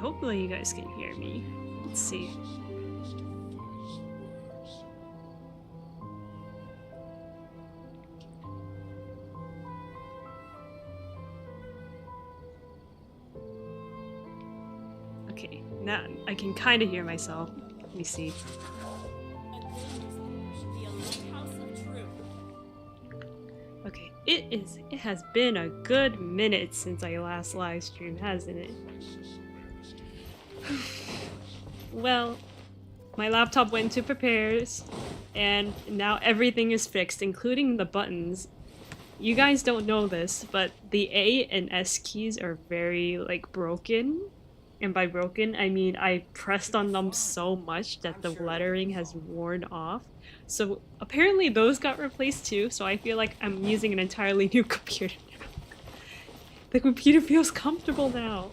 hopefully you guys can hear me. Let's see. Okay, now I can kind of hear myself. Let me see. Okay, it has been a good minute since I last live streamed, hasn't it? Well, my laptop went to repairs, and now everything is fixed, including the buttons. You guys don't know this, but the A and S keys are very, like, broken. And by broken, I mean I pressed on them so much that the lettering has worn off. So apparently those got replaced too, so I feel like I'm using an entirely new computer now. The computer feels comfortable now.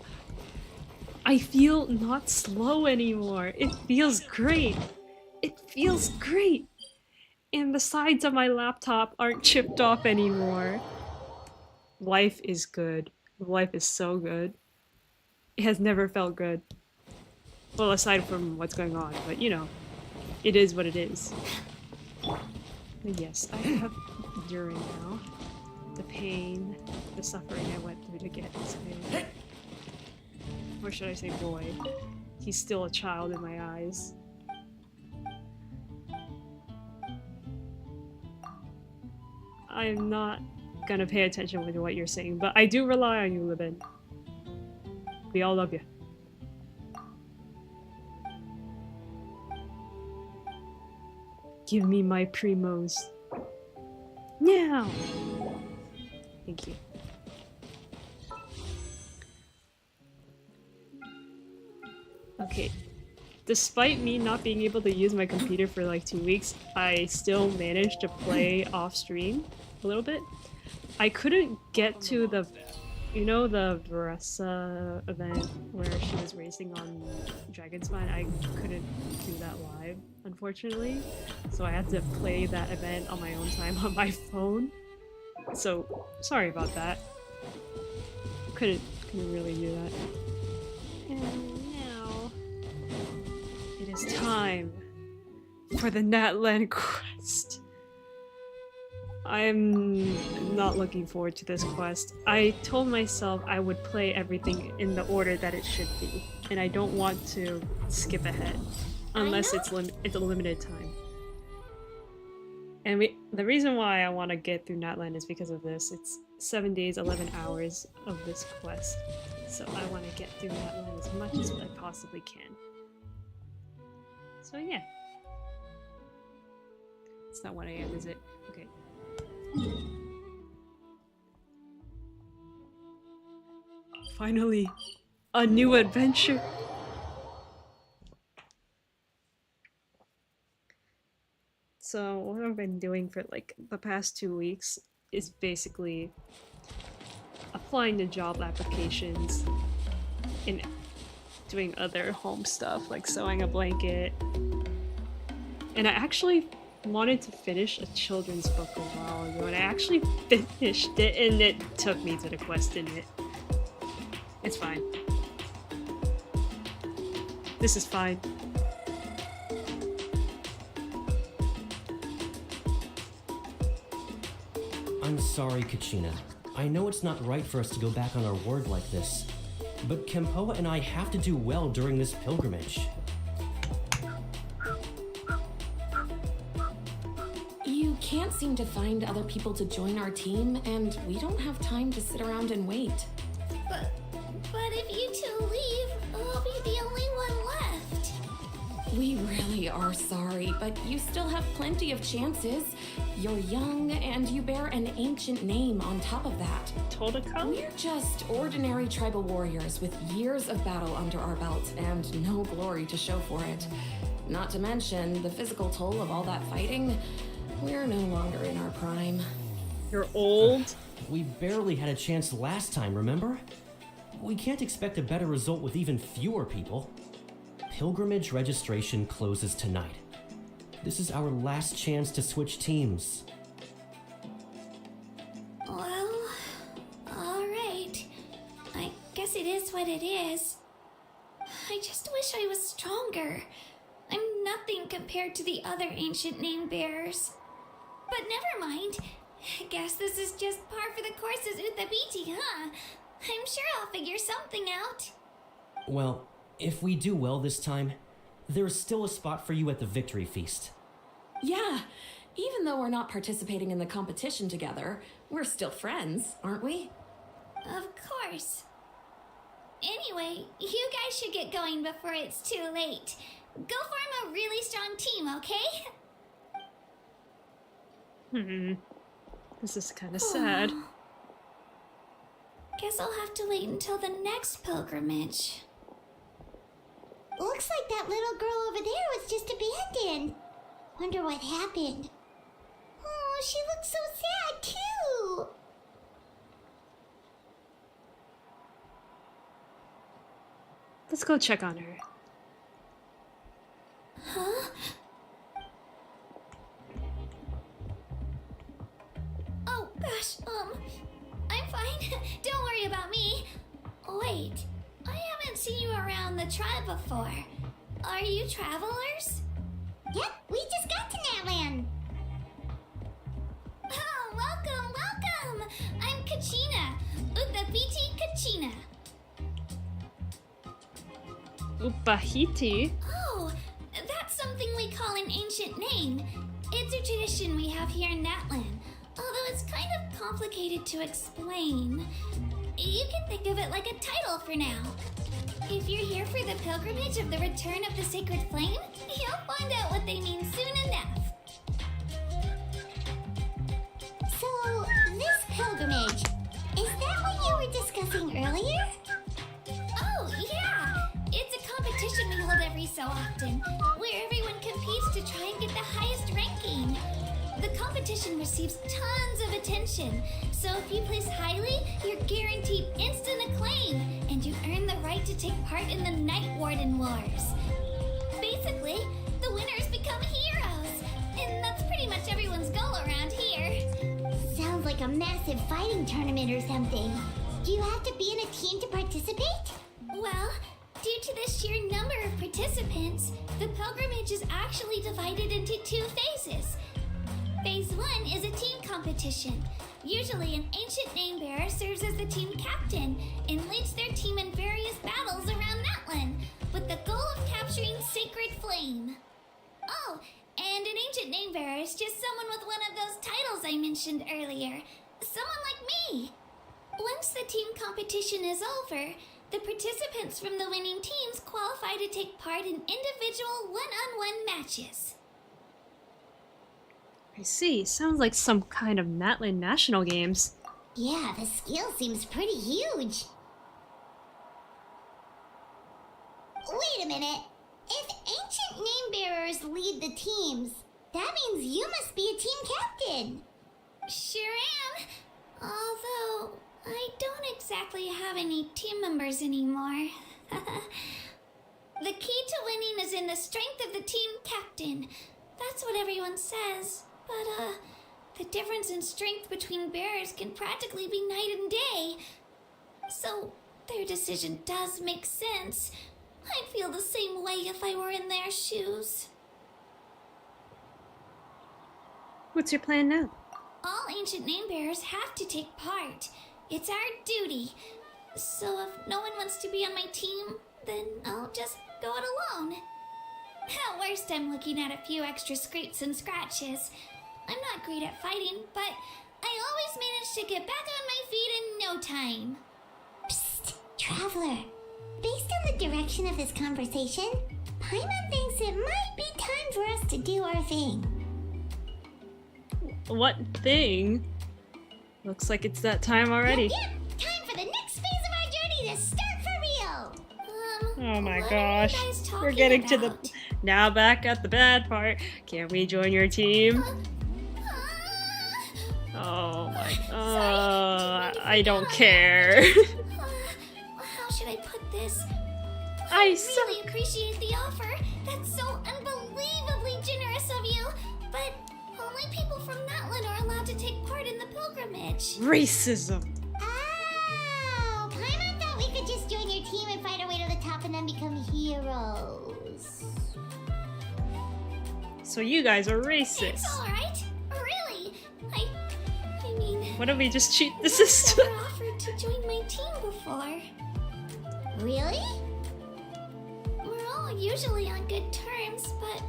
I feel not slow anymore. It feels great. It feels great. And the sides of my laptop aren't chipped off anymore. Life is good. Life is so good. It has never felt good. Well, aside from what's going on, but you know, it is what it is. But yes, I have enduring now. The pain, the suffering I went through to get this man. Or should I say boy? He's still a child in my eyes. I'm not gonna pay attention to what you're saying, but I do rely on you, Libin. We all love you. Give me my primos. Now! Thank you. Okay. Despite me not being able to use my computer for like 2 weeks, I still managed to play off stream a little bit. I couldn't get to the, you know, the Veressa event where she was racing on Dragonspine. I couldn't do that live, unfortunately. So I had to play that event on my own time on my phone. So sorry about that. Couldn't really do that. And now it is time for the Natlan quest. I'm not looking forward to this quest. I told myself I would play everything in the order that it should be, and I don't want to skip ahead unless it's a limited time. And the reason why I want to get through Natlan is because of this. It's 7 days, 11 hours of this quest, so I want to get through Natlan as much as I possibly can. So yeah. It's not 1 AM, is it? Okay. Finally, a new adventure! So what I've been doing for like the past 2 weeks is basically applying to job applications and doing other home stuff like sewing a blanket. And I actually wanted to finish a children's book a while ago, and I actually finished it, and it took me to the quest in it. It's fine. This is fine. I'm sorry, Kachina. I know it's not right for us to go back on our word like this, but Kempoa and I have to do well during this pilgrimage. You can't seem to find other people to join our team, and we don't have time to sit around and wait. But if you two leave, I'll be the only one left. We really are sorry, but you still have plenty of chances. You're young, and you bear an ancient name on top of that. Todako? We're just ordinary tribal warriors with years of battle under our belt and no glory to show for it. Not to mention the physical toll of all that fighting. We're no longer in our prime. You're old? We barely had a chance last time, remember? We can't expect a better result with even fewer people. Pilgrimage registration closes tonight. This is our last chance to switch teams. Well, alright. I guess it is what it is. I just wish I was stronger. I'm nothing compared to the other ancient name bearers. But never mind. I guess this is just par for the course as Uthabiti, huh? I'm sure I'll figure something out. Well, if we do well this time, there's still a spot for you at the victory feast. Yeah, even though we're not participating in the competition together, we're still friends, aren't we? Of course. Anyway, you guys should get going before it's too late. Go form a really strong team, okay? This is kind of sad. Guess I'll have to wait until the next pilgrimage. Looks like that little girl over there was just abandoned. Wonder what happened. Oh, she looks so sad too. Let's go check on her. Huh? Oh, gosh, I'm fine. Don't worry about me. Wait, I haven't seen you around the tribe before. Are you travelers? Yep, we just got to Natlan. Oh, welcome! I'm Kachina, Uthabiti Kachina. Upahiti? Oh, that's something we call an ancient name. It's a tradition we have here in Natlan, although it's kind of complicated to explain. You can think of it like a title for now. If you're here for the pilgrimage of the return of the sacred flame, you'll find out what they mean soon enough. So, this pilgrimage, is that what you were discussing earlier? Oh, yeah! It's a competition we hold every so often, where everyone competes to try and get the highest ranking. The competition receives tons of attention, so if you place highly, you're guaranteed instant acclaim, and you earn the right to take part in the Night Warden Wars. Basically, the winners become heroes, and that's pretty much everyone's goal around here. Sounds like a massive fighting tournament or something. Do you have to be in a team to participate? Well, due to the sheer number of participants, the pilgrimage is actually divided into 2 phases. Phase 1 is a team competition. Usually an ancient name bearer serves as the team captain and leads their team in various battles around Natlan, with the goal of capturing Sacred Flame. Oh, and an ancient name bearer is just someone with one of those titles I mentioned earlier. Someone like me. Once the team competition is over, the participants from the winning teams qualify to take part in individual one-on-one matches. I see. Sounds like some kind of Natlan National Games. Yeah, the scale seems pretty huge. Wait a minute. If ancient name bearers lead the teams, that means you must be a team captain. Sure am. Although, I don't exactly have any team members anymore. The key to winning is in the strength of the team captain. That's what everyone says. But, the difference in strength between bearers can practically be night and day. So, their decision does make sense. I'd feel the same way if I were in their shoes. What's your plan now? All ancient name bearers have to take part. It's our duty. So if no one wants to be on my team, then I'll just go it alone. At worst, I'm looking at a few extra scrapes and scratches. I'm not great at fighting, but I always manage to get back on my feet in no time. Psst, Traveler. Based on the direction of this conversation, Paimon thinks it might be time for us to do our thing. What thing? Looks like it's that time already. Yep, time for the next phase of our journey to start for real. Oh my What gosh. are you guys We're talking getting to the... about? Now back at the bad part. Can we join your team? Oh my... I don't care. How should I put this? I really appreciate the offer. That's so unbelievably generous of you. But only people from Natlan are allowed to take part in the pilgrimage. Racism. Oh, Paimon thought we could just join your team and fight our way to the top and then become heroes. So you guys are It's racist. alright. Really. I mean, What if we just cheat the I've system? never offered to join my team before. Really? We're all usually on good terms, but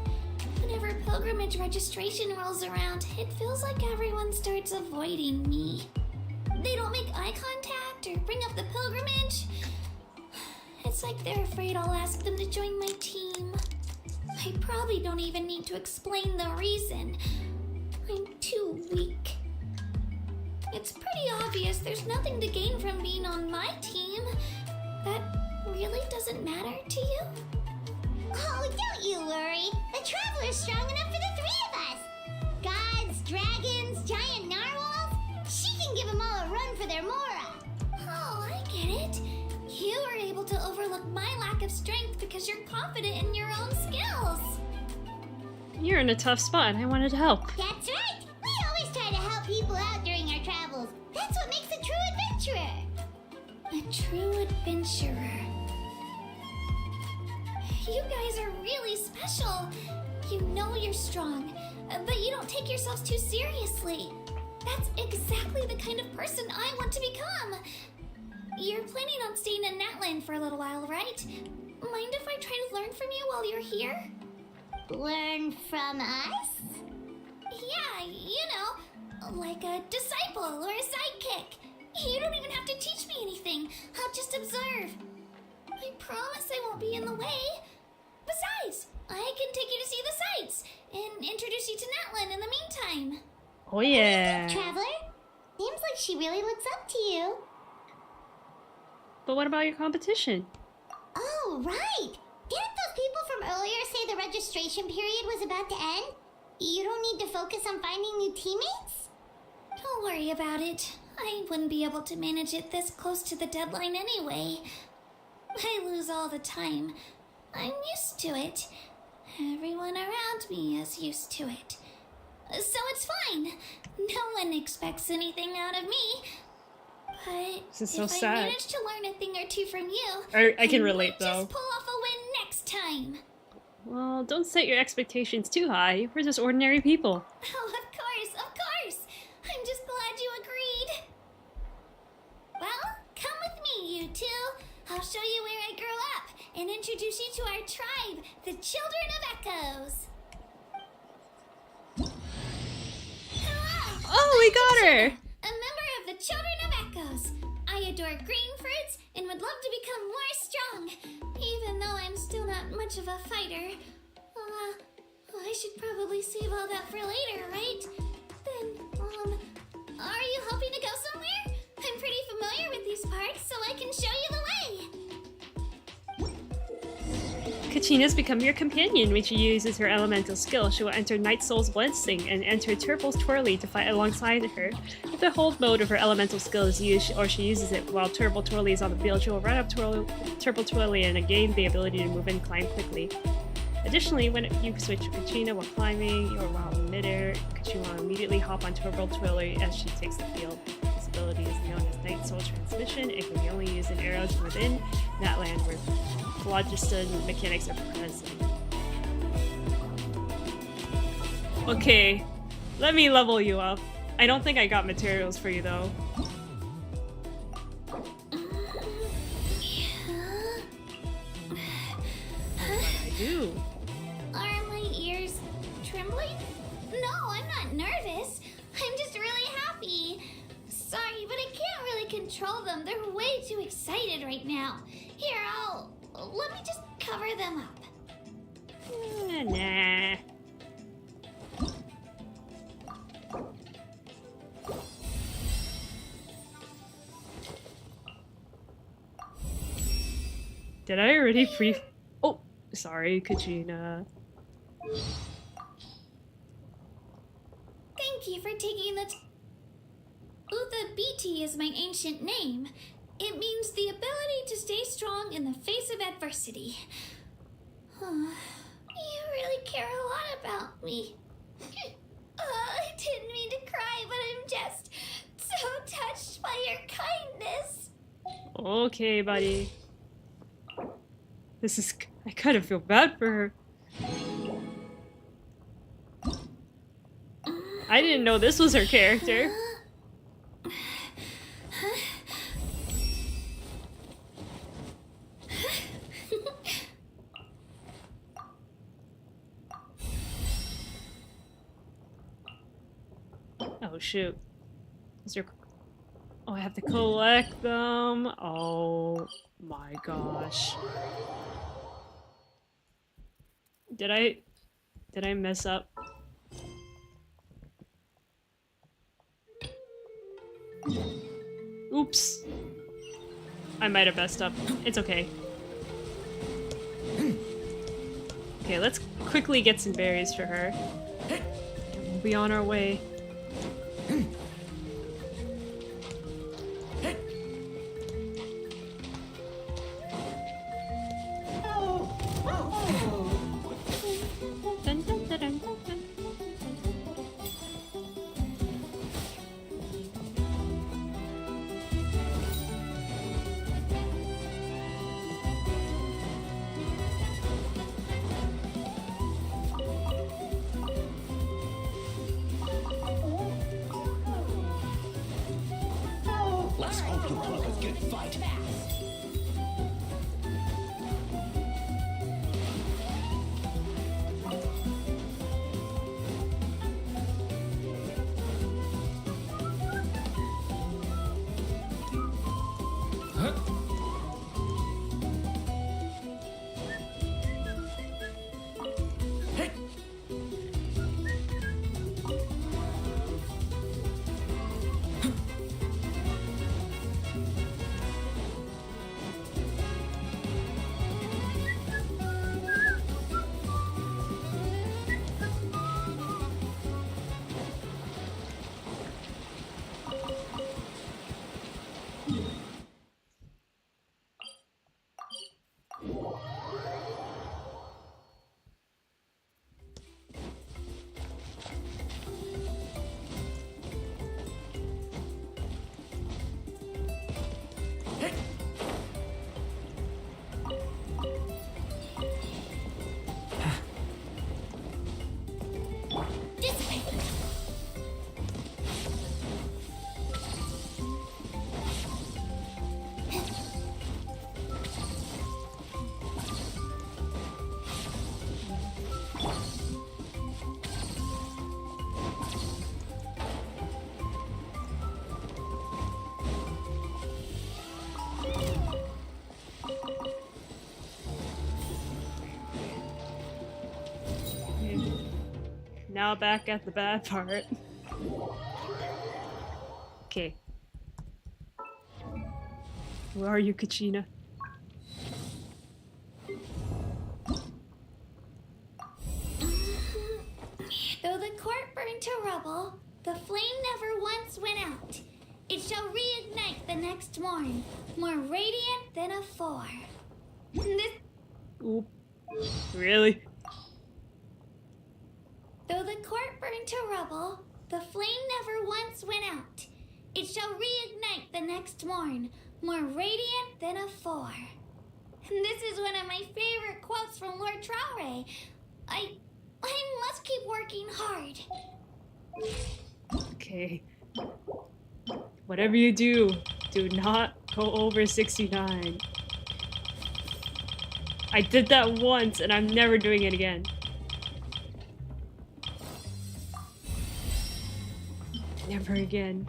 whenever pilgrimage registration rolls around, it feels like everyone starts avoiding me. They don't make eye contact or bring up the pilgrimage. It's like they're afraid I'll ask them to join my team. I probably don't even need to explain the reason. I'm too weak. It's pretty obvious there's nothing to gain from being on my team. That really doesn't matter to you? Oh, don't you worry. The Traveler's strong enough for the three of us. Gods, dragons, giant narwhals. She can give them all a run for their Mora. Oh, I get it. You were able to overlook my lack of strength because you're confident in your own skills. You're in a tough spot. I wanted to help. That's right. We always try to help people out during our travels. That's what makes a true adventurer. A true adventurer. You guys are really special. You know you're strong, but you don't take yourselves too seriously. That's exactly the kind of person I want to become. You're planning on staying in Natlan for a little while, right? Mind if I try to learn from you while you're here? Learn from us? Yeah, you know, like a disciple or a sidekick. You don't even have to teach me anything. I'll just observe. I promise I won't be in the way. Besides, I can take you to see the sights and introduce you to Natlan in the meantime. Oh yeah. Traveler? Seems like she really looks up to you. But what about your competition? Oh, right. Didn't those people from earlier say the registration period was about to end? You don't need to focus on finding new teammates? Don't worry about it. I wouldn't be able to manage it this close to the deadline anyway. I lose all the time. I'm used to it. Everyone around me is used to it. So it's fine. No one expects anything out of me. But This is so if sad. I manage to learn a thing or two from you, I can relate, might though. just pull off a win next time. Well, don't set your expectations too high. We're just ordinary people. Oh, of course, of course. I'm just glad you agreed. Well, come with me, you two. I'll show you where I grew up and introduce you to our tribe, the Children of Echoes. Hello. Oh, we got her! A member of the Children of Echoes. I adore green fruits and would love to become more strong, even though I'm still not much of a fighter. I should probably save all that for later, right? Then, are you hoping to go somewhere? I'm pretty familiar with these parts, so I can show you the way. Kachina's become your companion. When she uses her elemental skill, she will enter Night Soul's Blessing and enter Turbo's Twirly to fight alongside her. If the hold mode of her elemental skill is used, or she uses it while Turbo Twirly is on the field, she will run up Turbo Twirly and gain the ability to move and climb quickly. Additionally, when you switch to Kachina while climbing or while in midair, Kachina will immediately hop on Turbo Twirly as she takes the field. This ability is known as Night Soul Transmission and can be only used in areas within Natlan where phlogiston mechanics are present. Okay, let me level you up. I don't think I got materials for you though. I do. Are my ears trembling? No, I'm not nervous. I'm just really happy. Sorry, but I can't really control them. They're way too excited right now. Here, let me just cover them up. Nah. Did I already pre- Oh, sorry, Kachina. Thank you for taking the Utha BT is my ancient name. It means the ability to stay strong in the face of adversity. You really care a lot about me. I didn't mean to cry, but I'm just so touched by your kindness. Okay, buddy. I kind of feel bad for her. I didn't know this was her character. Oh shoot. Is there... Oh, I have to collect them. Oh my gosh. Did I mess up? Oops. I might have messed up. It's okay. Okay, let's quickly get some berries for her. And we'll be on our way. Dun, dun, dun, dun, dun, dun. Let's hope you pull up a good fight. Now back at the bad part. Okay. Where are you, Kachina? Though the court burned to rubble, the flame never once went out. It shall reignite the next morn, more radiant than afore. This, Oop. Really? though the court burned to rubble, the flame never once went out. It shall reignite the next morn, more radiant than afore. And this is one of my favorite quotes from Lord Traore. I must keep working hard. Okay. Whatever you do, do not go over 69. I did that once and I'm never doing it again. Never again.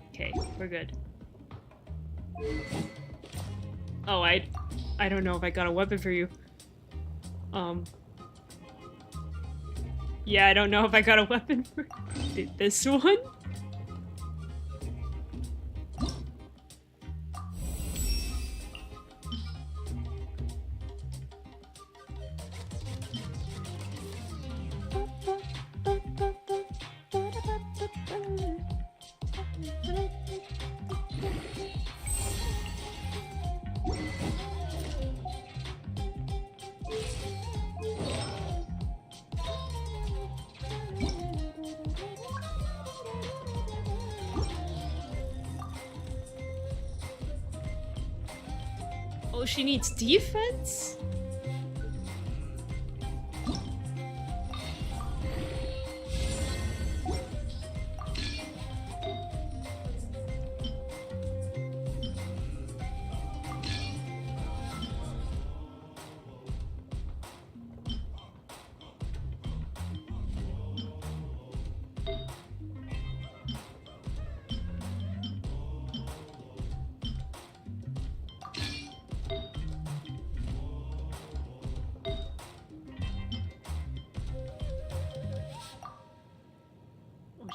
Okay, we're good. Oh, I don't know if I got a weapon for you. Yeah, I don't know if I got a weapon for this one. Oh, she needs defense?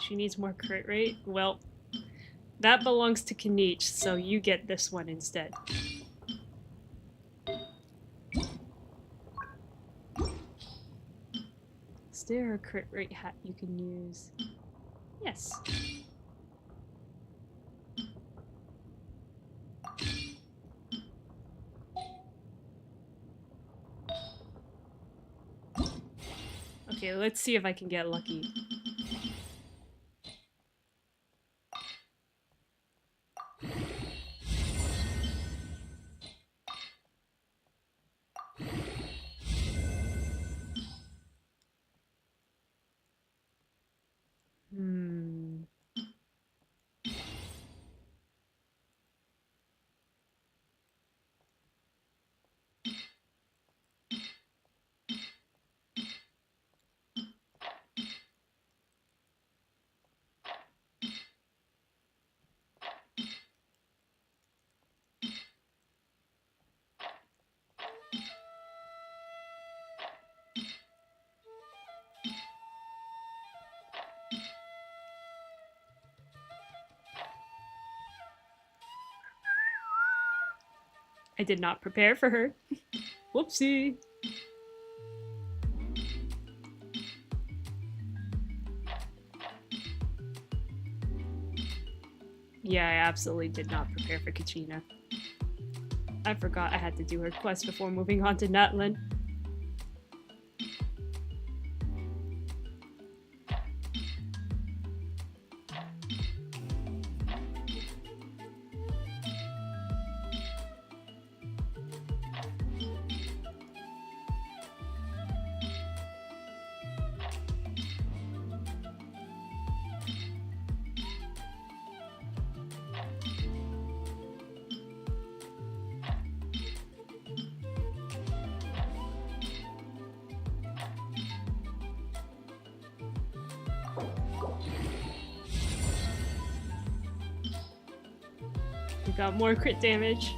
she needs more crit rate. Well, that belongs to Kanich, so you get this one instead. Is there a crit rate hat you can use? Yes. Okay, let's see if I can get lucky. Hmm. I did not prepare for her. Whoopsie. Yeah, I absolutely did not prepare for Kachina. I forgot I had to do her quest before moving on to Natlan. We got more crit damage.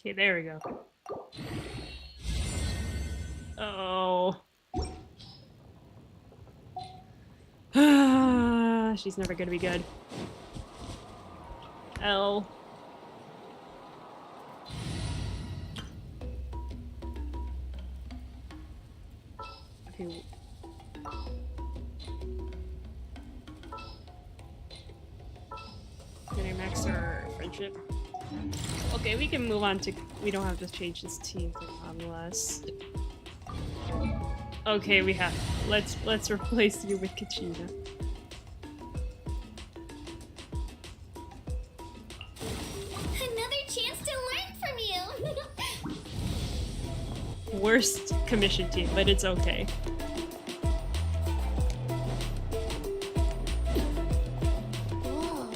Okay, there we go. Oh. She's never gonna be good. L. Okay. Did I max our friendship? Okay, we can move on to. We don't have to change this team unless. Okay, we have. Let's replace you with Kachina. Another chance to learn from you. Worst commission team, but it's okay. Whoa,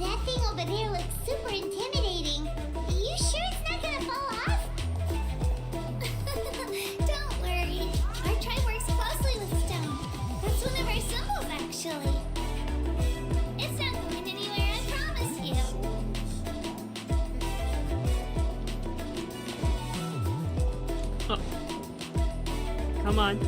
that thing over there looks super intimidating. You sure it's not gonna fall off? Don't worry. Our tribe works closely with stone. That's one of our symbols, actually. It's not going anywhere, I promise you. Oh. Come on.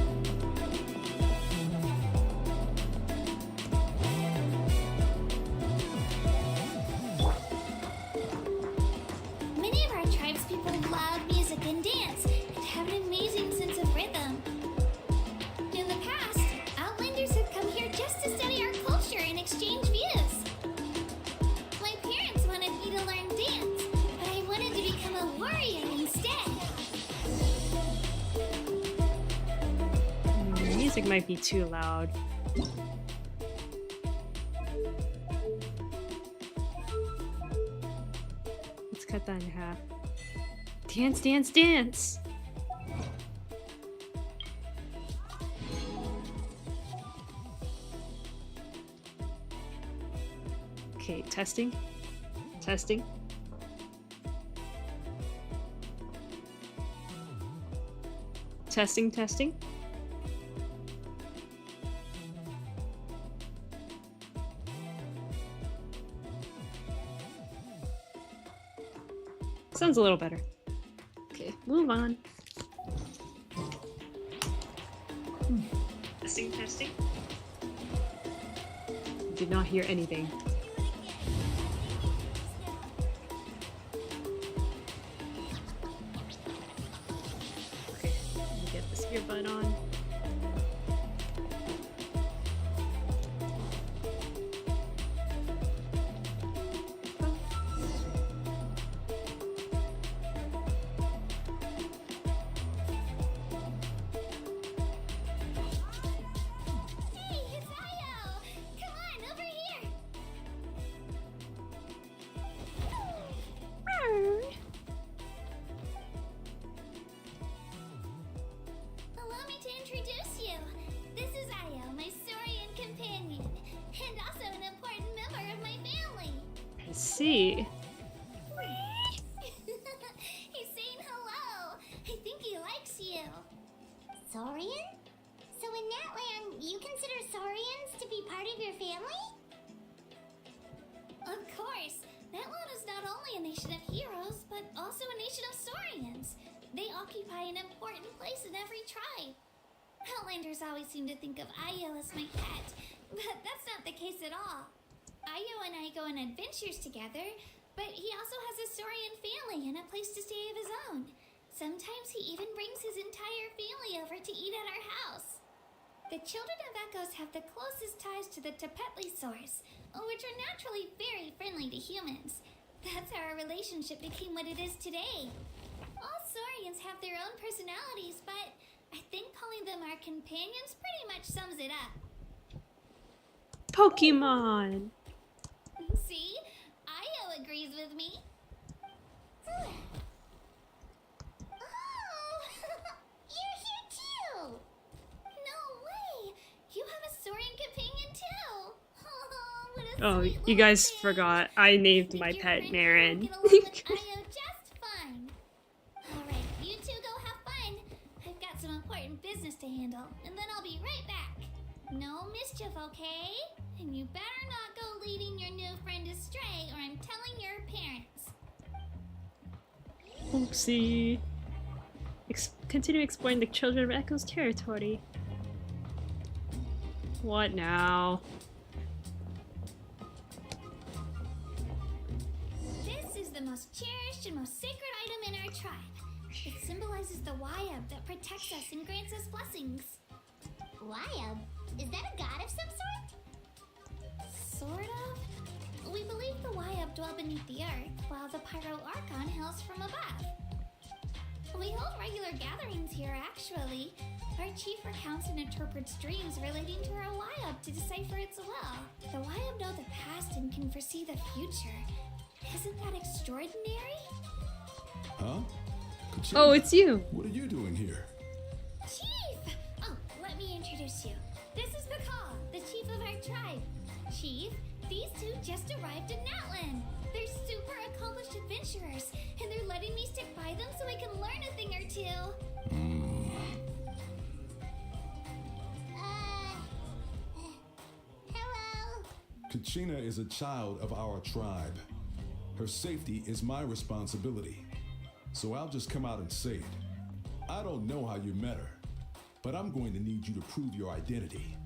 Many of our tribes people love music and dance and have an amazing sense of rhythm. In the past, Outlanders have come here just to study our culture and exchange views. My parents wanted me to learn dance, but I wanted to become a warrior instead. The music might be too loud. Let's cut that in half. Dance, dance, dance! Okay, testing. Testing. Testing, testing. Sounds a little better. Okay, move on. Testing, testing. Did not hear anything. Okay, let me get this earbud on. Hey, it's Io! Come on, over here! Allow me to introduce you. This is Io, my Saurian companion, and also an important member of my family. I see. He's saying hello. I think he likes you. Saurian? So in Natlan, you consider Saurians to be part of your family? Of course, Natlan is not only a nation of heroes, but also a nation of Saurians. They occupy an important place in every tribe. Outlanders always seem to think of Io as my pet, but that's not the case at all. Io and I go on adventures together, but he also has a Saurian family and a place to stay of his own. Sometimes he even brings his entire family over to eat at our house. The children of Echoes have the closest ties to the Tepetli source, which are naturally very friendly to humans. That's how our relationship became what it is today. All Saurians have their own personalities, but I think calling them our companions pretty much sums it up. Pokemon! See? Io agrees with me. Oh! You're here too! No way! You have a Saurian companion too! Oh, what a Oh, sweet you little guys thing. forgot. I named Think my your pet friend Naren. will get along with Io just fine. Alright, you two go have fun. I've got some important business to handle, and then I'll be right back. No mischief, okay? And you better not go leading your new friend astray, or I'm telling your parents. Oopsie. Continue exploring the Children of Echoes territory. What now? This is the most cherished and most sacred item in our tribe. It symbolizes the Wayab that protects us and grants us blessings. Wayab? Is that a god of some sort? Sort of. We believe the Wayab dwell beneath the earth, while the Pyro Archon hails from above. We hold regular gatherings here, actually. Our chief recounts and interprets dreams relating to our Wayab to decipher its will. The Wayab know the past and can foresee the future. Isn't that extraordinary? Huh? Oh, it's you! What are you doing here? Chief! Oh, let me introduce you. This is Bakal, the chief of our tribe. Chief, these two just arrived in Natlan. They're super accomplished adventurers, and they're letting me stick by them so I can learn a thing or two. Hello? Kachina is a child of our tribe. Her safety is my responsibility. So I'll just come out and say it. I don't know how you met her, but I'm going to need you to prove your identity.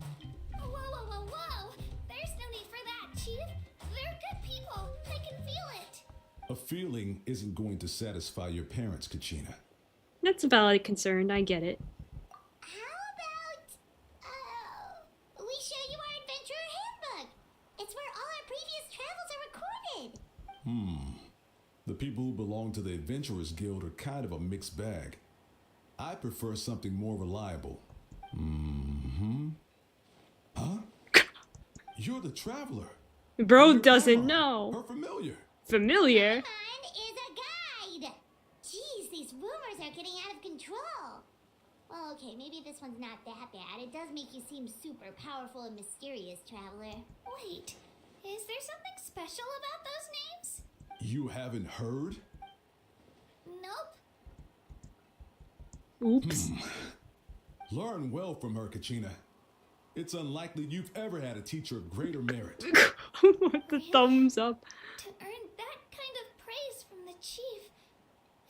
Whoa, whoa, whoa, whoa! There's no need for that, Chief. They're good people. I can feel it. A feeling isn't going to satisfy your parents, Kachina. That's a valid concern, I get it. How about, we show you our adventurer handbook? It's where all our previous travels are recorded. The people who belong to the Adventurers Guild are kind of a mixed bag. I prefer something more reliable. Huh? You're the traveler. Bro Your doesn't grandma, know. Her familiar. Familiar? Mine is a guide. Jeez, these rumors are getting out of control. Well, okay, maybe this one's not that bad. It does make you seem super powerful and mysterious, traveler. Wait, is there something special about those names? You haven't heard? Nope. Oops. Learn well from her, Kachina. It's unlikely you've ever had a teacher of greater merit. With the thumbs up. To earn that kind of praise from the Chief,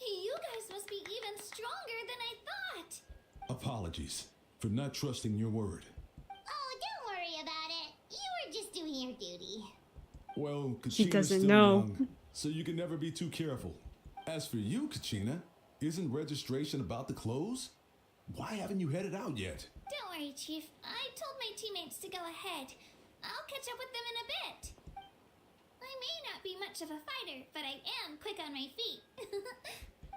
you guys must be even stronger than I thought. Apologies for not trusting your word. Oh, don't worry about it. You were just doing your duty. Well, He Kachina's doesn't still know. young, so you can never be too careful. As for you, Kachina, isn't registration about to close? Why haven't you headed out yet? Don't worry, Chief. I told my teammates to go ahead. I'll catch up with them in a bit. I may not be much of a fighter, but I am quick on my feet.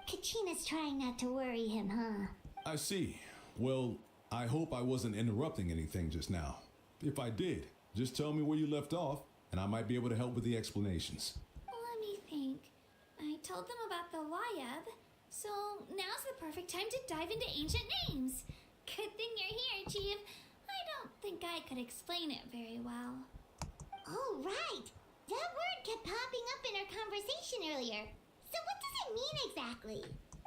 Kachina's trying not to worry him, huh? I see. Well, I hope I wasn't interrupting anything just now. If I did, just tell me where you left off, and I might be able to help with the explanations. Let me think. I told them about the Wayab, so now's the perfect time to dive into ancient names. Good thing you're here, Chief. I don't think I could explain it very well. Oh, right. That word kept popping up in our conversation earlier. So what does it mean exactly?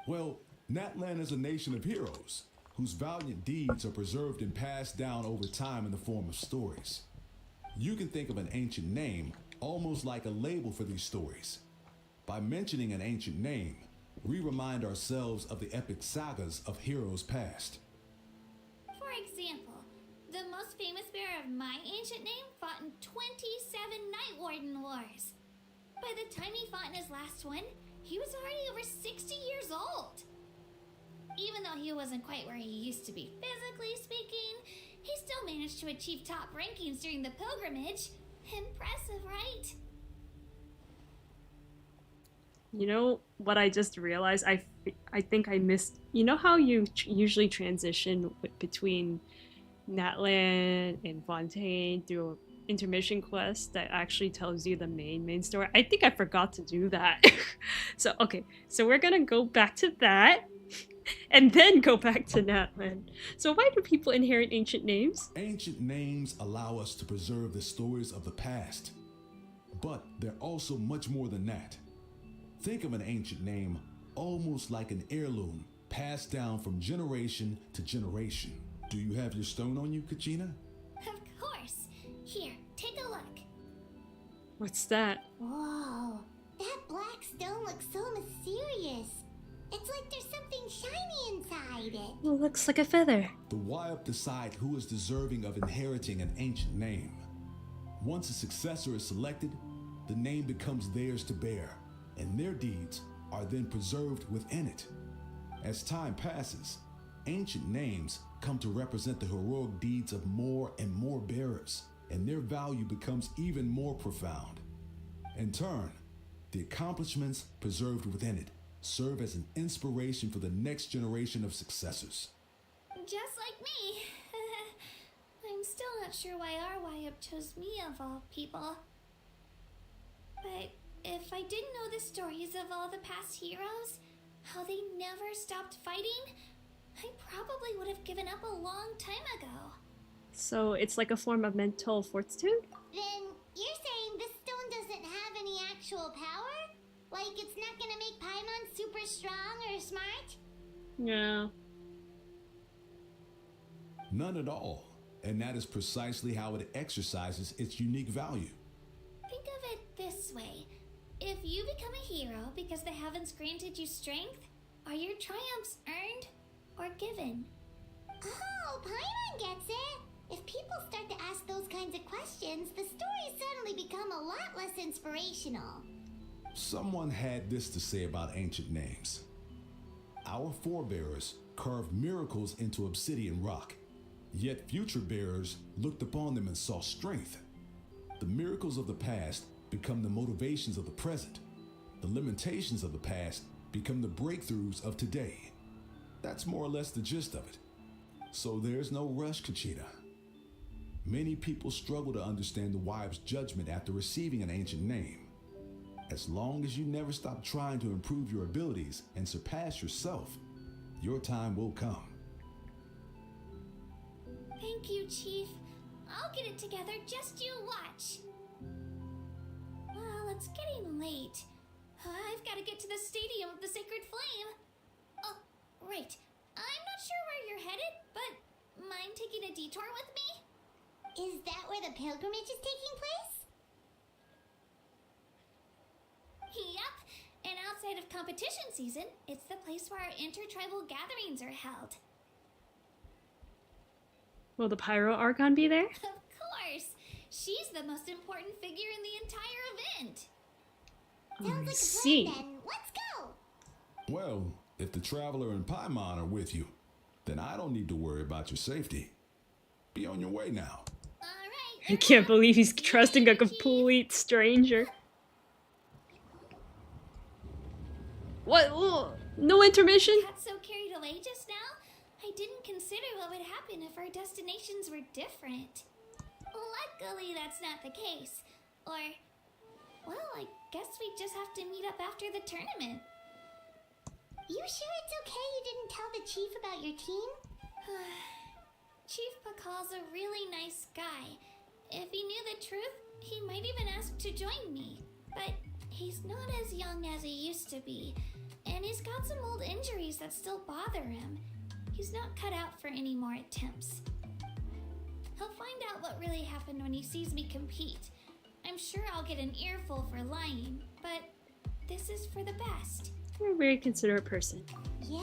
Well, Natlan is a nation of heroes whose valiant deeds are preserved and passed down over time in the form of stories. You can think of an ancient name almost like a label for these stories. By mentioning an ancient name, we remind ourselves of the epic sagas of heroes past. For example, the most famous bearer of my ancient name fought in 27 Night Warden Wars. By the time he fought in his last one, he was already over 60 years old. Even though he wasn't quite where he used to be physically speaking, he still managed to achieve top rankings during the pilgrimage. Impressive, right? You know what I just realized? I think I missed. You know how you usually transition between Natlan and Fontaine through an intermission quest that actually tells you the main story? I think I forgot to do that. So okay, so we're gonna go back to that, and then go back to Natlan. So why do people inherit ancient names? Ancient names allow us to preserve the stories of the past. But they're also much more than that. Think of an ancient name almost like an heirloom passed down from generation to generation. Do you have your stone on you, Kachina? Of course. Here, take a look. What's that? Whoa, that black stone looks so mysterious. It's like there's something shiny inside it. Well, looks like a feather. The Wayab decide who is deserving of inheriting an ancient name. Once a successor is selected, the name becomes theirs to bear, and their deeds are then preserved within it. As time passes, ancient names come to represent the heroic deeds of more and more bearers, and their value becomes even more profound. In turn, the accomplishments preserved within it serve as an inspiration for the next generation of successors. Just like me. I'm still not sure why our Wayab chose me of all people. But if I didn't know the stories of all the past heroes, how they never stopped fighting, I probably would have given up a long time ago. So it's like a form of mental fortitude? Then you're saying this stone doesn't have any actual power? Like it's not gonna make Paimon super strong or smart? Yeah. None at all, and that is precisely how it exercises its unique value. Think of it this way. If you become a hero because the heavens granted you strength, are your triumphs earned or given. Oh, Paimon gets it. If people start to ask those kinds of questions, the stories suddenly become a lot less inspirational. Someone had this to say about ancient names. Our forebears carved miracles into obsidian rock, yet future bearers looked upon them and saw strength. The miracles of the past become the motivations of the present. The limitations of the past become the breakthroughs of today. That's more or less the gist of it. So there's no rush, Kachita. Many people struggle to understand the wive's judgment after receiving an ancient name. As long as you never stop trying to improve your abilities and surpass yourself, your time will come. Thank you, Chief. I'll get it together, just you watch. Well, it's getting late. I've got to get to the Stadium of the Sacred Flame. Oh, right. I'm not sure where you're headed, but mind taking a detour with me? Is that where the pilgrimage is taking place? Yep. And outside of competition season, it's the place where our intertribal gatherings are held. Will the Pyro Archon be there? Of course. She's the most important figure in the entire event. Sounds like a see. plan then. Let's go! Well, if the Traveler and Paimon are with you, then I don't need to worry about your safety. Be on your way now. All right. I can't believe he's trusting a complete stranger. What? Ugh. No intermission? Got so carried away just now, I didn't consider what would happen if our destinations were different. Luckily, that's not the case. Or, well, I guess we just have to meet up after the tournament. You sure it's okay you didn't tell the chief about your team? Chief Pakal's a really nice guy. If he knew the truth, he might even ask to join me. But he's not as young as he used to be, and he's got some old injuries that still bother him. He's not cut out for any more attempts. He'll find out what really happened when he sees me compete. I'm sure I'll get an earful for lying, but this is for the best. You're a very considerate person. Yeah.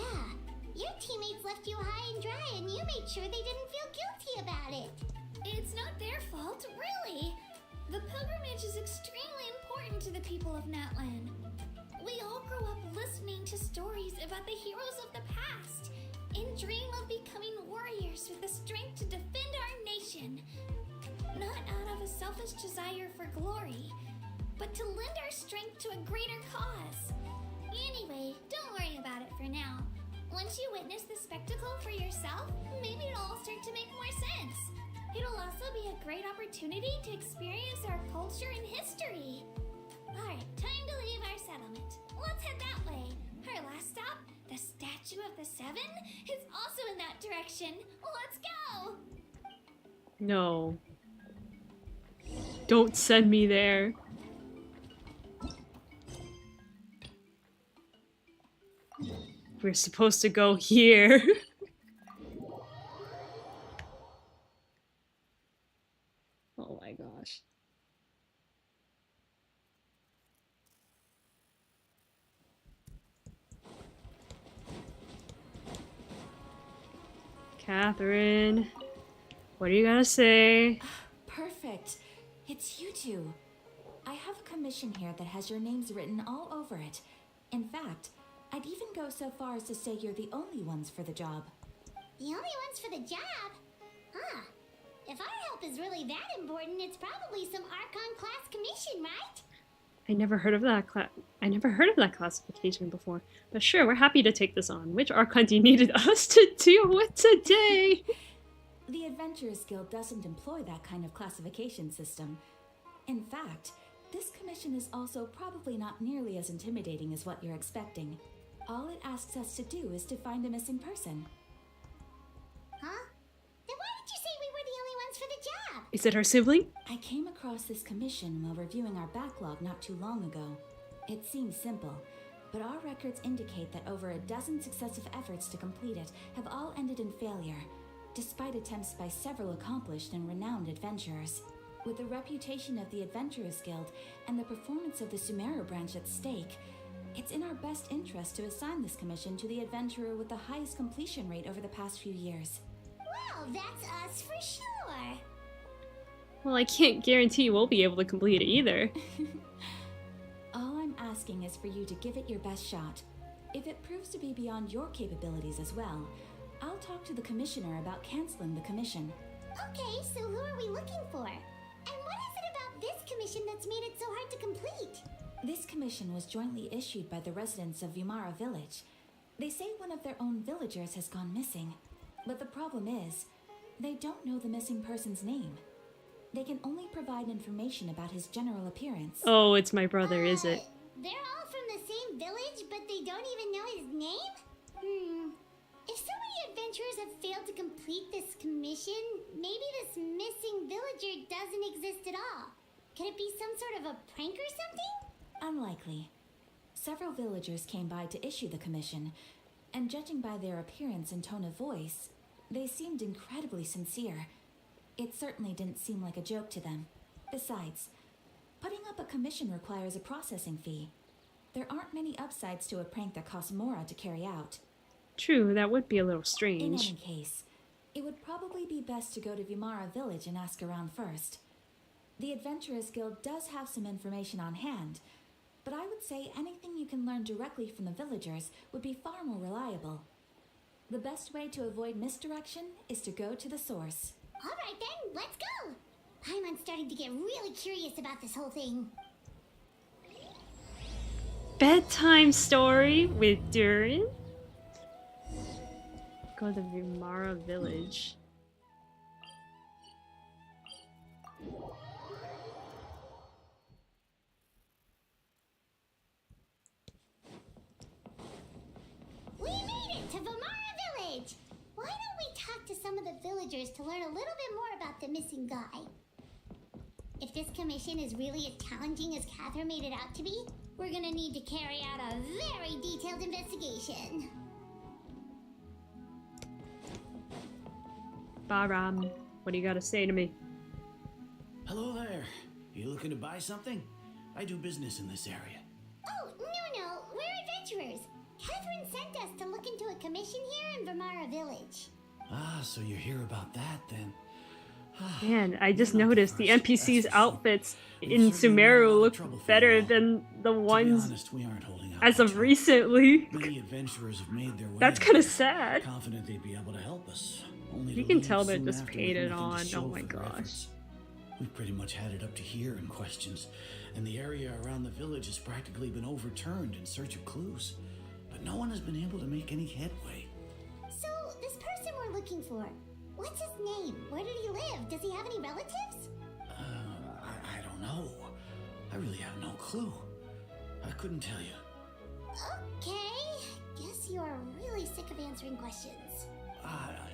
Your teammates left you high and dry and you made sure they didn't feel guilty about it. It's not their fault, really. The pilgrimage is extremely important to the people of Natlan. We all grow up listening to stories about the heroes of the past and dream of becoming warriors with the strength to defend our nation. Not out of a selfish desire for glory, but to lend our strength to a greater cause. Anyway, don't worry about it for now. Once you witness the spectacle for yourself, maybe it'll all start to make more sense. It'll also be a great opportunity to experience our culture and history. Alright, time to leave our settlement. Let's head that way. Our last stop, the Statue of the Seven, is also in that direction. Let's go! No. Don't send me there. We're supposed to go here. Oh my gosh. Catherine, what are you gonna say? Perfect. It's you two. I have a commission here that has your names written all over it. In fact, I'd even go so far as to say you're the only ones for the job. The only ones for the job? Huh. If our help is really that important, it's probably some Archon class commission, right? I never heard of that classification before. But sure, we're happy to take this on. Which Archon do you needed us to deal with today? The Adventurers Guild doesn't employ that kind of classification system. In fact, this commission is also probably not nearly as intimidating as what you're expecting. All it asks us to do is to find a missing person. Huh? Then why did you say we were the only ones for the job? Is it our sibling? I came across this commission while reviewing our backlog not too long ago. It seems simple, but our records indicate that over a dozen successive efforts to complete it have all ended in failure, despite attempts by several accomplished and renowned adventurers. With the reputation of the Adventurers Guild and the performance of the Sumeru branch at stake, It's in our best interest to assign this commission to the adventurer with the highest completion rate over the past few years. Well, that's us for sure. Well, I can't guarantee we'll be able to complete it either. All I'm asking is for you to give it your best shot. If it proves to be beyond your capabilities as well, I'll talk to the commissioner about canceling the commission. Okay, so who are we looking for? And what is it about this commission that's made it so hard to complete? This commission was jointly issued by the residents of Vimara Village. They say one of their own villagers has gone missing. But the problem is, they don't know the missing person's name. They can only provide information about his general appearance. Oh, it's my brother, is it? They're all from the same village, but they don't even know his name? If so many adventurers have failed to complete this commission, maybe this missing villager doesn't exist at all. Could it be some sort of a prank or something? Unlikely. Several villagers came by to issue the commission, and judging by their appearance and tone of voice, they seemed incredibly sincere. It certainly didn't seem like a joke to them. Besides, putting up a commission requires a processing fee. There aren't many upsides to a prank that costs Mora to carry out. True, that would be a little In strange. any case, it would probably be best to go to Vimara Village and ask around first. The Adventurers Guild does have some information on hand, but I would say anything you can learn directly from the villagers would be far more reliable. The best way to avoid misdirection is to go to the source. Alright then, let's go! Paimon's starting to get really curious about this whole thing. Bedtime story with Durin? Go to Vimara Village. We made it to Vimara Village! Why don't we talk to some of the villagers to learn a little bit more about the missing guy? If this commission is really as challenging as Catherine made it out to be, we're gonna need to carry out a very detailed investigation. Baram, what do you gotta say to me? Hello there. You looking to buy something? I do business in this area. Oh, no, we're adventurers. Catherine sent us to look into a commission here in Vimara Village. Ah, so you're here about that then. Man, I just You're not the noticed the first, NPCs' that's for sure. outfits We've in certainly made a Sumeru lot of look trouble for better you all. than the To be ones honest, we aren't holding out as much of hope. recently. Many adventurers have made their way. That's kind of sad. confident they'd be able to help us. Only You to can leave tell they're soon just after with painted nothing to on. show Oh my for their gosh. efforts. We've pretty much had it up to here in questions, and the area around the village has practically been overturned in search of clues. But no one has been able to make any headway. So, this person we're looking for, what's his name? Where did he live? Does he have any relatives? I don't know. I really have no clue. I couldn't tell you. Okay, guess you are really sick of answering questions.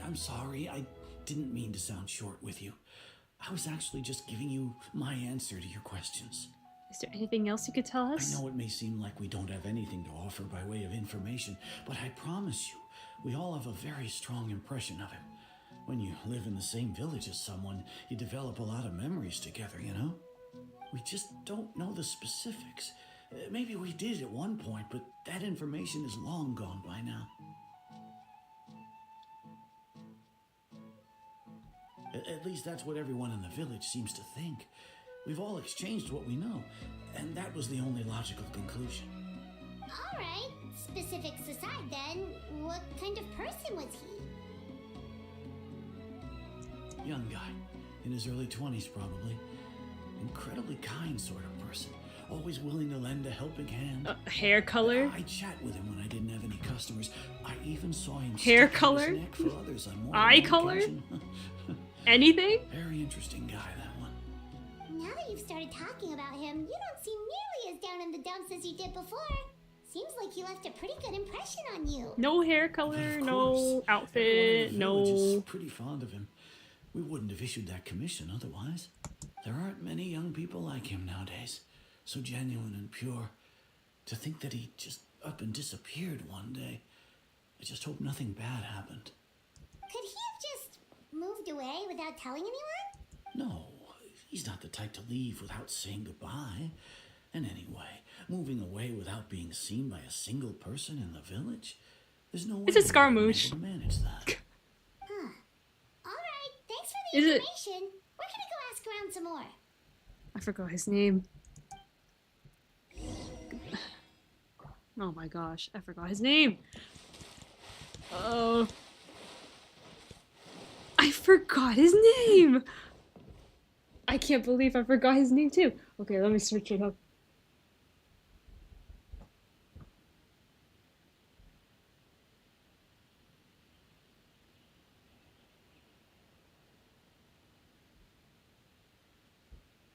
I'm sorry. I didn't mean to sound short with you. I was actually just giving you my answer to your questions. Is there anything else you could tell I us? know it may seem like we don't have anything to offer by way of information, but I promise you, we all have a very strong impression of him. When you live in the same village as someone, you develop a lot of memories together, you know? We just don't know the specifics. Maybe we did at one point, but that information is long gone by now. At least that's what everyone in the village seems to think. We've all exchanged what we know, and that was the only logical conclusion. Alright, specifics aside then, what kind of person was he? Young guy, in his early 20s probably. Incredibly kind sort of person, always willing to lend a helping hand. Hair color? I chat with him when I didn't have any customers. I even saw him Hair stick out color? his neck for others on more Eye than one color? occasion. Anything? Very interesting guy, that one. Now that you've started talking about him, you don't seem nearly as down in the dumps as you did before. Seems like he left a pretty good impression on you. No hair But color, of no course, outfit, everyone in the village is no... pretty fond of him. We wouldn't have issued that commission otherwise. There aren't many young people like him nowadays. So genuine and pure. To think that he just up and disappeared one day. I just hope nothing bad happened. Could he have just moved away without telling anyone? No, he's not the type to leave without saying goodbye. And anyway, moving away without being seen by a single person in the village? There's no way It's a we would've been Scaramouche. able to manage that. Alright, thanks for the Is it- information. We're gonna go ask around some more. I forgot his name. Oh my gosh, I forgot his name. Oh. I forgot his name! I can't believe I forgot his name too. Okay, let me search it up.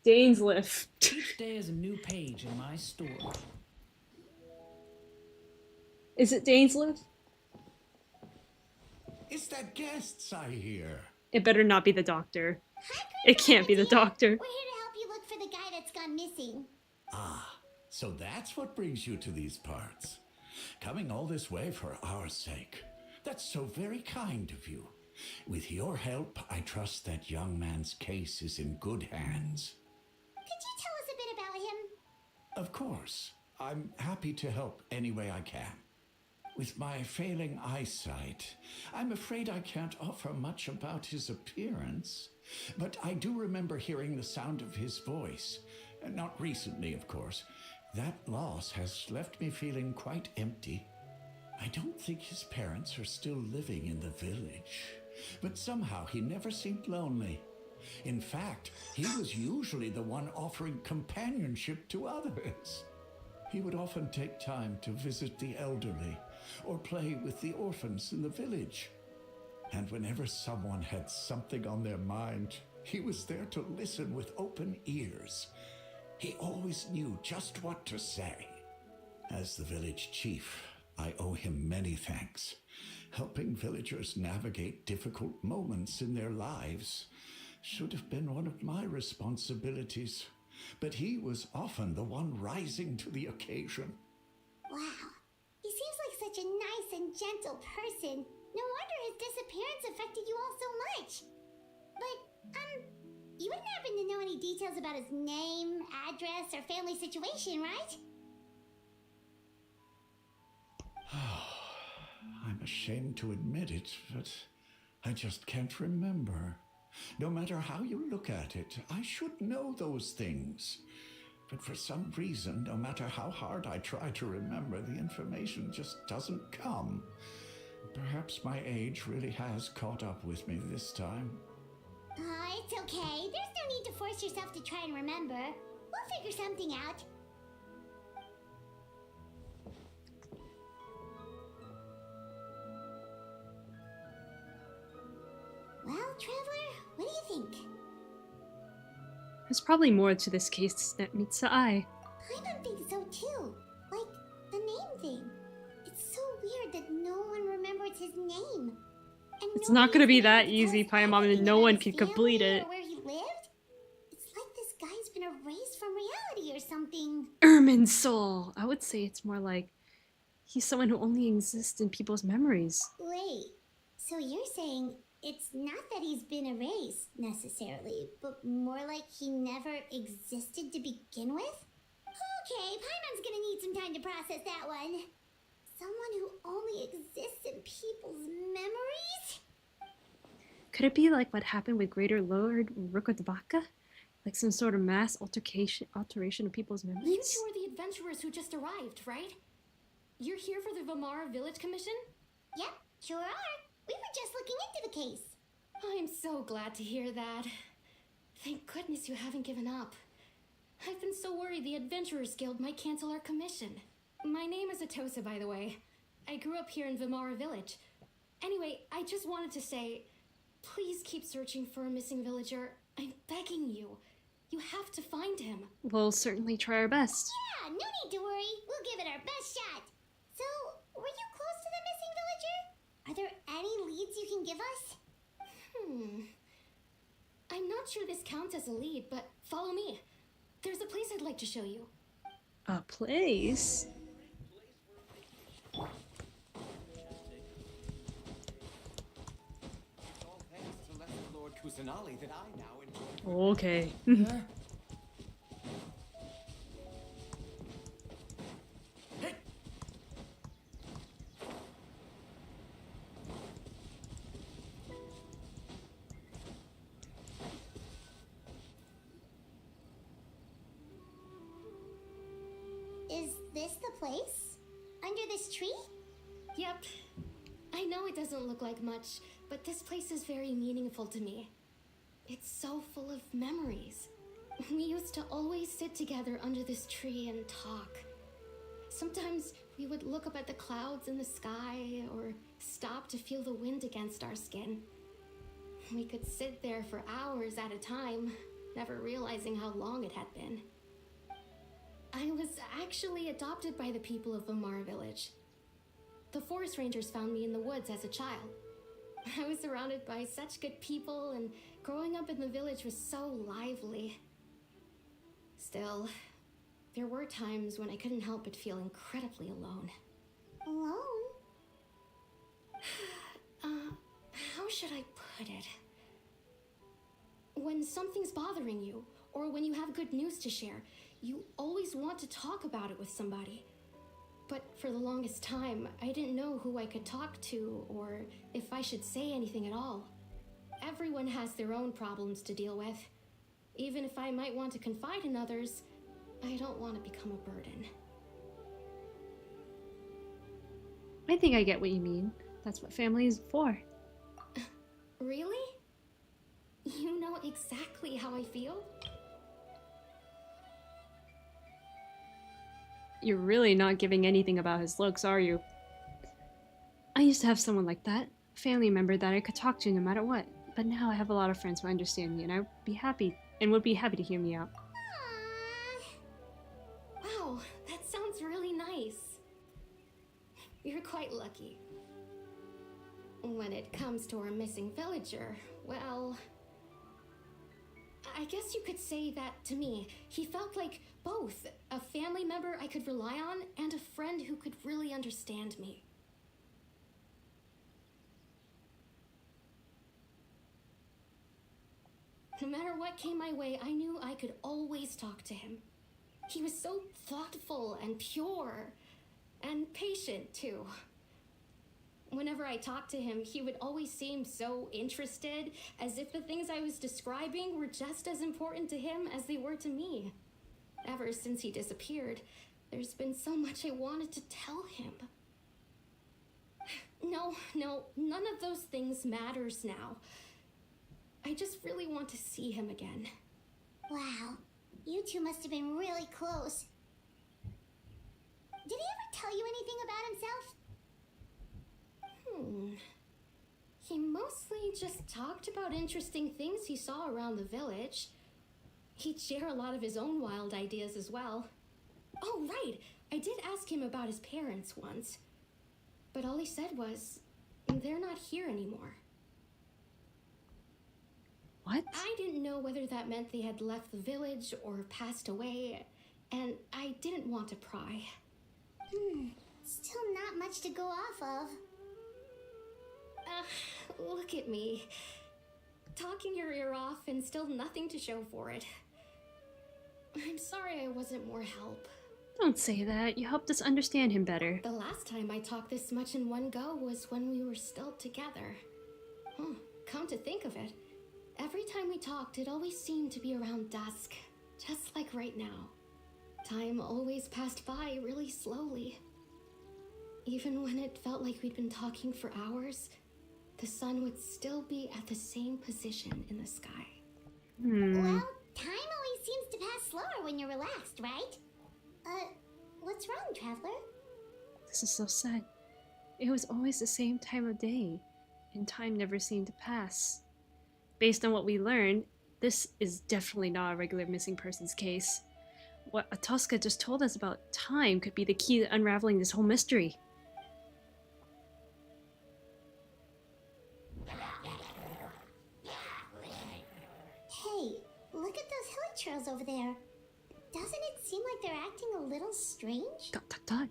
Dainsliff. Each day is a new page in my story. Is it Dainsliff? It's that guests I hear. It better not be the doctor. Hi, It can't be the doctor. We're here to help you look for the guy that's gone missing. Ah, so that's what brings you to these parts. Coming all this way for our sake. That's so very kind of you. With your help, I trust that young man's case is in good hands. Could you tell us a bit about him? Of course. I'm happy to help any way I can. With my failing eyesight, I'm afraid I can't offer much about his appearance. But I do remember hearing the sound of his voice. Not recently, of course. That loss has left me feeling quite empty. I don't think his parents are still living in the village. But somehow he never seemed lonely. In fact, he was usually the one offering companionship to others. He would often take time to visit the elderly or play with the orphans in the village. And whenever someone had something on their mind, he was there to listen with open ears. He always knew just what to say. As the village chief, I owe him many thanks. Helping villagers navigate difficult moments in their lives should have been one of my responsibilities. But he was often the one rising to the occasion. Wow. He seems like such a nice and gentle person. No wonder his disappearance affected you all so much. But, you wouldn't happen to know any details about his name, address, or family situation, right? I'm ashamed to admit it, but I just can't remember. No matter how you look at it, I should know those things. But for some reason, no matter how hard I try to remember, the information just doesn't come. Perhaps my age really has caught up with me this time. It's okay. There's no need to force yourself to try and remember. We'll figure something out. Well, Traveler, what do you think? There's probably more to this case than meets the eye. Paimon thinks so too. Like, the name thing. It's so weird that no one remembers his name. And It's not gonna be that nobody easy, tells us Paimon, and anything no about one his can family complete or it. where he lived. It's like this guy's been erased from reality or something. Irminsul! I would say it's more like he's someone who only exists in people's memories. Wait, so you're saying it's not that he's been erased necessarily, but more like he never existed to begin with? Okay, Paimon's gonna need some time to process that one. Someone who only exists in people's memories? Could it be like what happened with Greater Lord Rukodbaka? Like some sort of mass alteration of people's You memories? two are the adventurers who just arrived, right? You're here for the Vamara Village Commission? Yep, sure are. We were just looking into the case. I'm so glad to hear that. Thank goodness you haven't given up. I've been so worried the Adventurers Guild might cancel our commission. My name is Atosa, by the way. I grew up here in Vamara Village. Anyway, I just wanted to say, please keep searching for a missing villager. I'm begging you. You have to find him. We'll certainly try our best. Yeah, no need to worry. We'll give it our best shot. So, were you close to the missing villager? Are there any leads you can give us? I'm not sure this counts as a lead, but follow me. There's a place I'd like to show you. A place? All thanks to Lesser Lord Kusanali that I now enjoy. Okay. this the place? Under this tree? Yep. I know it doesn't look like much, but this place is very meaningful to me. It's so full of memories. We used to always sit together under this tree and talk. Sometimes we would look up at the clouds in the sky or stop to feel the wind against our skin. We could sit there for hours at a time, never realizing how long it had been. I was actually adopted by the people of Vamara Village. The forest rangers found me in the woods as a child. I was surrounded by such good people, and growing up in the village was so lively. Still, there were times when I couldn't help but feel incredibly alone. Alone? How should I put it? When something's bothering you, or when you have good news to share, you always want to talk about it with somebody. But for the longest time, I didn't know who I could talk to, or if I should say anything at all. Everyone has their own problems to deal with. Even if I might want to confide in others, I don't want to become a burden. I think I get what you mean. That's what family is for. Really? You know exactly how I feel? You're really not giving anything about his looks, are you? I used to have someone like that. A family member that I could talk to no matter what. But now I have a lot of friends who understand me, and I'd be happy and would be happy to hear me out. Wow, that sounds really nice. You're quite lucky. When it comes to our missing villager, well, I guess you could say that to me. He felt like both a family member I could rely on and a friend who could really understand me. No matter what came my way, I knew I could always talk to him. He was so thoughtful and pure, and patient too. Whenever I talked to him, he would always seem so interested, as if the things I was describing were just as important to him as they were to me. Ever since he disappeared, there's been so much I wanted to tell him. No, none of those things matters now. I just really want to see him again. Wow, you two must have been really close. Did he ever tell you anything about himself? He mostly just talked about interesting things he saw around the village. He'd share a lot of his own wild ideas as well. Oh, right! I did ask him about his parents once. But all he said was, they're not here anymore. What? I didn't know whether that meant they had left the village or passed away, and I didn't want to pry. Still not much to go off of. Look at me. Talking your ear off and still nothing to show for it. I'm sorry I wasn't more help. Don't say that. You helped us understand him better. The last time I talked this much in one go was when we were still together. Come to think of it, every time we talked, it always seemed to be around dusk, just like right now. Time always passed by really slowly. Even when it felt like we'd been talking for hours, the sun would still be at the same position in the sky. Well, time always seems to pass slower when you're relaxed, right? What's wrong, Traveler? This is so sad. It was always the same time of day, and time never seemed to pass. Based on what we learned, this is definitely not a regular missing persons case. What Atoska just told us about time could be the key to unraveling this whole mystery. Hey, look at those hilly trails over there. Doesn't it seem like they're acting a little strange? Dot dot dot.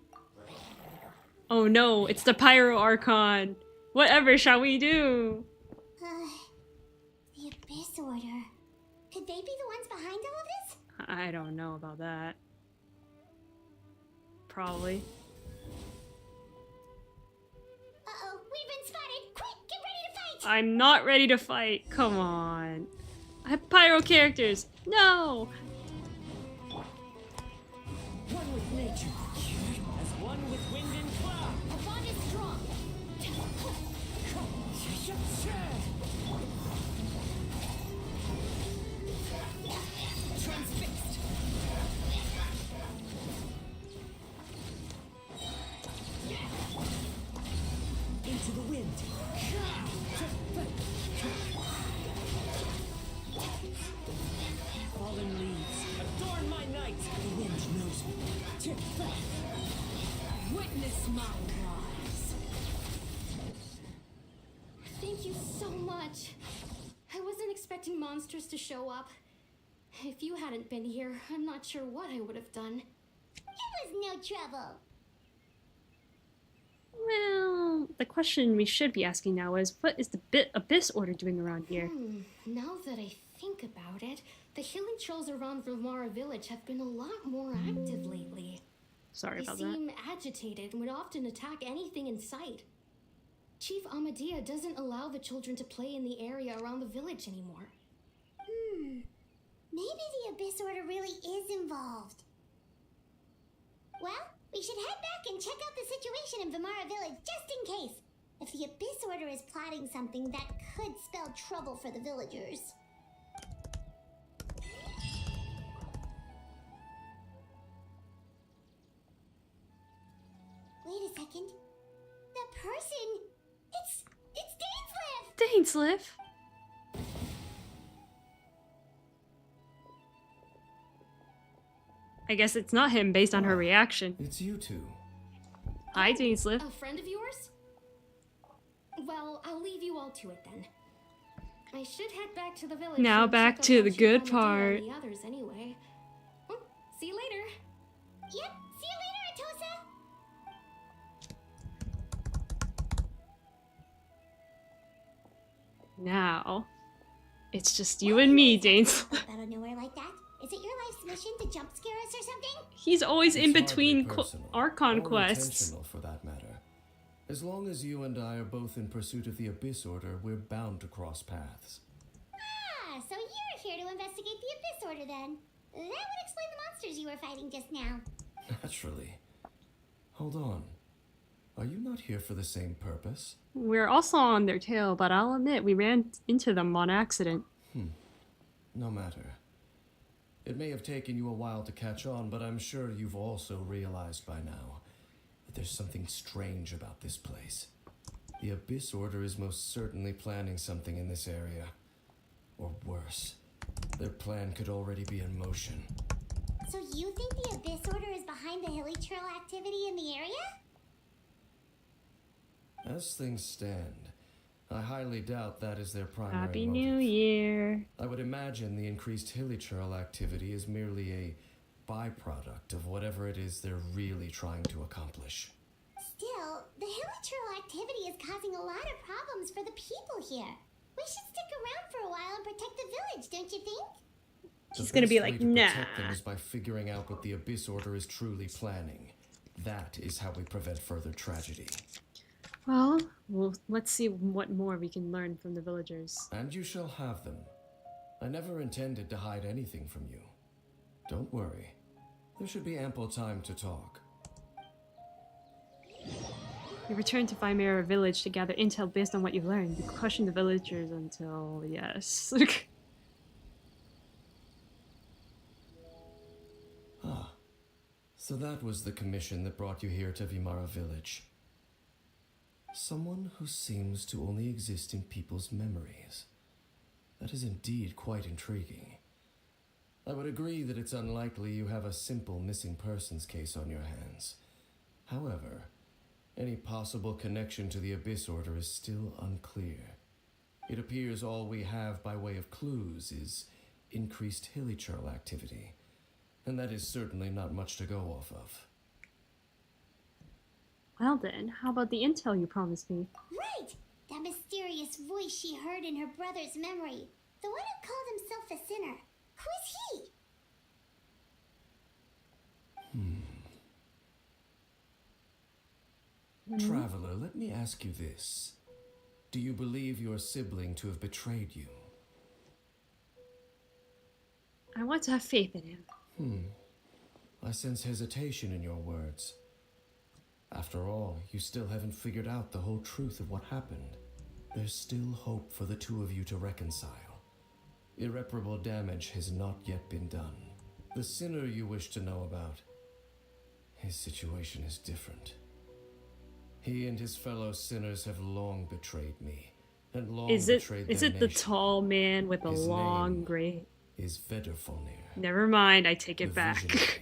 Oh no, it's the Pyro Archon! Whatever shall we do? The Abyss Order. Could they be the ones behind all of this? I don't know about that. Probably. Uh-oh, we've been spotted! Quick, get ready to fight! I'm not ready to fight. Come on. I have Pyro characters. No! One with nature. much. I wasn't expecting monsters to show up. If you hadn't been here, I'm not sure what I would have done. It was no trouble. Well, the question we should be asking now is, what is the Abyss Order doing around here? Now that I think about it, the healing trolls around Vilmara Village have been a lot more active lately. Sorry about They that. seem agitated and would often attack anything in sight. Chief Amadea doesn't allow the children to play in the area around the village anymore. Maybe the Abyss Order really is involved. Well, we should head back and check out the situation in Vilmara Village just in case. If the Abyss Order is plotting something that could spell trouble for the villagers. Wait a second. That person, it's Dainsleif! Dainsleif? I guess it's not him based on her reaction. It's you two. Hi, Dainsleif. A friend of yours? Well, I'll leave you all to it then. I should head back to the village. Now and back check to up the on Chief good Amadea part. and the others anyway. Well, see you later. Yep, see you later, Atosa! Now, it's just you and me, Dainsleif. Out of nowhere like that? Is it your life's mission to jump scare us or something? He's always in It's between hardly personal, Archon or quests. intentional for that matter. As long as you and I are both in pursuit of the Abyss Order, we're bound to cross paths. Ah, so you're here to investigate the Abyss Order then. That would explain the monsters you were fighting just now. Naturally. Hold on. Are you not here for the same purpose? We're also on their tail, but I'll admit we ran into them on accident. No matter. It may have taken you a while to catch on, but I'm sure you've also realized by now that there's something strange about this place. The Abyss Order is most certainly planning something in this area. Or worse, their plan could already be in motion. So you think the Abyss Order is behind the hilly trail activity in the area? As things stand, I highly doubt that is their primary Happy motive. New Year. I would imagine the increased hilichurl activity is merely a byproduct of whatever it is they're really trying to accomplish. Still, the hilly trail activity is causing a lot of problems for the people here. We should stick around for a while and protect the village, don't you think? She's gonna be like, The best way to nah. protect them is by figuring out what the Abyss Order is truly planning. That is how we prevent further tragedy. Well, let's see what more we can learn from the villagers. And you shall have them. I never intended to hide anything from you. Don't worry. There should be ample time to talk. You return to Vimera Village to gather intel based on what you've learned. You question the villagers until... yes. Ah. So that was the commission that brought you here to Vimara Village. Someone who seems to only exist in people's memories. That is indeed quite intriguing. I would agree that it's unlikely you have a simple missing persons case on your hands. However, any possible connection to the Abyss Order is still unclear. It appears all we have by way of clues is increased hilichurl activity, and that is certainly not much to go off of. Well then, how about the intel you promised me? Right! That mysterious voice she heard in her brother's memory. The one who called himself a sinner. Who is he? Traveler, let me ask you this. Do you believe your sibling to have betrayed you? I want to have faith in him. I sense hesitation in your words. After all, you still haven't figured out the whole truth of what happened. There's still hope for the two of you to reconcile. Irreparable damage has not yet been done. The sinner you wish to know about, his situation is different. He and his fellow sinners have long betrayed me, and long betrayed Is their it the nation. tall man with the His long name gray? is Vedderfolnir. Never mind, I take it the back. visionary.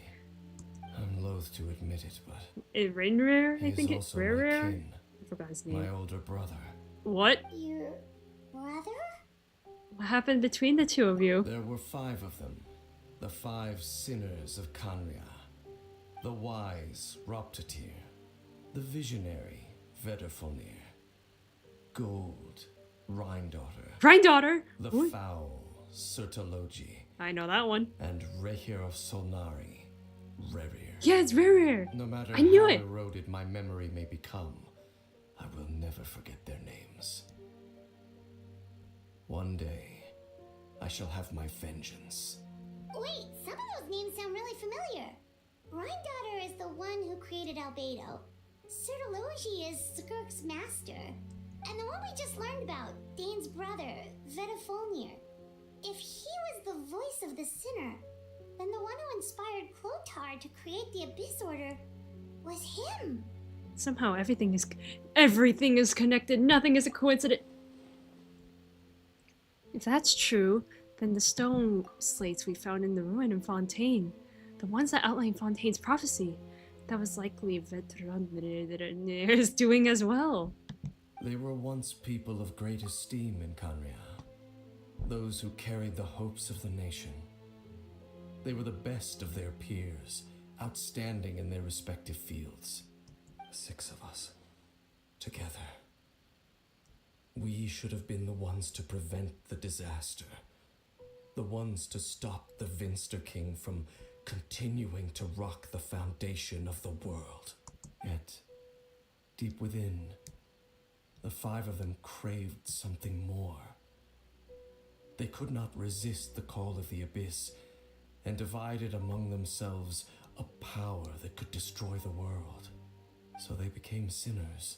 I'm loath to admit it, but Rinrir? he I is think it's also my Rare. kin, I forgot his my name. older brother. What? Your Brother? What happened between the two of you? There were 5 of them. The 5 sinners of Kanria. The wise Roptatir. The visionary Vedderfolnir. Gold Rhindaughter. Granddaughter! The Ooh, foul Sertologi. I know that one. And Rehir of Solnari. Rerir. Yeah, it's very rare. No matter I knew how it. eroded my memory may become, I will never forget their names. One day, I shall have my vengeance. Wait, some of those names sound really familiar. Rhindaughter is the one who created Albedo. Sertologi is Skirk's master. And the one we just learned about, Dane's brother, Vedafolnir. If he was the voice of the sinner, then the one who inspired Clotar to create the Abyss Order was him. Somehow everything is connected. Nothing is a coincidence. If that's true, then the stone slates we found in the ruin in Fontaine, the ones that outline Fontaine's prophecy, that was likely Vetrandir is doing as well. They were once people of great esteem in Kanria. Those who carried the hopes of the nation. They were the best of their peers, outstanding in their respective fields. 6 of us, together. We should have been the ones to prevent the disaster. The ones to stop the Vinster King from continuing to rock the foundation of the world. Yet, deep within, the 5 of them craved something more. They could not resist the call of the Abyss, and divided among themselves a power that could destroy the world. So they became sinners,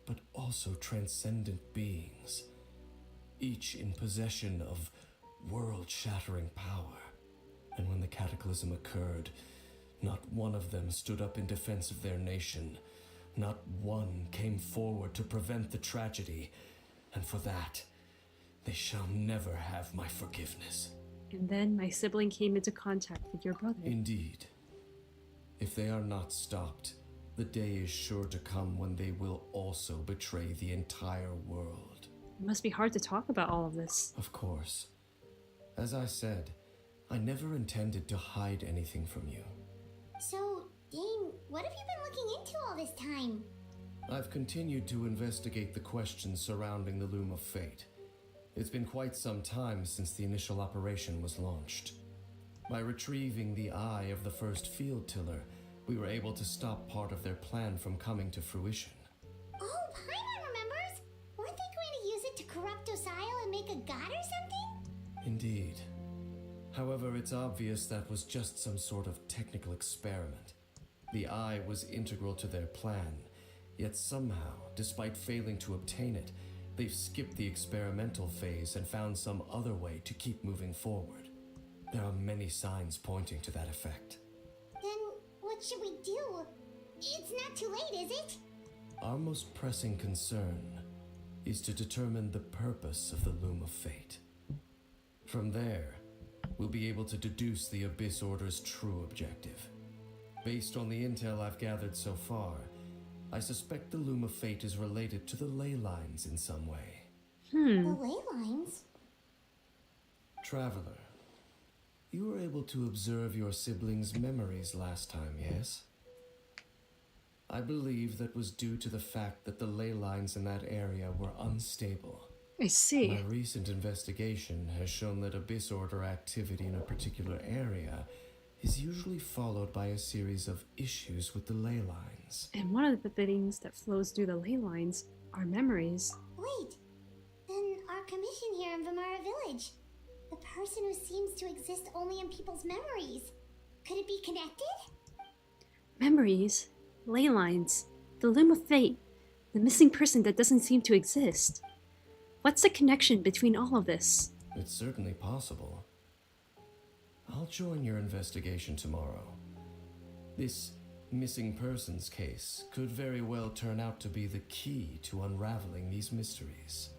but also transcendent beings, each in possession of world-shattering power. And when the cataclysm occurred, not one of them stood up in defense of their nation. Not one came forward to prevent the tragedy, and for that, they shall never have my forgiveness. And then my sibling came into contact with your brother. Indeed. If they are not stopped, the day is sure to come when they will also betray the entire world. It must be hard to talk about all of this. Of course. As I said, I never intended to hide anything from you. So, Dane, what have you been looking into all this time? I've continued to investigate the questions surrounding the Loom of Fate. It's been quite some time since the initial operation was launched. By retrieving the eye of the first field tiller, we were able to stop part of their plan from coming to fruition. Oh, Paimon remembers! Weren't they going to use it to corrupt Osial and make a god or something? Indeed. However, it's obvious that was just some sort of technical experiment. The eye was integral to their plan, yet somehow, despite failing to obtain it, they've skipped the experimental phase and found some other way to keep moving forward. There are many signs pointing to that effect. Then what should we do? It's not too late, is it? Our most pressing concern is to determine the purpose of the Loom of Fate. From there, we'll be able to deduce the Abyss Order's true objective. Based on the intel I've gathered so far, I suspect the Loom of Fate is related to the ley lines in some way. The ley lines? Traveler, you were able to observe your siblings' memories last time, yes? I believe that was due to the fact that the ley lines in that area were unstable. I see. My recent investigation has shown that Abyss Order activity in a particular area is usually followed by a series of issues with the ley lines. And one of the things that flows through the ley lines are memories. Wait, then our commission here in Vamara Village. The person who seems to exist only in people's memories. Could it be connected? Memories, ley lines, the Loom of Fate, the missing person that doesn't seem to exist. What's the connection between all of this? It's certainly possible. I'll join your investigation tomorrow. This missing persons case could very well turn out to be the key to unraveling these mysteries.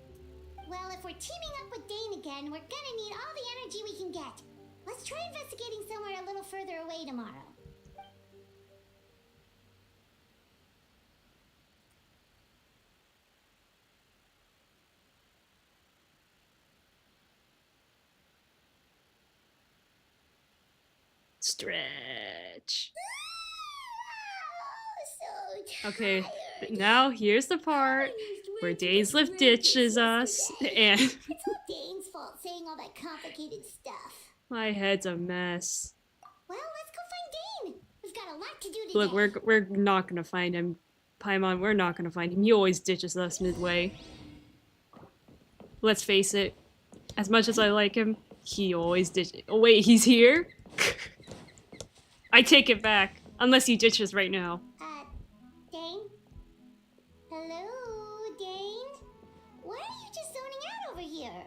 Well, if we're teaming up with Dane again, we're gonna need all the energy we can get. Let's try investigating somewhere a little further away tomorrow. Stretch. So Okay, tired. now here's the part where Dainslift ditches us, and It's all Dane's fault saying all that complicated stuff. my head's a mess. Well, let's go find Dane. We've got a lot to do today. Look, we're not gonna find him. Paimon, we're not gonna find him. He always ditches us midway. Let's face it. As much as I like him, he always ditches. Oh wait, he's here? I take it back. Unless he ditches right now. Dane? Hello, Dane? Why are you just zoning out over here?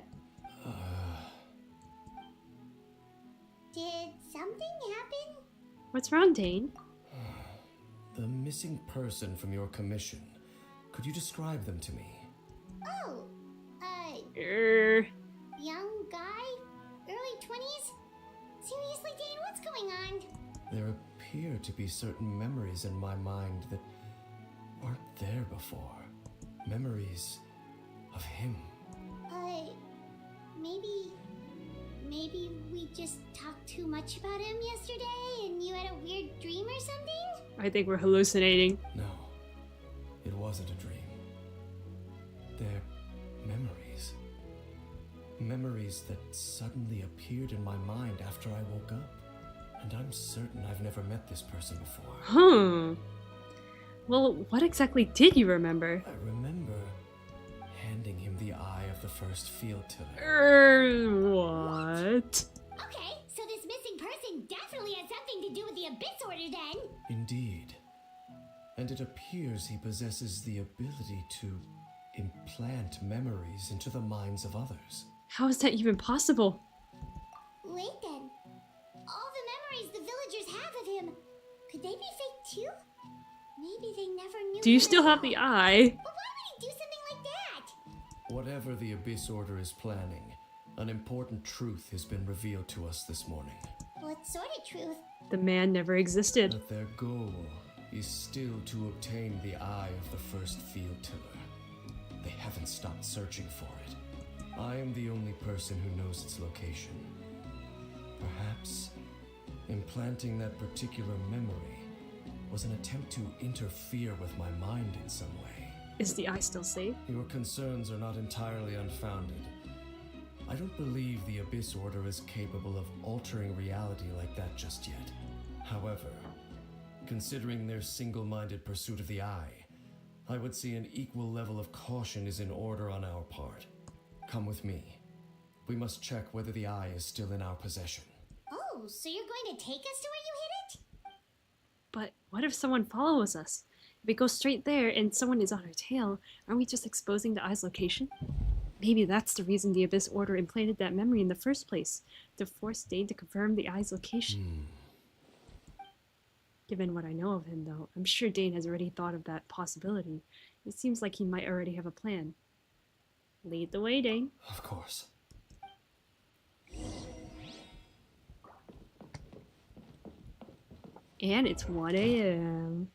Did something happen? What's wrong, Dane? The missing person from your commission. Could you describe them to me? Oh, young guy? Early 20s? Seriously, Dane, what's going on? There appear to be certain memories in my mind that aren't there before. Memories of him. Maybe we just talked too much about him yesterday and you had a weird dream or something? I think we're hallucinating. No, it wasn't a dream. They're memories. Memories that suddenly appeared in my mind after I woke up. And I'm certain I've never met this person before. Huh. Well, what exactly did you remember? I remember handing him the eye of the first field tiller. What? Okay, so this missing person definitely has something to do with the Abyss Order then. Indeed. And it appears he possesses the ability to implant memories into the minds of others. How is that even possible? Wait then. All the memories the villagers have of him, could they be fake too? Maybe they never knew. Do you him still at have all. the eye? But why would he do something like that? Whatever the Abyss Order is planning, an important truth has been revealed to us this morning. What sort of truth? The man never existed. That their goal is still to obtain the eye of the first field tiller. They haven't stopped searching for it. I am the only person who knows its location. Perhaps implanting that particular memory was an attempt to interfere with my mind in some way. Is the eye still safe? Your concerns are not entirely unfounded. I don't believe the Abyss Order is capable of altering reality like that just yet. However, considering their single-minded pursuit of the eye, I would say an equal level of caution is in order on our part. Come with me. We must check whether the eye is still in our possession. Oh, so you're going to take us to where you hid it? But what if someone follows us? If we go straight there and someone is on our tail, aren't we just exposing the eye's location? Maybe that's the reason the Abyss Order implanted that memory in the first place, to force Dane to confirm the eye's location. Given what I know of him, though, I'm sure Dane has already thought of that possibility. It seems like he might already have a plan. Lead the way, Dane. Of course. And it's 1 a.m.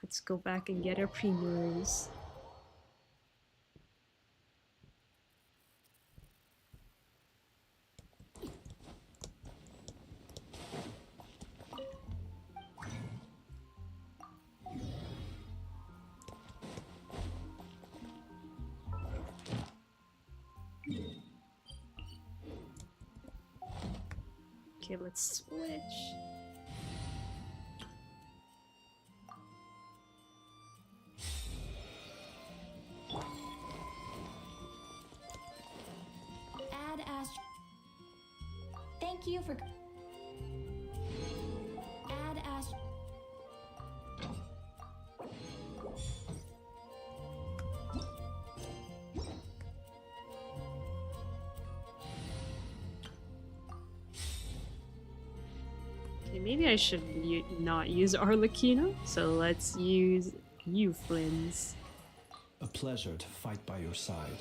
Let's go back and get our premiers. Okay, let's switch. Add Ast. Thank you for. Add Ast. Okay, maybe I should not use Arlecchino, so let's use you, Flins. A pleasure to fight by your side.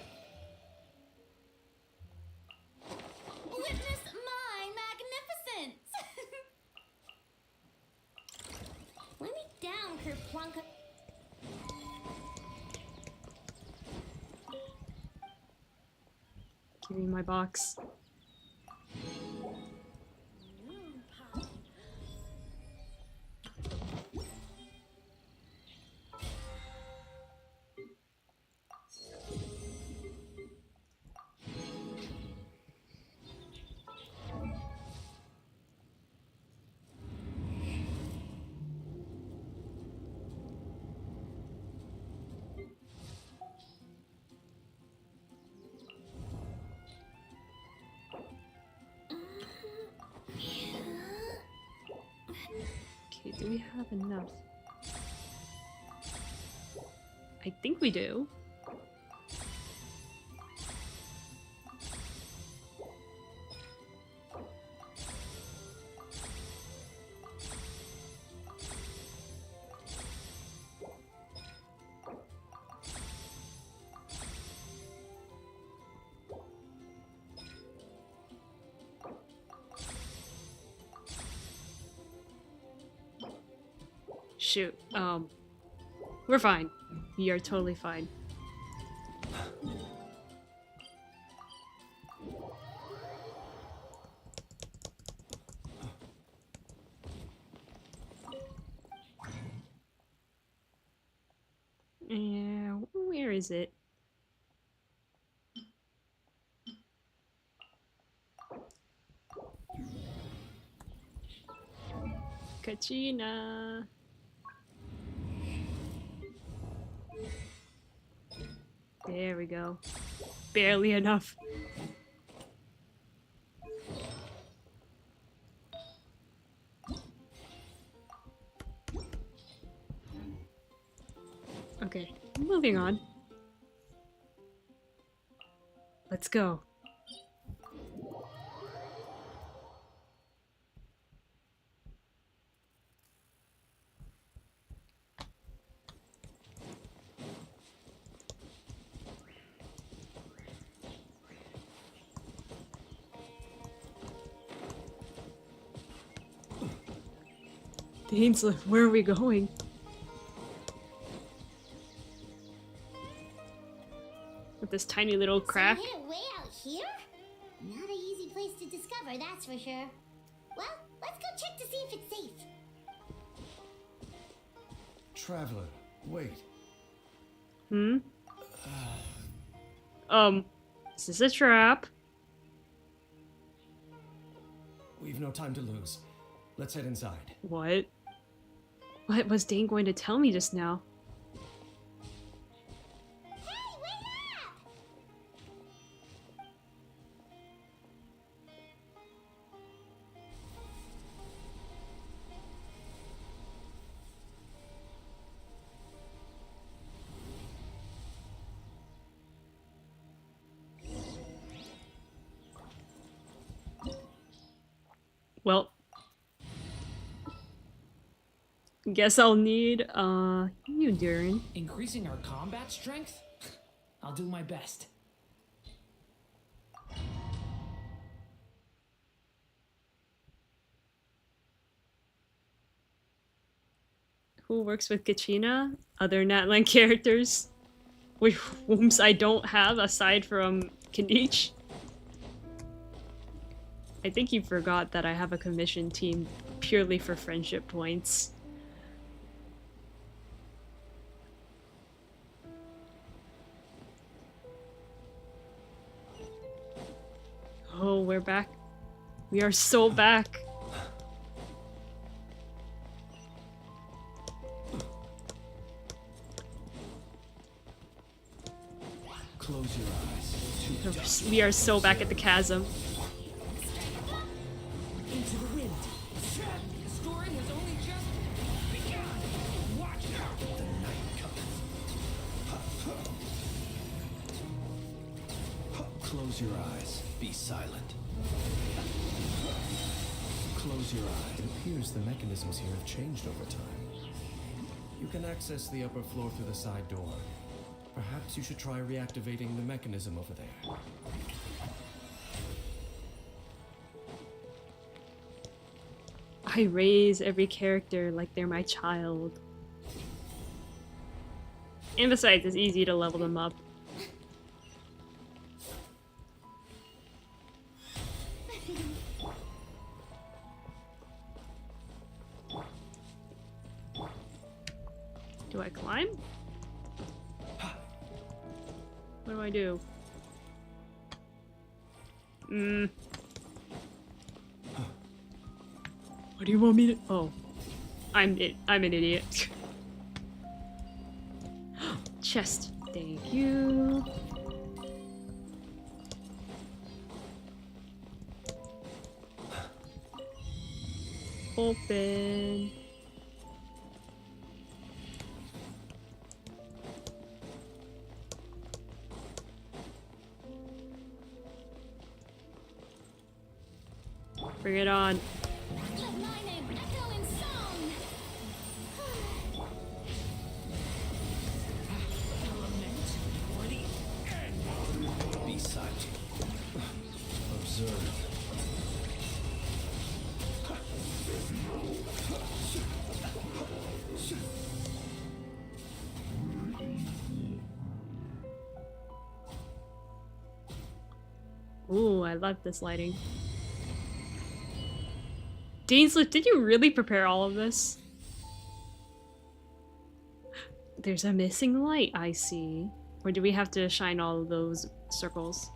Witness my magnificence! Let me down, Kerplunka. Give me my box. Okay, do we have enough? I think we do. Shoot. We're fine. We are totally fine. Yeah, where is it? Kachina. There we go. Barely enough. Okay, moving on. Let's go. Ainsliff, where are we going? With this tiny little crack? So we're way out here? Not an easy place to discover, that's for sure. Well, let's go check to see if it's safe. Traveler, wait. Hmm? Is this a trap? We've no time to lose. Let's head inside. What? What was Dane going to tell me just now? Hey, wait up! Well, guess I'll need, you, Durin. Increasing our combat strength? I'll do my best. Who works with Kachina? Other Natlan characters? With whom I don't have aside from Kanich? I think you forgot that I have a commission team purely for friendship points. Oh, we're back. We are so back. Close your eyes. We are so back at the chasm. Into the wind. The story has only just begun. Watch out. The night comes. Close your eyes. Be silent. Close your eyes. It appears the mechanisms here have changed over time. You can access the upper floor through the side door. Perhaps you should try reactivating the mechanism over there. I raise every character like they're my child. And besides, it's easy to level them up. Do I climb? What do I do? What do you want me to? Oh, I'm an idiot. Chest. Thank you. Open. Bring it on. Let my name echo in song. Be silent. Observe. Ooh, I love this lighting. Dainslet, did you really prepare all of this? There's a missing light, I see. Or do we have to shine all of those circles?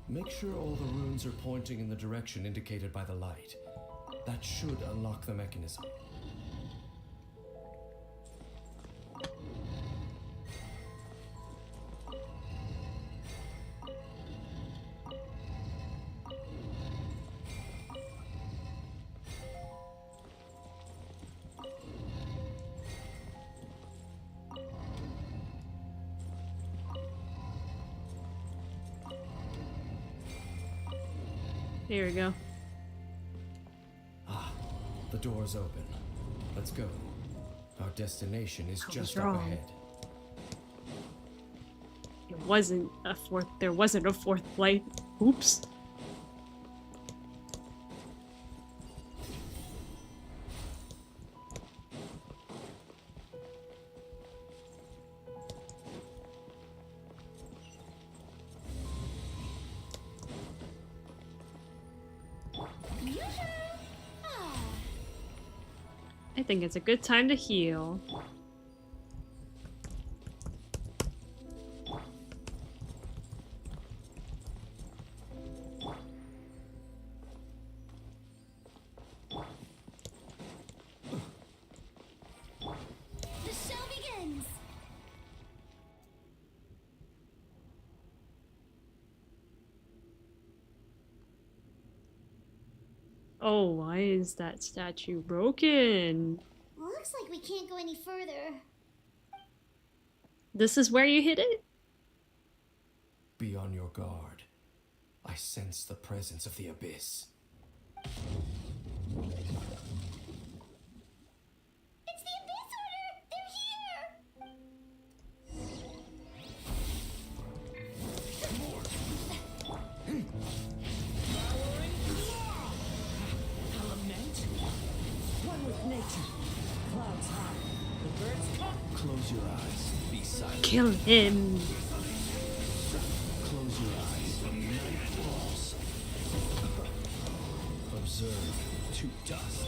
Make sure all the runes are pointing in the direction indicated by the light. That should unlock the mechanism. Here we go. Ah, the door's open. Let's go. Our destination is just up wrong. ahead. It wasn't a fourth. There wasn't a fourth light. Oops. I think it's a good time to heal. The show begins. Oh, why is that statue broken? Looks like we can't go any further. This is where you hit it? Be on your guard. I sense the presence of the abyss. It's the Abyss Order! They're here! One with nature. Clouds high. The birds come. Close your eyes. Be silent. Kill him. Close your eyes. Night falls. Observe to dust.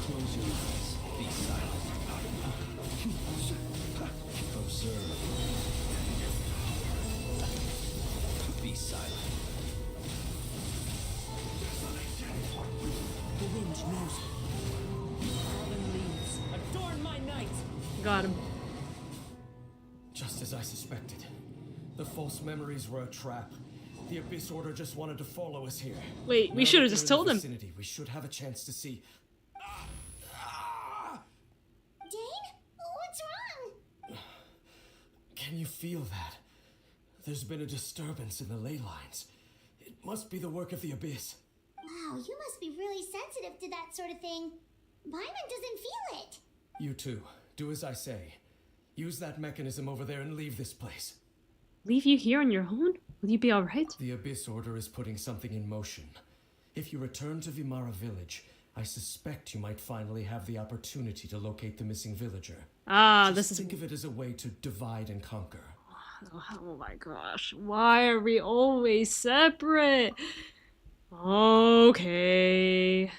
Close your eyes. Be silent. Observe. Be silent. The wind knows it. Fallen leaves. Adorn my night. Got him. Just as I suspected. The false memories were a trap. The Abyss Order just wanted to follow us here. Wait, we Now should have that just they're in told the him. vicinity, we should have a chance to see. Dane? What's wrong? Can you feel that? There's been a disturbance in the ley lines. It must be the work of the Abyss. Wow, you must be really sensitive to that sort of thing. Byron doesn't feel it. You too. Do as I say. Use that mechanism over there and leave this place. Leave you here on your own? Will you be alright? The Abyss Order is putting something in motion. If you return to Vimara village, I suspect you might finally have the opportunity to locate the missing villager. Ah, Just this is... think of it as a way to divide and conquer. Oh my gosh. Why are we always separate? Okay.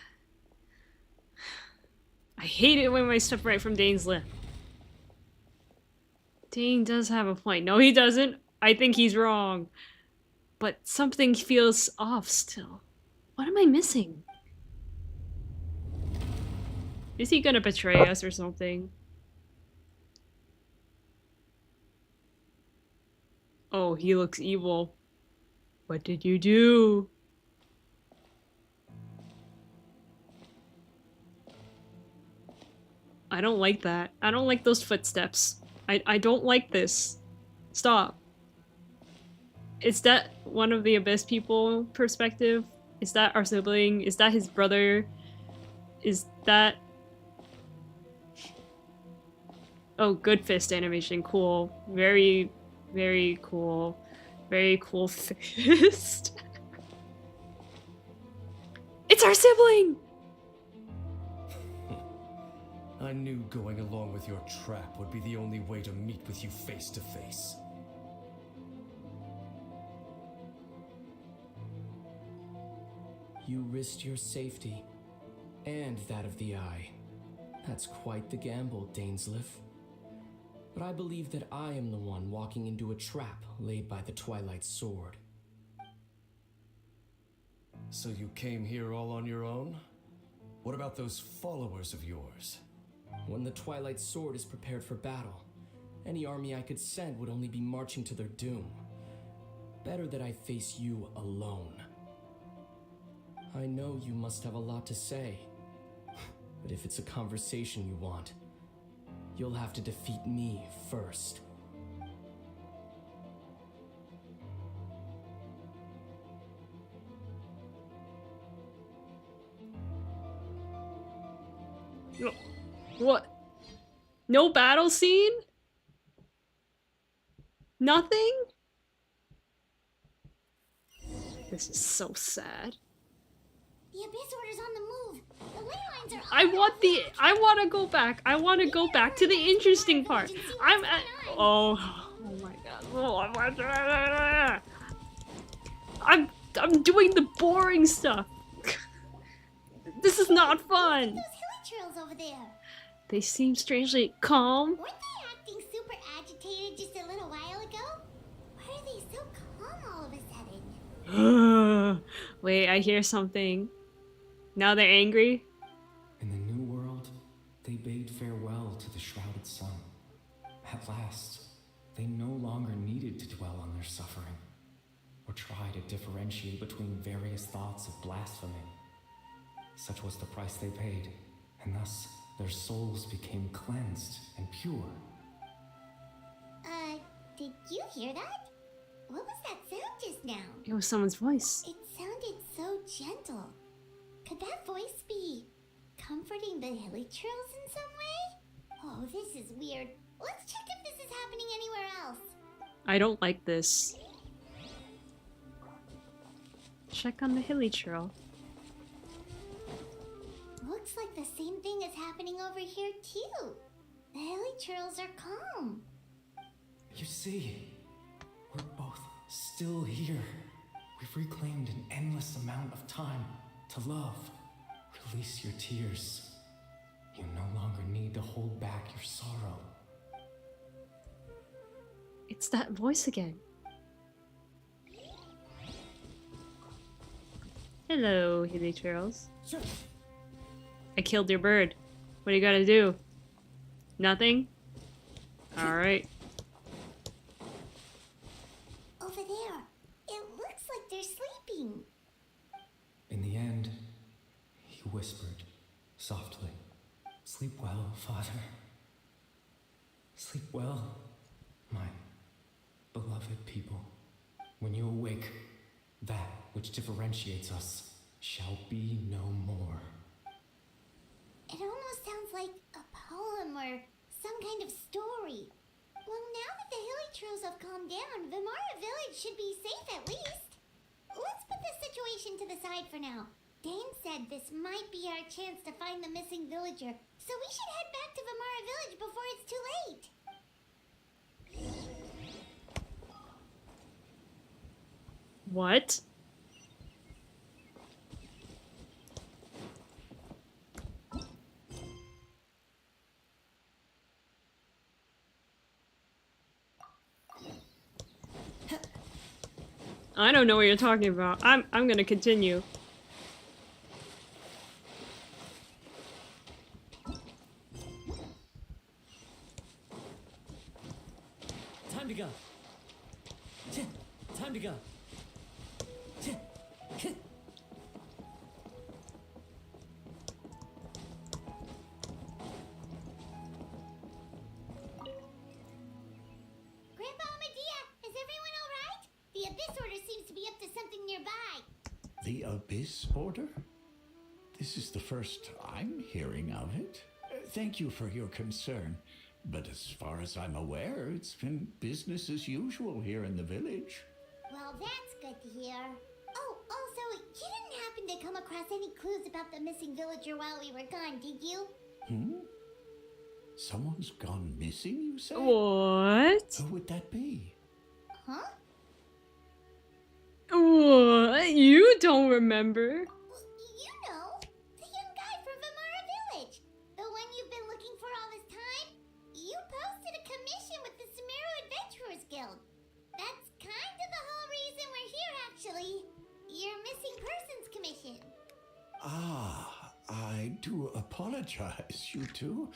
I hate it when I step right from Dane's lip. Dane does have a point. No, he doesn't. I think he's wrong. But something feels off still. What am I missing? Is he gonna betray us or something? Oh, he looks evil. What did you do? I don't like that. I don't like those footsteps. I don't like this. Stop. Is that one of the Abyss people perspective? Is that our sibling? Is that his brother? Is that... Oh, good fist animation. Cool. Very, very cool. Very cool fist. It's our sibling! I knew going along with your trap would be the only way to meet with you face to face. You risked your safety, and that of the Eye. That's quite the gamble, Dainsleif. But I believe that I am the one walking into a trap laid by the Twilight Sword. So you came here all on your own? What about those followers of yours? When the Twilight Sword is prepared for battle, any army I could send would only be marching to their doom. Better that I face you alone. I know you must have a lot to say, but if it's a conversation you want, you'll have to defeat me first. What? No battle scene? Nothing? This is so sad. The Abyss Order's on the move. The ley lines are I want to go back. I want to go back to the interesting part. I'm at... Oh my god. Oh, I'm doing the boring stuff. This is not fun. Those hilly trails over there. They seem strangely calm. Weren't they acting super agitated just a little while ago? Why are they so calm all of a sudden? Wait, I hear something. Now they're angry? In the New World, they bade farewell to the shrouded sun. At last, they no longer needed to dwell on their suffering, or try to differentiate between various thoughts of blasphemy. Such was the price they paid, and thus their souls became cleansed and pure. Did you hear that? What was that sound just now? It was someone's voice. It sounded so gentle. Could that voice be comforting the hilly trails in some way? Oh, this is weird. Let's check if this is happening anywhere else. I don't like this. Check on the hilly trail. Looks like the same thing is happening over here too. The hilly trails are calm. You see, we're both still here. We've reclaimed an endless amount of time to love. Release your tears. You no longer need to hold back your sorrow. It's that voice again. Hello, hilly trails. I killed your bird. What do you gotta do? Nothing? Alright. Over there. It looks like they're sleeping. In the end, he whispered softly, "Sleep well, Father. Sleep well, my beloved people. When you awake, that which differentiates us shall be no more." It almost sounds like a poem or some kind of story. Well, now that the hilly trails have calmed down, Vimara Village should be safe at least. Let's put this situation to the side for now. Dane said this might be our chance to find the missing villager, so we should head back to Vamara Village before it's too late. What? I don't know what you're talking about. I'm gonna continue. Time to go. Time to go. Grandpa Medea, is everyone alright? The Abyss Order seems to be up to something nearby. The Abyss Order? This is the first I'm hearing of it. Thank you for your concern. But as far as I'm aware, it's been business as usual here in the village. Well, that's good to hear. Oh, also, you didn't happen to come across any clues about the missing villager while we were gone, did you? Someone's gone missing, you say? What? Who would that be? Huh? What? You don't remember? Well, you know, the young guy from Vamara Village. The one you've been looking for all this time. You posted a commission with the Sumeru Adventurers Guild. That's kind of the whole reason we're here, actually. Your missing persons commission. Ah, I do apologize, you two.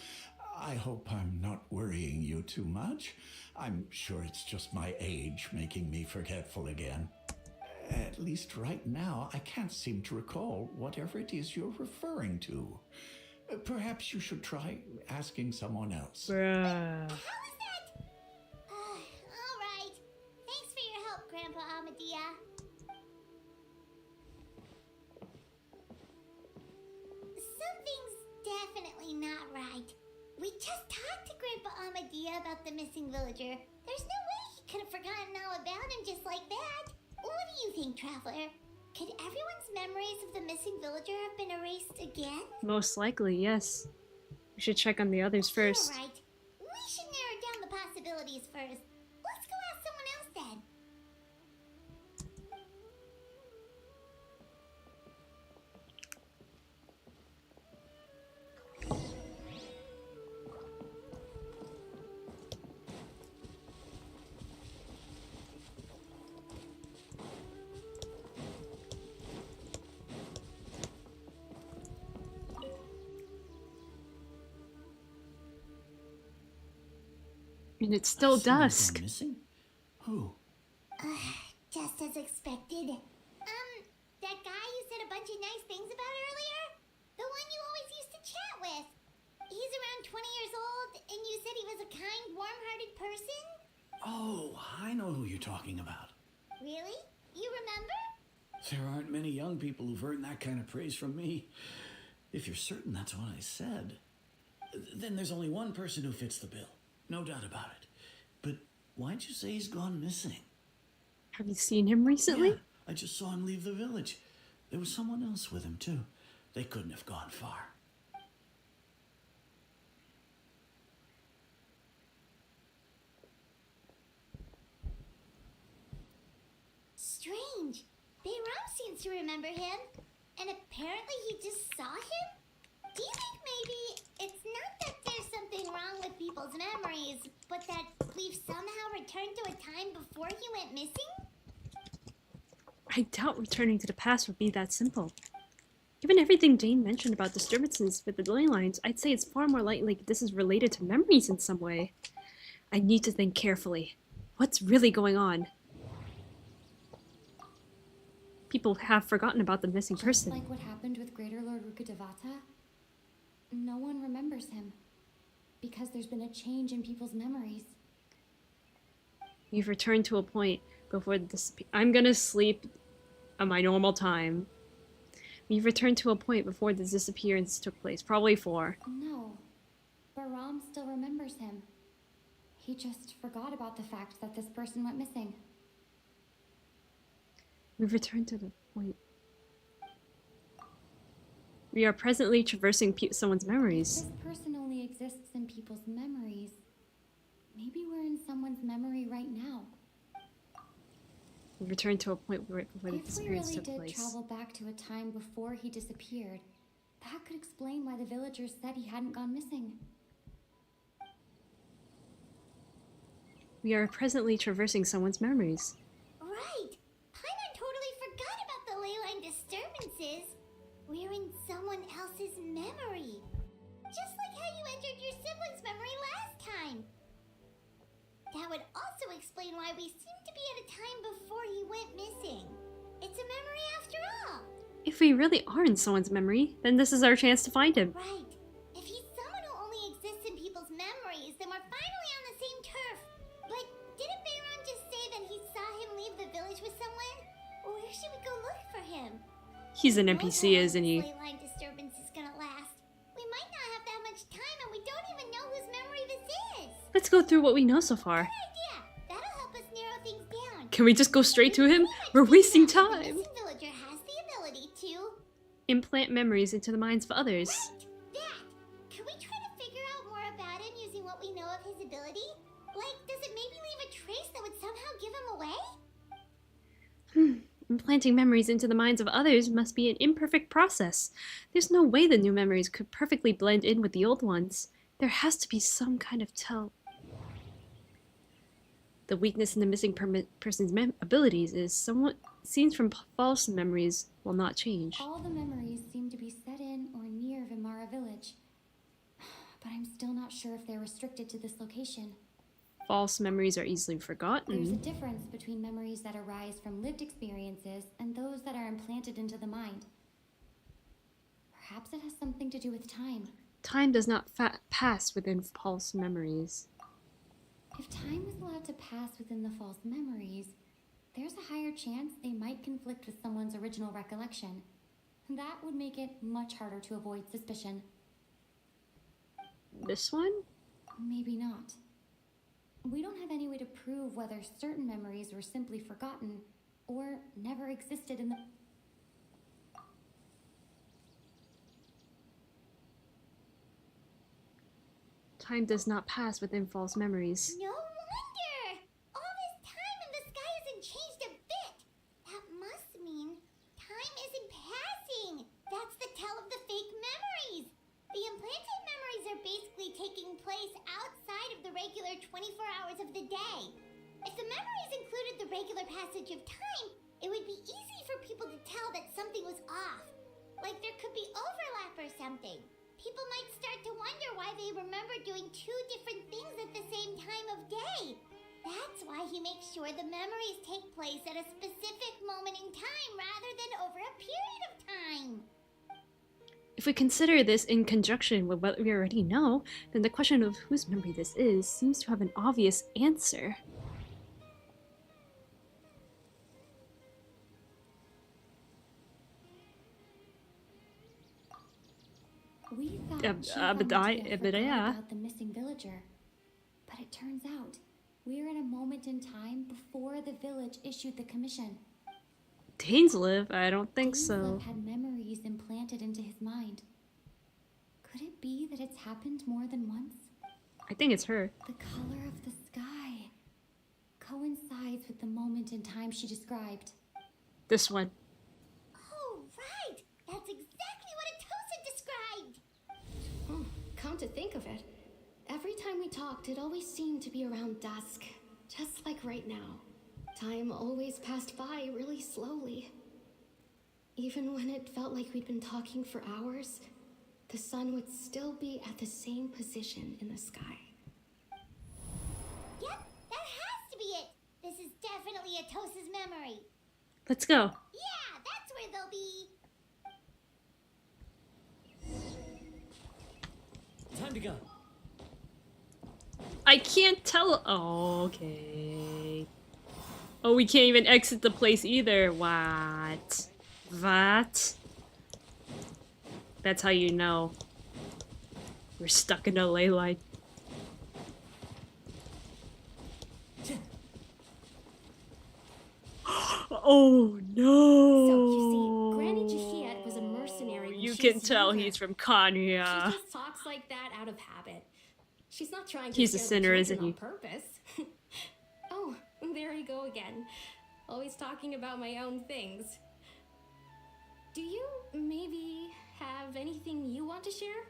I hope I'm not worrying you too much. I'm sure it's just my age making me forgetful again. At least right now, I can't seem to recall whatever it is you're referring to. Perhaps you should try asking someone else. Bruh. How is that? All right. Thanks for your help, Grandpa Amadea. Something's definitely not right. We just talked to Grandpa Amadea about the missing villager. There's no way he could have forgotten all about him just like that. What do you think, Traveler? Could everyone's memories of the missing villager have been erased again? Most likely, yes. We should check on the others first. You're right. We should narrow down the possibilities first. Let's go ask someone else then. And it's still Someone's dusk. gone missing? Who? Just as expected. That guy you said a bunch of nice things about earlier? The one you always used to chat with. He's around 20 years old, and you said he was a kind, warm-hearted person? Oh, I know who you're talking about. Really? You remember? There aren't many young people who've earned that kind of praise from me. If you're certain that's what I said, then there's only one person who fits the bill. No doubt about it. But why'd you say he's gone missing? Have you seen him recently? Yeah, I just saw him leave the village. There was someone else with him, too. They couldn't have gone far. Strange. Bayram seems to remember him, and apparently he just saw him? Do you think maybe it's not that there's something wrong with people's memories, but that we've somehow returned to a time before he went missing? I doubt returning to the past would be that simple. Given everything Jane mentioned about disturbances with the ley lines, I'd say it's far more likely this is related to memories in some way. I need to think carefully. What's really going on? People have forgotten about the missing person. Like what happened with Greater Lord Rukkhadevata? No one remembers him. Because there's been a change in people's memories. We've returned to a point before the I'm gonna sleep at my normal time. We've returned to a point before the disappearance took place, probably 4. No. Baram still remembers him. He just forgot about the fact that this person went missing. We've returned to the point. We are presently traversing someone's If memories. this person only exists in people's memories, maybe we're in someone's memory right now. We return to a point where the If we disappearance really took did place. travel back to a time before he disappeared, that could explain why the villagers said he hadn't gone missing. We are presently traversing someone's memories. Right! Paimon totally forgot about the ley line disturbances. We're in someone else's memory. Just like how you entered your sibling's memory last time. That would also explain why we seem to be at a time before he went missing. It's a memory after all. If we really are in someone's memory, then this is our chance to find him. Right. If he's someone who only exists in people's memories, then we're finally on the same turf. But didn't Bayron just say that he saw him leave the village with someone? Where should we go look for him? He's an We don't know NPC, how isn't this he? ley line disturbance is gonna last. We might not have that much time, and we don't even know whose memory this is. Let's go through what we know so far. Good idea. That'll help us narrow things down. Can we just go straight to him? Pretty much We're wasting figured out that time. The missing villager has the ability to. Implant memories into the minds of others. Right, that. Can we try to figure out more about him using what we know of his ability? Like, does it maybe leave a trace that would somehow give him away? Implanting memories into the minds of others must be an imperfect process. There's no way the new memories could perfectly blend in with the old ones. There has to be some kind of tell. The weakness in the missing person's abilities is somewhat scenes from false memories will not change. All the memories seem to be set in or near Vimara village. But I'm still not sure if they're restricted to this location. False memories are easily There's a forgotten. difference between memories that arise from lived experiences and those that are implanted into the mind. Perhaps it has something to do with time. Time does not pass within false memories. If time is allowed to pass within the false memories, there's a higher chance they might conflict with someone's original recollection. That would make it much harder to avoid suspicion. This one? Maybe not. We don't have any way to prove whether certain memories were simply forgotten or never existed in the... Time does not pass within false memories. No wonder! All this time and the sky hasn't changed a bit. That must mean time isn't passing. That's the tell of the fake memories. The implanted memories are basically taking place outside of the regular 24 hours of the day. If the memories included the regular passage of time, it would be easy for people to tell that something was off. Like there could be overlap or something. People might start to wonder why they remember doing two different things at the same time of day. That's why he makes sure the memories take place at a specific moment in time rather than over a period of time. If we consider this in conjunction with what we already know, then the question of whose memory this is seems to have an obvious answer. We thought but Chief Amaterasu yeah. forgot about the missing villager. But it turns out, we're in a moment in time before the village issued the commission. Dainslev? I don't think so. Dainslev had memories implanted into his mind. Could it be that it's happened more than once? I think it's her. The color of the sky coincides with the moment in time she described. This one. Oh, right! That's exactly what Atosa described! Oh, come to think of it, every time we talked, it always seemed to be around dusk, just like right now. Time always passed by really slowly. Even when it felt like we'd been talking for hours, the sun would still be at the same position in the sky. Yep, that has to be it! This is definitely Atosa's memory. Let's go. Yeah, that's where they'll be. Time to go. I can't tell. Oh, okay. Oh, we can't even exit the place either. What? What? That's how you know. We're stuck in a ley line. Oh no! So, you see, Granny Jaffiat was a mercenary when You she can just tell use he's it. from She Konya. just talks like that out of habit. She's not trying to He's a scare sinner, the isn't children he? on purpose. Oh, there I go again. Always talking about my own things. Do you maybe have anything you want to share?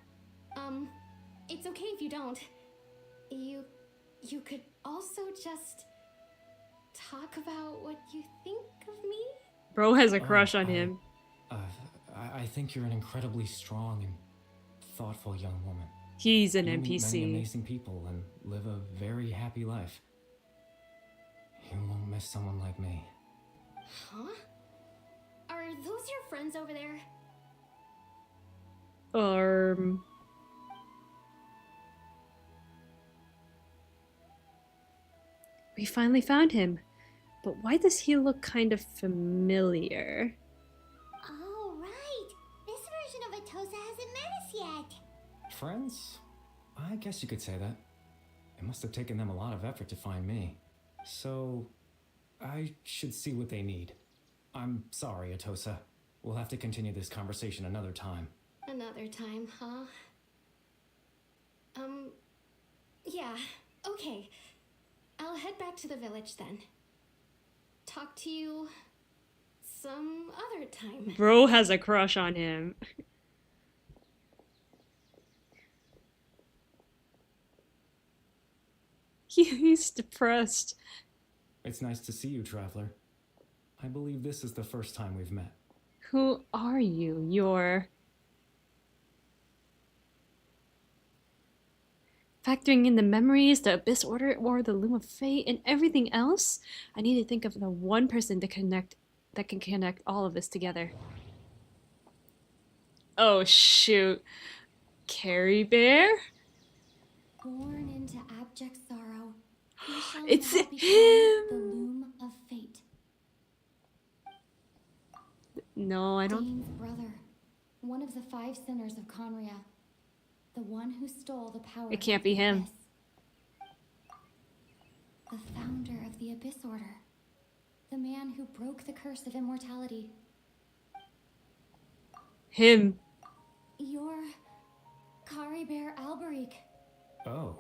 It's okay if you don't. You could also just talk about what you think of me? Bro has a Oh, crush on him. I think you're an incredibly strong and thoughtful young woman. He's an You meet many NPC. amazing people and live a very happy life. You won't miss someone like me. Huh? Are those your friends over there? We finally found him. But why does he look kind of familiar? Oh, right. This version of Atosa hasn't met us yet. Friends? I guess you could say that. It must have taken them a lot of effort to find me. So, I should see what they need. I'm sorry, Atosa. We'll have to continue this conversation another time. Another time, huh? Yeah, okay. I'll head back to the village then. Talk to you some other time. Bro has a crush on him. He's depressed. It's nice to see you, Traveler. I believe this is the first time we've met. Who are you? You're... Factoring in the memories, the Abyss Order, or the Loom of Fate, and everything else, I need to think of the one person that can connect all of this together. Oh shoot. Carrie Bear? Born into abject sorrow, he shall It's now become him! the Loom of Fate. No, I don't... Dane's brother, one of the 5 sinners of Conria, the one who stole the power. It can't of be the him. Abyss. The founder of the Abyss Order, the man who broke the curse of immortality. Him. You're Kari Bear Alberic. Oh.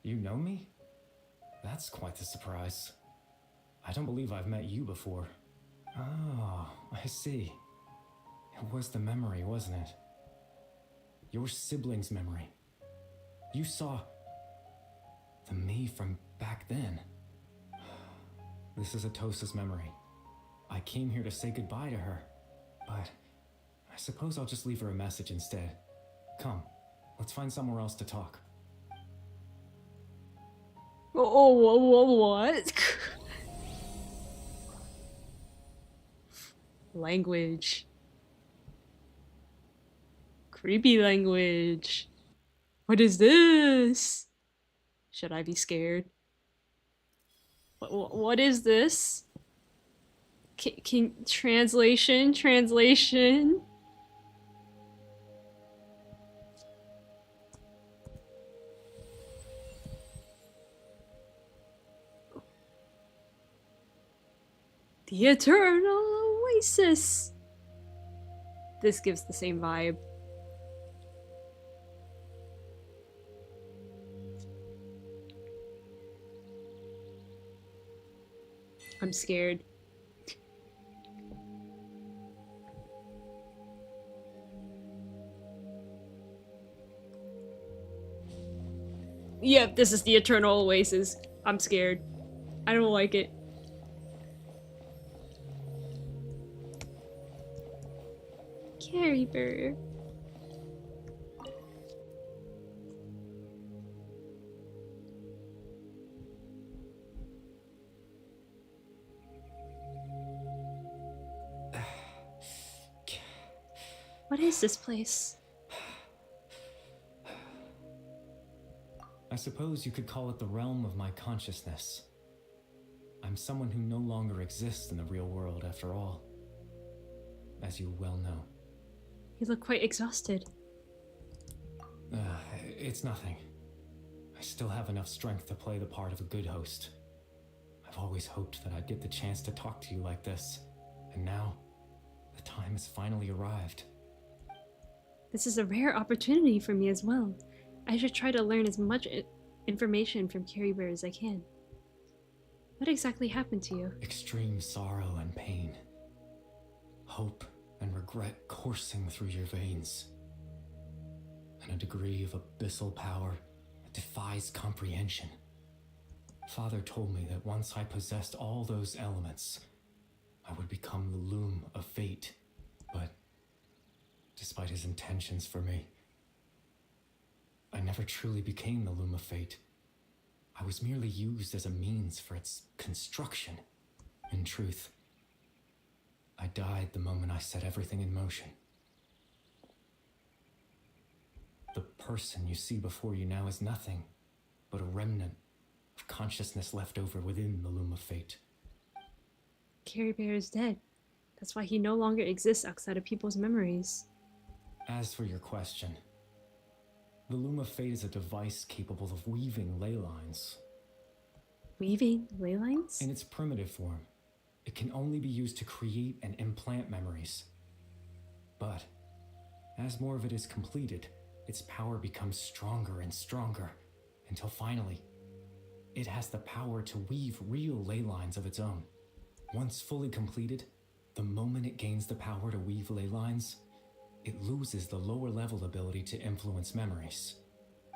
You know me? That's quite the surprise. I don't believe I've met you before. Oh, I see. It was the memory, wasn't it? Your sibling's memory. You saw the me from back then. This is Atosa's memory. I came here to say goodbye to her, but I suppose I'll just leave her a message instead. Come, let's find somewhere else to talk. What? Language. Creepy language. What is this? Should I be scared? What is this? Can translation? The Eternal Oasis. This gives the same vibe. I'm scared. Yep, this is the Eternal Oasis. I'm scared. I don't like it. Carrie Bear. What is this place? I suppose you could call it the realm of my consciousness. I'm someone who no longer exists in the real world after all, as you well know. You look quite exhausted. It's nothing. I still have enough strength to play the part of a good host. I've always hoped that I'd get the chance to talk to you like this, and now, the time has finally arrived. This is a rare opportunity for me as well. I should try to learn as much information from Carrie Bear as I can. What exactly happened to you? Extreme sorrow and pain. Hope and regret coursing through your veins. And a degree of abyssal power that defies comprehension. Father told me that once I possessed all those elements, I would become the loom of fate. But despite his intentions for me, I never truly became the loom of fate. I was merely used as a means for its construction. In truth, I died the moment I set everything in motion. The person you see before you now is nothing but a remnant of consciousness left over within the loom of fate. Carrie Bear is dead. That's why he no longer exists outside of people's memories. As for your question, the loom of fate is a device capable of weaving ley lines. Weaving ley lines? In its primitive form, it can only be used to create and implant memories. But as more of it is completed, its power becomes stronger and stronger, until finally, it has the power to weave real ley lines of its own. Once fully completed, the moment it gains the power to weave ley lines, it loses the lower level ability to influence memories.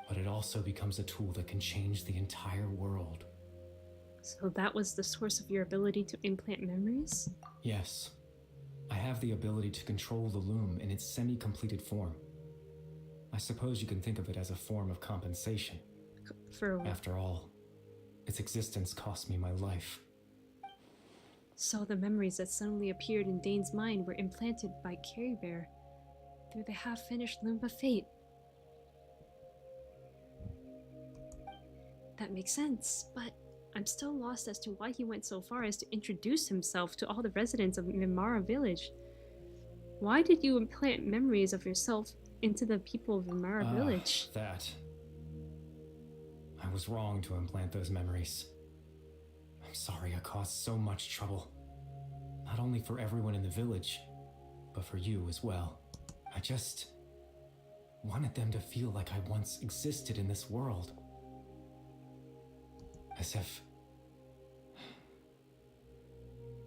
But it also becomes a tool that can change the entire world. So that was the source of your ability to implant memories? Yes. I have the ability to control the loom in its semi-completed form. I suppose you can think of it as a form of compensation. For what? After all, its existence cost me my life. So the memories that suddenly appeared in Dane's mind were implanted by Carrie Bear through the half-finished Loom of Fate. That makes sense, but I'm still lost as to why he went so far as to introduce himself to all the residents of Vimara Village. Why did you implant memories of yourself into the people of Vimara Village? That. I was wrong to implant those memories. I'm sorry I caused so much trouble. Not only for everyone in the village, but for you as well. I just wanted them to feel like I once existed in this world. As if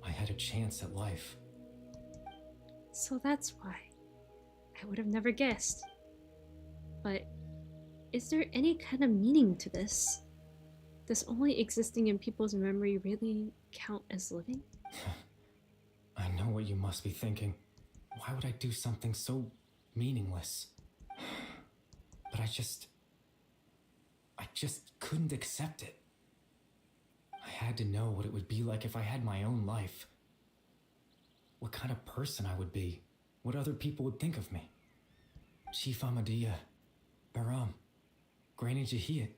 I had a chance at life. So that's why. I would have never guessed. But is there any kind of meaning to this? Does only existing in people's memory really count as living? I know what you must be thinking. Why would I do something so meaningless? But I just couldn't accept it. I had to know what it would be like if I had my own life. What kind of person I would be. What other people would think of me. Chief Ahmadiyya, Baram, Granny Jahiyat,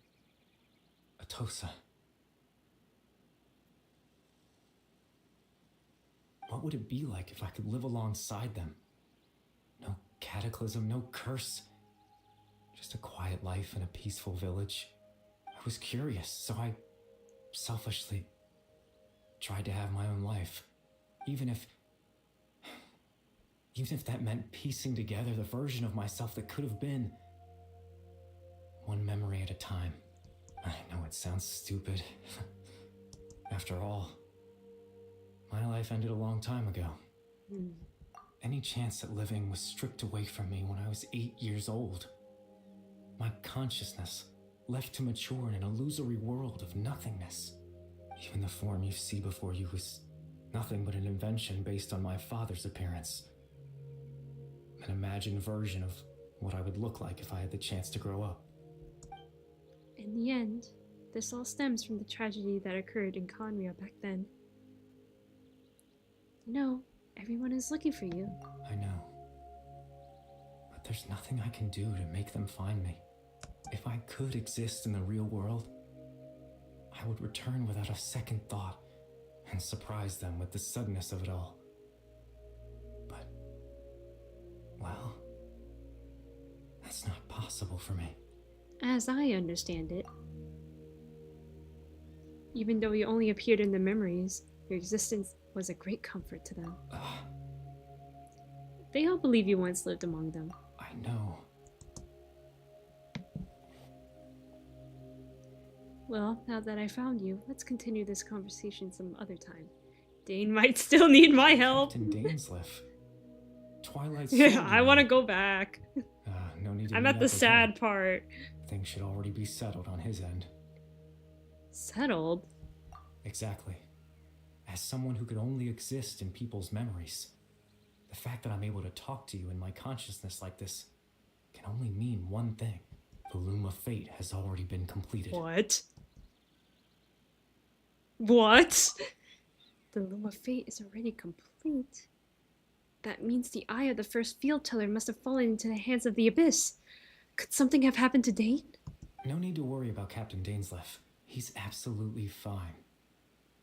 Atosa. What would it be like if I could live alongside them? No cataclysm, no curse. Just a quiet life in a peaceful village. I was curious, so I selfishly tried to have my own life. Even if that meant piecing together the version of myself that could have been. One memory at a time. I know it sounds stupid. After all, my life ended a long time ago. Any chance at living was stripped away from me when I was 8 years old. My consciousness left to mature in an illusory world of nothingness. Even the form you see before you was nothing but an invention based on my father's appearance. An imagined version of what I would look like if I had the chance to grow up. In the end, this all stems from the tragedy that occurred in Conria back then. You know, everyone is looking for you. I know. But there's nothing I can do to make them find me. If I could exist in the real world, I would return without a second thought and surprise them with the suddenness of it all. But, well, that's not possible for me. As I understand it, even though you only appeared in the memories, your existence was a great comfort to them. They all believe you once lived among them. I no. Well, now that I found you, let's continue this conversation some other time. Dane might still need my help. Captain Dainsleif. Twilight's Yeah, soldier. I want to go back. No need to I'm meet at the up with sad him. part. Things should already be settled on his end. Settled? Exactly. As someone who could only exist in people's memories, the fact that I'm able to talk to you in my consciousness like this can only mean one thing. The Loom of Fate has already been completed. What? What? The Loom of Fate is already complete. That means the eye of the first field teller must have fallen into the hands of the Abyss. Could something have happened to Dane? No need to worry about Captain Dainsleif. He's absolutely fine.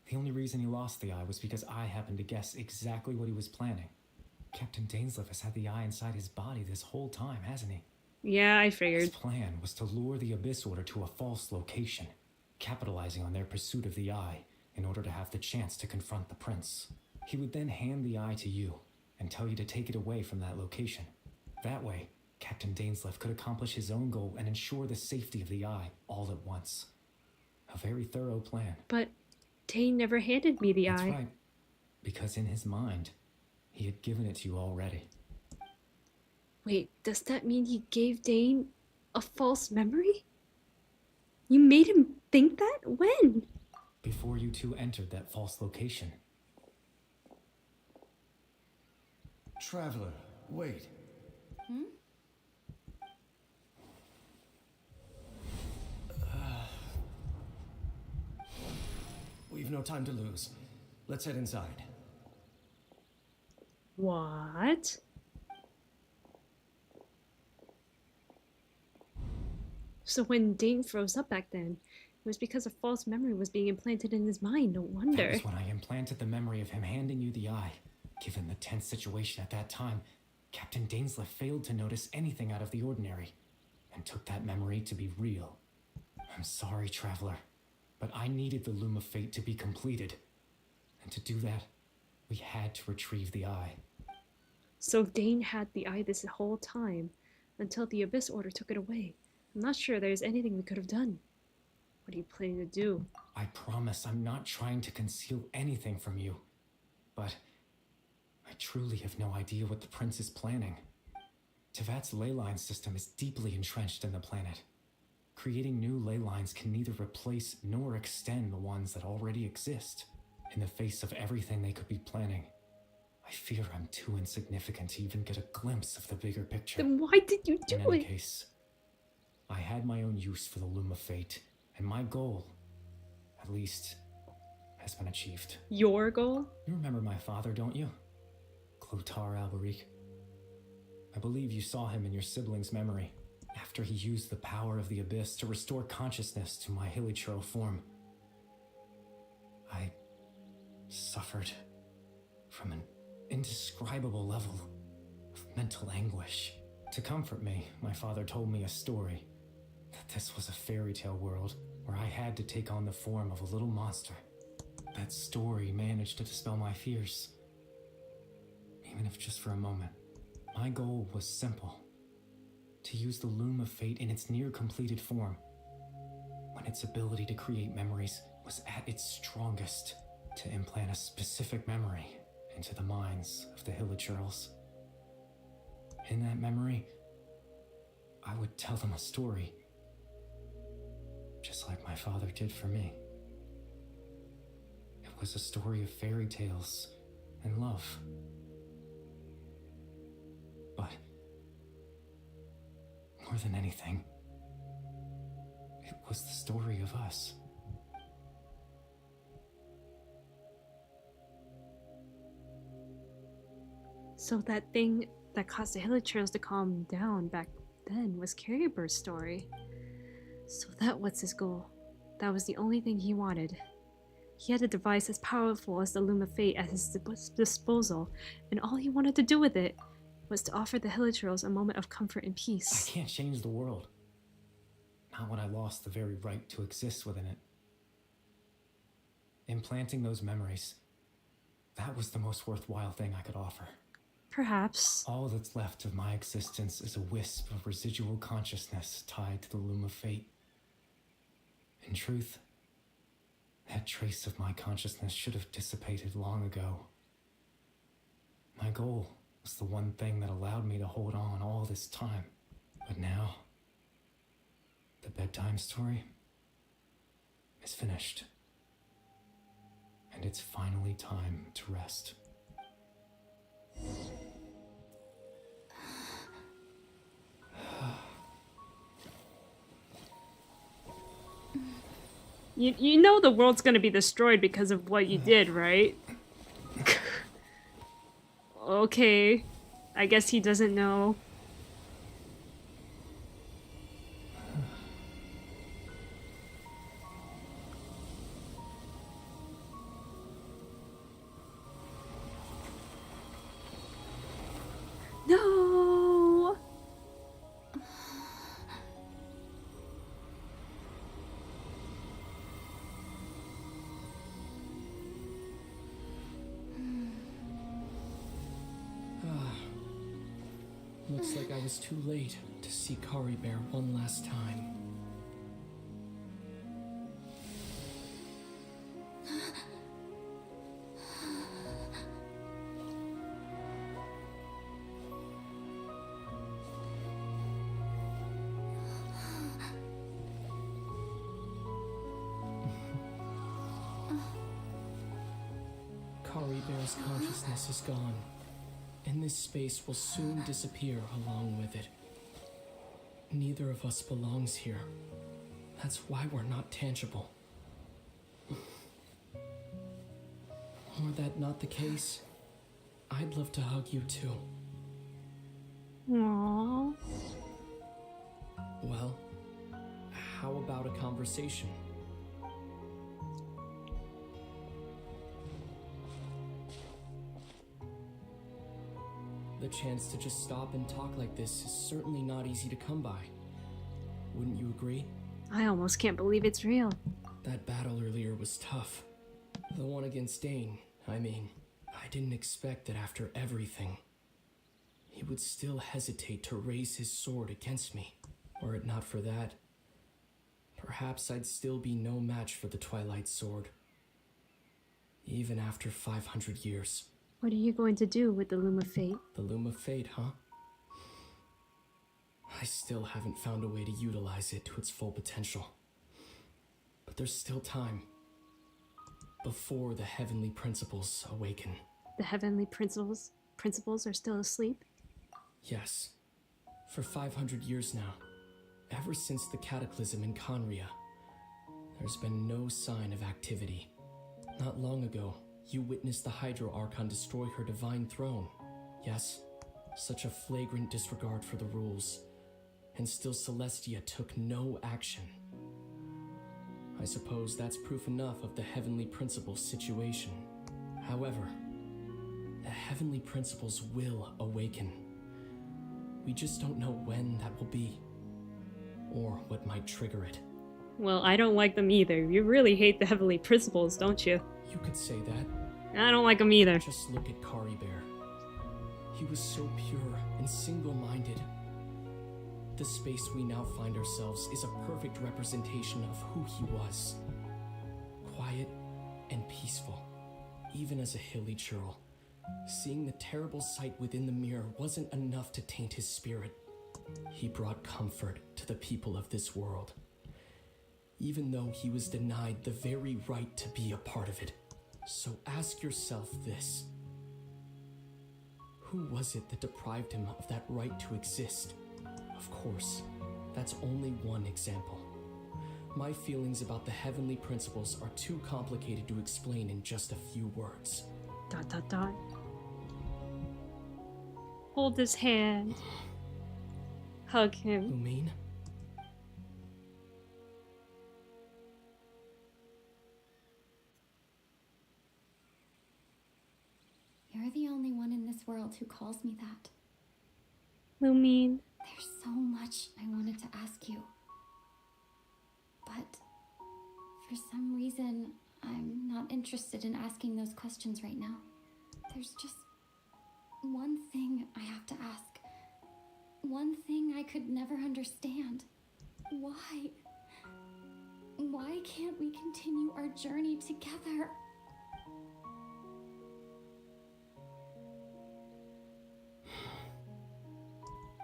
The only reason he lost the eye was because I happened to guess exactly what he was planning. Captain Dainsleif has had the eye inside his body this whole time, hasn't he? Yeah, I His figured. plan was to lure the Abyss Order to a false location, capitalizing on their pursuit of the eye in order to have the chance to confront the prince. He would then hand the eye to you and tell you to take it away from that location. That way, Captain Dainsleif could accomplish his own goal and ensure the safety of the eye all at once. A very thorough plan. But Dane never handed me the That's eye. right, because in his mind, he had given it to you already. Wait, does that mean he gave Dane a false memory? You made him think that? When? Before you two entered that false location. Traveler, wait. We've no time to lose. Let's head inside. What? So when Dane froze up back then, it was because a false memory was being implanted in his mind. No wonder. That was when I implanted the memory of him handing you the eye. Given the tense situation at that time, Captain Dainsleif failed to notice anything out of the ordinary and took that memory to be real. I'm sorry, Traveler, but I needed the Loom of Fate to be completed. And to do that, we had to retrieve the eye. So Dane had the eye this whole time, until the Abyss Order took it away. I'm not sure there's anything we could have done. What are you planning to do? I promise I'm not trying to conceal anything from you, but I truly have no idea what the Prince is planning. Tevat's ley line system is deeply entrenched in the planet. Creating new ley lines can neither replace nor extend the ones that already exist. In the face of everything they could be planning, I fear I'm too insignificant to even get a glimpse of the bigger picture. Then why did you do In any it? case, I had my own use for the Loom of Fate, and my goal, at least, has been achieved. Your goal? You remember my father, don't you? Clotar Alberic. I believe you saw him in your sibling's memory, after he used the power of the Abyss to restore consciousness to my Hilichurl form. I suffered from an indescribable level of mental anguish. To comfort me, my father told me a story, that this was a fairy tale world where I had to take on the form of a little monster. That story managed to dispel my fears, even if just for a moment. My goal was simple: to use the Loom of Fate in its near-completed form, when its ability to create memories was at its strongest, to implant a specific memory into the minds of the Hilichurls. In that memory, I would tell them a story, just like my father did for me. It was a story of fairy tales and love. But more than anything, it was the story of us. So that thing that caused the Hilichurls to calm down back then was Carrierbird's story. So that was his goal. That was the only thing he wanted. He had a device as powerful as the Loom of Fate at his disposal, and all he wanted to do with it was to offer the Hilichurls a moment of comfort and peace. I can't change the world. Not when I lost the very right to exist within it. Implanting those memories, that was the most worthwhile thing I could offer. Perhaps. All that's left of my existence is a wisp of residual consciousness tied to the loom of fate. In truth, that trace of my consciousness should have dissipated long ago. My goal was the one thing that allowed me to hold on all this time. But now, the bedtime story is finished. And it's finally time to rest. You know the world's gonna be destroyed because of what you did, right? Okay. I guess he doesn't know. No! Looks like I was too late to see Kari Bear one last time. Kari Bear's consciousness is gone, and this space will soon disappear along with it. Neither of us belongs here. That's why we're not tangible. Were that not the case, I'd love to hug you too. Aww. Well, how about a conversation? The chance to just stop and talk like this is certainly not easy to come by. Wouldn't you agree? I almost can't believe it's real. That battle earlier was tough. The one against Dane, I mean. I didn't expect that after everything, he would still hesitate to raise his sword against me. Were it not for that, perhaps I'd still be no match for the Twilight Sword. Even after 500 years. What are you going to do with the Loom of Fate? The Loom of Fate, huh? I still haven't found a way to utilize it to its full potential. But there's still time. Before the heavenly principles awaken. The heavenly principles are still asleep? Yes. For 500 years now. Ever since the cataclysm in Conria, there's been no sign of activity. Not long ago, you witnessed the Hydro Archon destroy her divine throne. Yes, such a flagrant disregard for the rules. And still Celestia took no action. I suppose that's proof enough of the Heavenly Principles situation. However, the Heavenly Principles will awaken. We just don't know when that will be, or what might trigger it. Well, I don't like them either. You really hate the Heavenly Principles, don't you? You could say that. I don't like them either. Just look at Kari Bear. He was so pure and single-minded. The space we now find ourselves is a perfect representation of who he was. Quiet and peaceful, even as a hilly churl. Seeing the terrible sight within the mirror wasn't enough to taint his spirit. He brought comfort to the people of this world, even though he was denied the very right to be a part of it. So ask yourself this. Who was it that deprived him of that right to exist? Of course, that's only one example. My feelings about the Heavenly Principles are too complicated to explain in just a few words. ... Hold his hand. Hug him. Lumine? You're the only one in this world who calls me that. Lumine. There's so much I wanted to ask you. But for some reason, I'm not interested in asking those questions right now. There's just one thing I have to ask. One thing I could never understand. Why? Why can't we continue our journey together?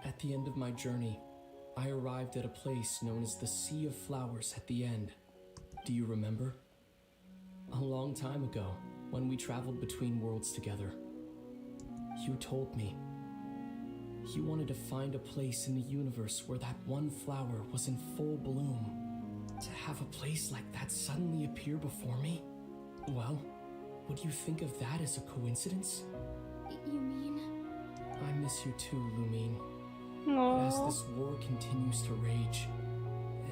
At the end of my journey, I arrived at a place known as the Sea of Flowers at the end. Do you remember? A long time ago, when we traveled between worlds together, you told me you wanted to find a place in the universe where that one flower was in full bloom. To have a place like that suddenly appear before me? Well, would you think of that as a coincidence? You mean? I miss you too, Lumine. But as this war continues to rage,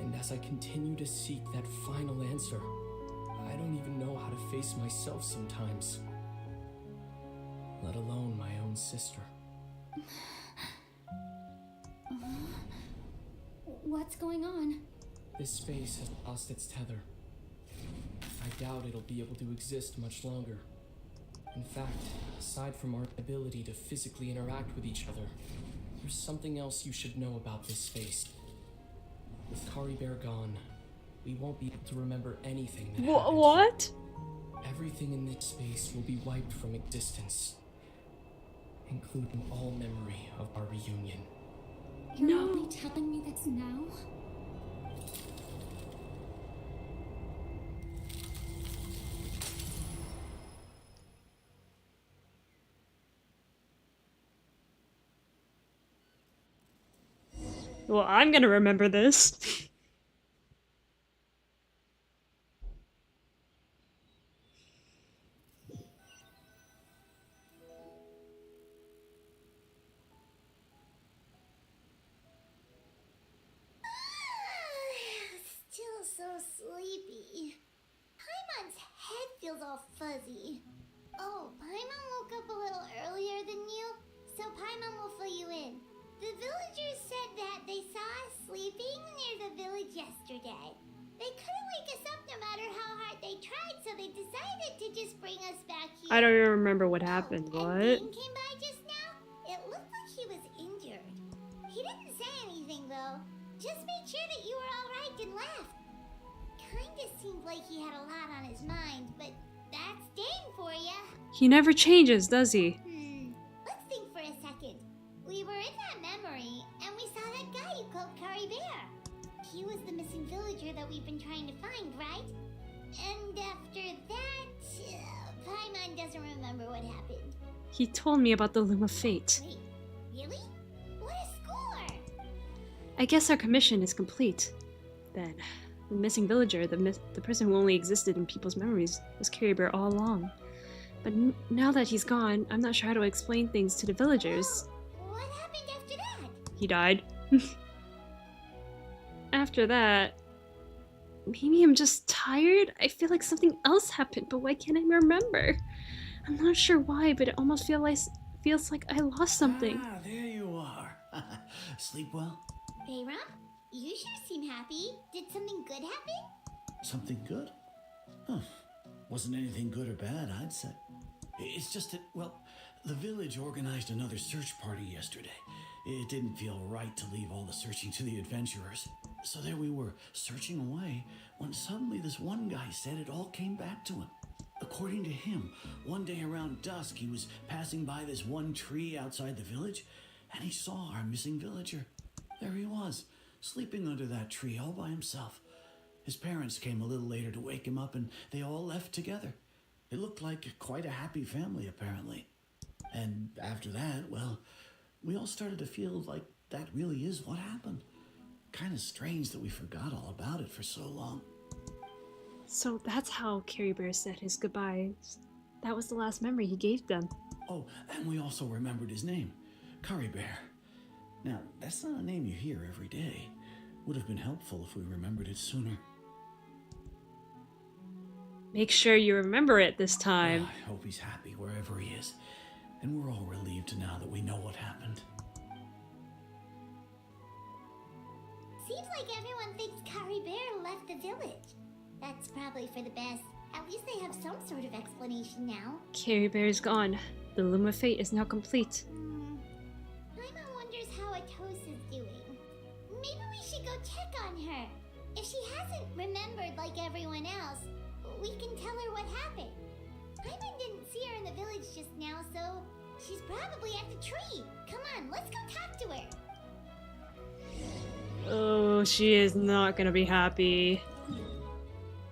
and as I continue to seek that final answer, I don't even know how to face myself sometimes. Let alone my own sister. What's going on? This space has lost its tether. I doubt it'll be able to exist much longer. In fact, aside from our ability to physically interact with each other, there's something else you should know about this space. With Caribert gone, we won't be able to remember anything that happened. What? Everything in this space will be wiped from existence, including all memory of our reunion. You're only telling me this now? Well, I'm gonna remember this. Still so sleepy. Paimon's head feels all fuzzy. Oh, Paimon woke up a little earlier than you, so Paimon will fill you in. The villagers said that they saw us sleeping near the village yesterday. They couldn't wake us up no matter how hard they tried, so they decided to just bring us back here. I don't even remember what happened. And What? Dean came by just now. It looked like he was injured. He didn't say anything though. Just made sure that you were alright and left. Kinda seemed like he had a lot on his mind, but that's Dane for ya. He never changes, does he? Let's think for a second. We were in that memory, and we saw that guy you called Caribert. He was the missing villager that we've been trying to find, right? And after that, Paimon doesn't remember what happened. He told me about the Loom of Fate. Wait, really? What a score! I guess our commission is complete. Then, the missing villager, the person who only existed in people's memories, was Caribert all along. But now that he's gone, I'm not sure how to explain things to the villagers. What happened after that? He died. After that, maybe I'm just tired? I feel like something else happened, but why can't I remember? I'm not sure why, but it almost feels like I lost something. Ah, there you are. Sleep well? Bayram, you sure seem happy. Did something good happen? Something good? Huh. Wasn't anything good or bad, I'd say. It's just that, well, the village organized another search party yesterday. It didn't feel right to leave all the searching to the adventurers. So there we were, searching away, when suddenly this one guy said it all came back to him. According to him, one day around dusk, he was passing by this one tree outside the village, and he saw our missing villager. There he was, sleeping under that tree all by himself. His parents came a little later to wake him up, and they all left together. It looked like quite a happy family, apparently. And after that, well, we all started to feel like that really is what happened. Kind of strange that we forgot all about it for so long. So that's how Caribert said his goodbyes. That was the last memory he gave them. Oh, and we also remembered his name, Caribert. Now, that's not a name you hear every day. Would have been helpful if we remembered it sooner. Make sure you remember it this time. I hope he's happy wherever he is. And we're all relieved now that we know what happened. Seems like everyone thinks Caribert left the village. That's probably for the best. At least they have some sort of explanation now. Caribert is gone. The Loom of Fate is now complete. Maybe we should go check on her. If she hasn't remembered like everyone else, we can tell her what happened. Paimon didn't see her in the village just now, so she's probably at the tree. Come on, let's go talk to her. Oh, she is not gonna be happy.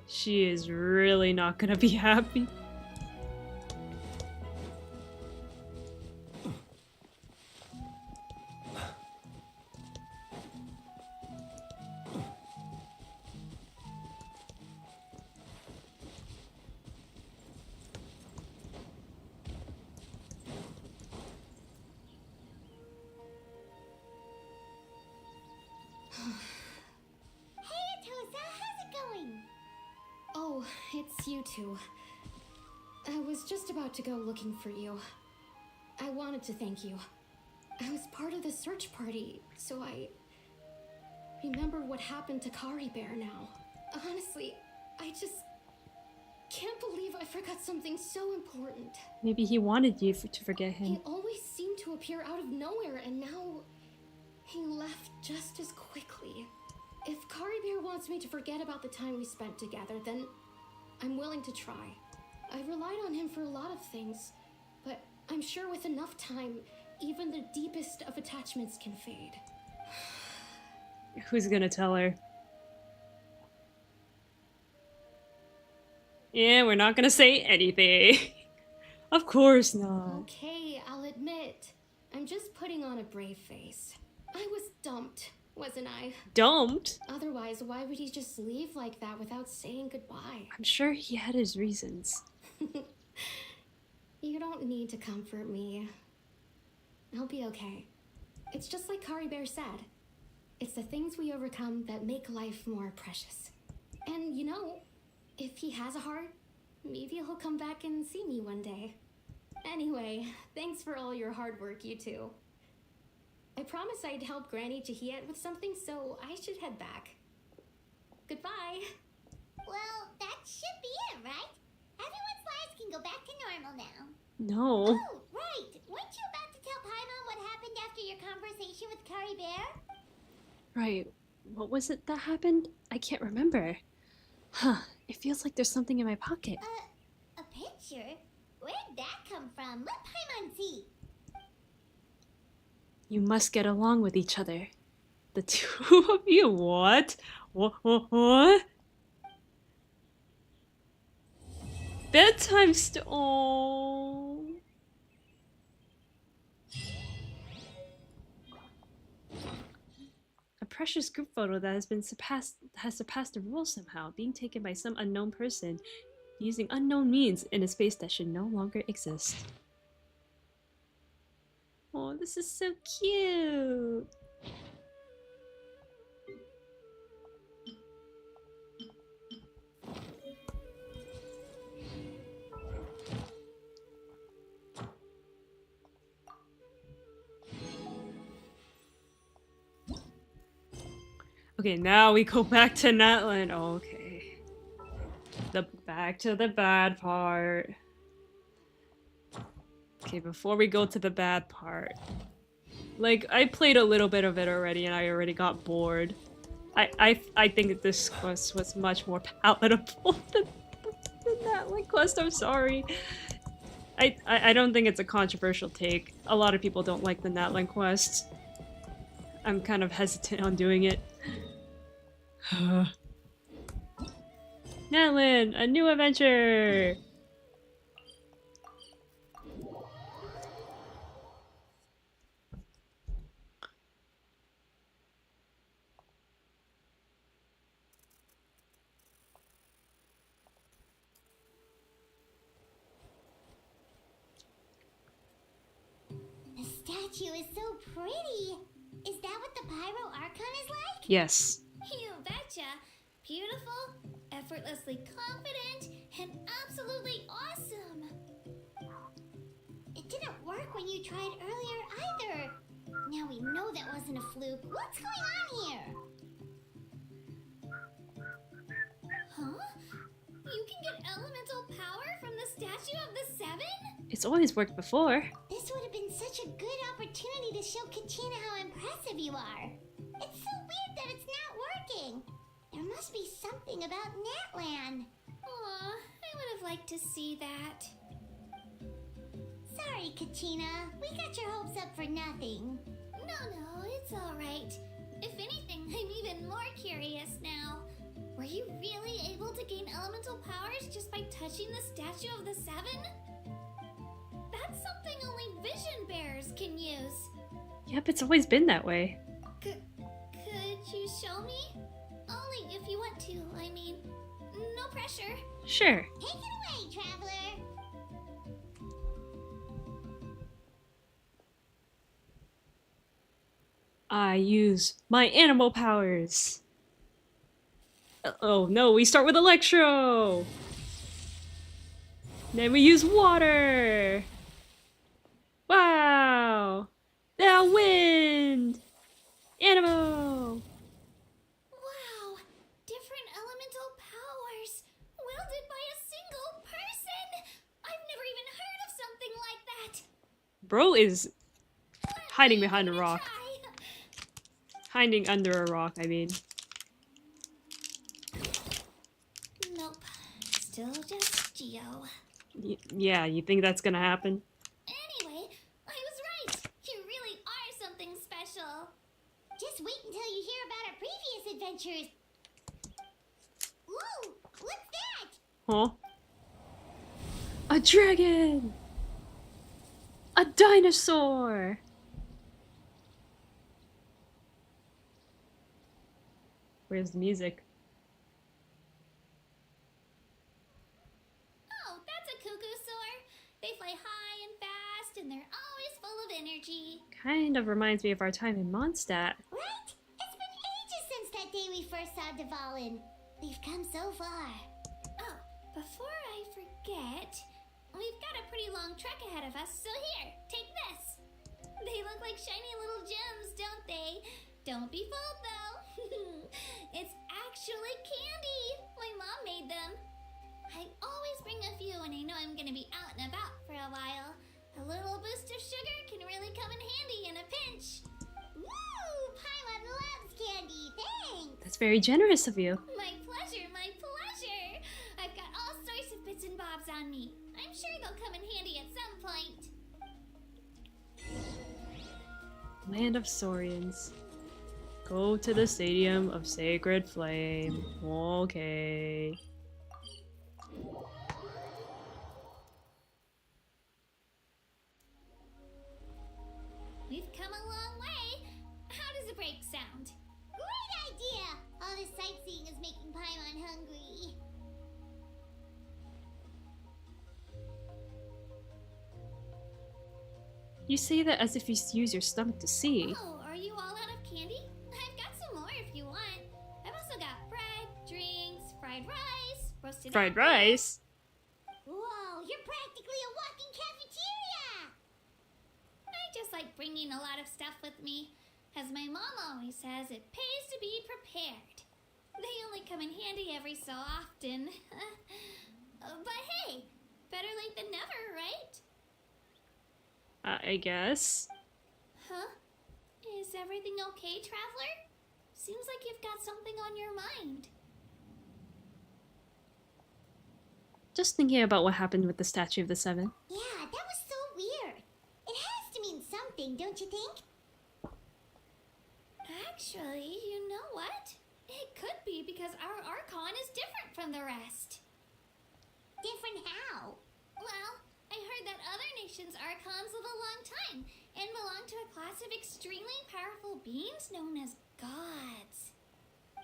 She is really not gonna be happy. Oh, it's you two. I was just about to go looking for you. I wanted to thank you. I was part of the search party, so I remember what happened to Kari Bear now. Honestly, I just can't believe I forgot something so important. Maybe he wanted you to forget him. He always seemed to appear out of nowhere, and now he left just as quickly. If Kari Bear wants me to forget about the time we spent together, then I'm willing to try. I relied on him for a lot of things, but I'm sure with enough time, even the deepest of attachments can fade. Who's gonna tell her? Yeah, we're not gonna say anything. Of course not. Okay, I'll admit. I'm just putting on a brave face. I was dumped, wasn't I? Dumped? Otherwise, why would he just leave like that without saying goodbye? I'm sure he had his reasons. You don't need to comfort me. I'll be okay. It's just like Kari Bear said. It's the things we overcome that make life more precious. And you know, if he has a heart, maybe he'll come back and see me one day. Anyway, thanks for all your hard work, you two. I promised I'd help Granny Jahiet with something, so I should head back. Goodbye. Well, that should be it, right? Everyone's lives can go back to normal now. No. Oh, right. Weren't you about to tell Paimon what happened after your conversation with Kari Bear? Right. What was it that happened? I can't remember. Huh. It feels like there's something in my pocket. A picture? Where'd that come from? Let Paimon see. You must get along with each other. The two of you? What? What? Bedtime oh. A precious group photo that has surpassed the rules somehow, being taken by some unknown person using unknown means in a space that should no longer exist. Oh, this is so cute. Okay, now we go back to Natlan. Okay. Back to the bad part. Okay, before we go to the bad part. Like, I played a little bit of it already and I already got bored. I think that this quest was much more palatable than Natlan quest, I'm sorry. I don't think it's a controversial take. A lot of people don't like the Natlan quest. I'm kind of hesitant on doing it. Natlan, a new adventure! The statue is so pretty. Is that what the Pyro Archon is like? Yes. You betcha. Beautiful, effortlessly confident, and absolutely awesome. It didn't work when you tried earlier either. Now we know that wasn't a fluke. What's going on here? Huh? You can get elemental power from the Statue of the Seven? It's always worked before. This would have been such a good opportunity to show Katina how impressive you are. It's so weird that it's not working. There must be something about Natlan. Aw, I would have liked to see that. Sorry, Kachina. We got your hopes up for nothing. No, it's alright. If anything, I'm even more curious now. Were you really able to gain elemental powers just by touching the Statue of the Seven? That's something only vision bearers can use. Yep, it's always been that way. Could you show me? Only if you want to, I mean. No pressure. Sure. Take it away, traveler. I use my animal powers. Oh no, we start with Electro! Then we use water! Wow! Now wind! Animal! Wow! Different elemental powers! Wielded by a single person! I've never even heard of something like that! Bro is hiding behind a Give it rock. try. Hiding under a rock, I mean. Nope. Still just Geo. Yeah, you think that's gonna happen? Anyway, I was right! You really are something special! Just wait until you hear about our previous adventures. Whoa! What's that? Huh? A dragon! A dinosaur! Where's the music? Oh, that's a cuckoo-saur. They fly high and fast, and they're always full of energy. Kind of reminds me of our time in Mondstadt. Right? It's been ages since that day we first saw Dvalin. We've come so far. Oh, before I forget, we've got a pretty long trek ahead of us, so here, take this. They look like shiny little gems, don't they? Don't be fooled, though. It's actually candy. My mom made them. I always bring a few when I know I'm gonna be out and about for a while. A little boost of sugar can really come in handy in a pinch. Woo! Paimon loves candy. Thanks. That's very generous of you. My pleasure, my pleasure. I've got all sorts of bits and bobs on me. I'm sure they'll come in handy at some point. Land of Saurians. Go to the Stadium of Sacred Flame. Okay. We've come a long way. How does a break sound? Great idea! All this sightseeing is making Paimon hungry. You say that as if you use your stomach to see. Oh, are you all out of candy? I've got some more if you want. I've also got bread, drinks, fried rice, roasted Fried apples. rice? Whoa, you're practically a walking cafeteria! I just like bringing a lot of stuff with me. As my mom always says, it pays to be prepared. They only come in handy every so often. But hey, better late than never, right? I guess. Huh? Is everything okay, traveler? Seems like you've got something on your mind. Just thinking about what happened with the Statue of the Seven. Yeah, that was so weird. It has to mean something, don't you think? Actually, you know what? It could be because our Archon is different from the rest. Different how? Well, I heard that other nations' Archons live a long time and belong to a class of extremely powerful beings known as gods.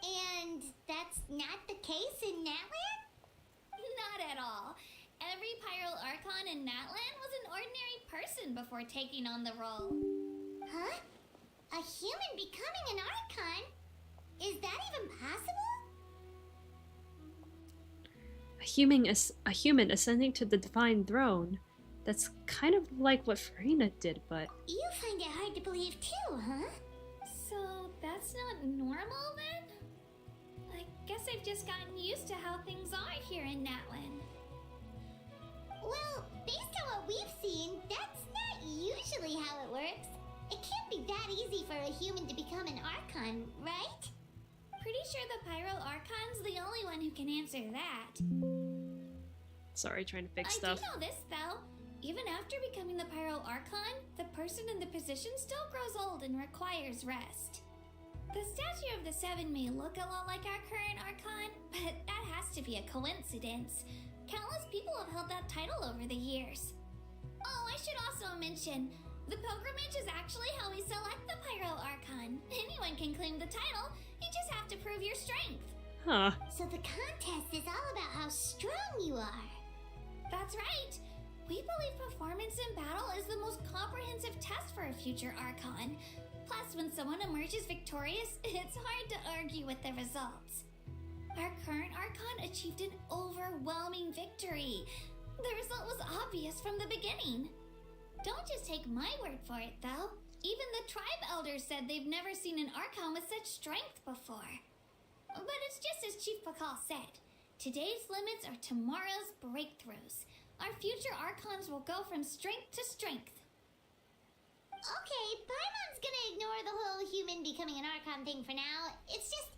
And that's not the case in Natlan? Not at all. Every Pyral Archon in Natlan was an ordinary person before taking on the role. Huh? A human becoming an Archon? Is that even possible? A human ascending to the divine throne. That's kind of like what Farina did, but You find it hard to believe too, huh? So that's not normal then? I guess I've just gotten used to how things are here in Natlan. Well, based on what we've seen, that's not usually how it works. It can't be that easy for for a human to become an Archon, right? Pretty sure the Pyro Archon's the only one who can answer that. Sorry, trying to fix I stuff. do know this, though. Even after becoming the Pyro Archon, the person in the position still grows old and requires rest. The statue of the Seven may look a lot like our current Archon, but that has to be a coincidence. Countless people have held that title over the years. Oh, I should also mention, the pilgrimage is actually how we select the Pyro Archon. Anyone can claim the title, you just have to prove your strength. Huh. So the contest is all about how strong you are. That's right. We believe performance in battle is the most comprehensive test for a future Archon. Plus, when someone emerges victorious, it's hard to argue with the results. Our current Archon achieved an overwhelming victory. The result was obvious from the beginning. Don't just take my word for it, though. Even the tribe elders said they've never seen an Archon with such strength before. But it's just as Chief Pakal said. Today's limits are tomorrow's breakthroughs. Our future Archons will go from strength to strength. Okay, Paimon's gonna ignore the whole human becoming an Archon thing for now. It's just,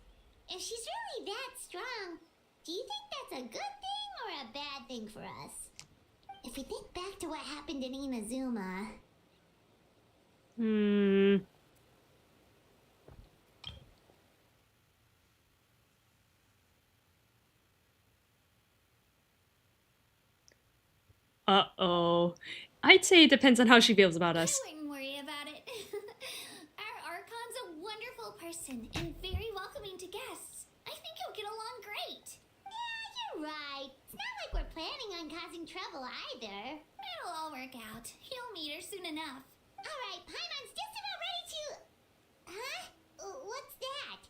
if she's really that strong, do you think that's a good thing or a bad thing for us? If we think back to what happened in Inazuma... Uh-oh. I'd say it depends on how she feels about us. I wouldn't worry about it. Our Archon's a wonderful person and very welcoming to guests. I think he'll get along great. Yeah, you're right. It's not like we're planning on causing trouble either. It'll all work out. He'll meet her soon enough. Alright, Paimon's just about ready to... Huh? What's that?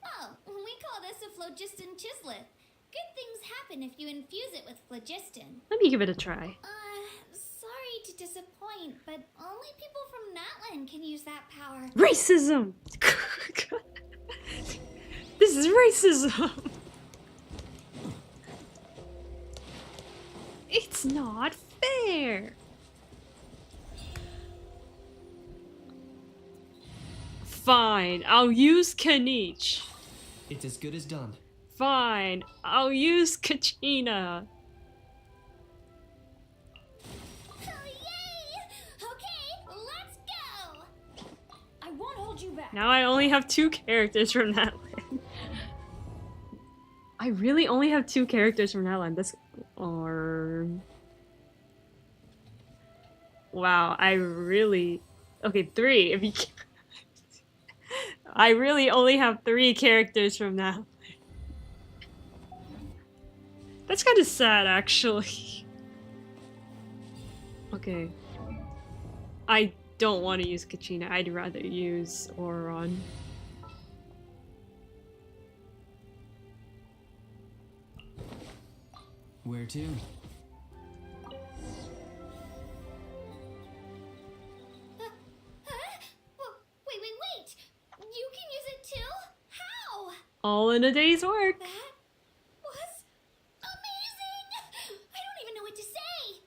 Oh, we call this a phlogiston chislet. Good things happen if you infuse it with phlogiston. Let me give it a try. Sorry to disappoint, but only people from Natlan can use that power. Racism! This is racism! It's not fair! Fine, I'll use Kanich. It's as good as done. Fine, I'll use Kachina. Oh, yay! Okay, let's go! I won't hold you back. Now I only have 2 characters from Natlan. I really only have 2 characters from Natlan. This or wow, I really okay 3. If you I really only have 3 characters from Natlan. That's kind of sad, actually. Okay. I don't want to use Kachina. I'd rather use Auron. Where to? Wait. You can use it too? How? All in a day's work. That was amazing! I don't even know what to say!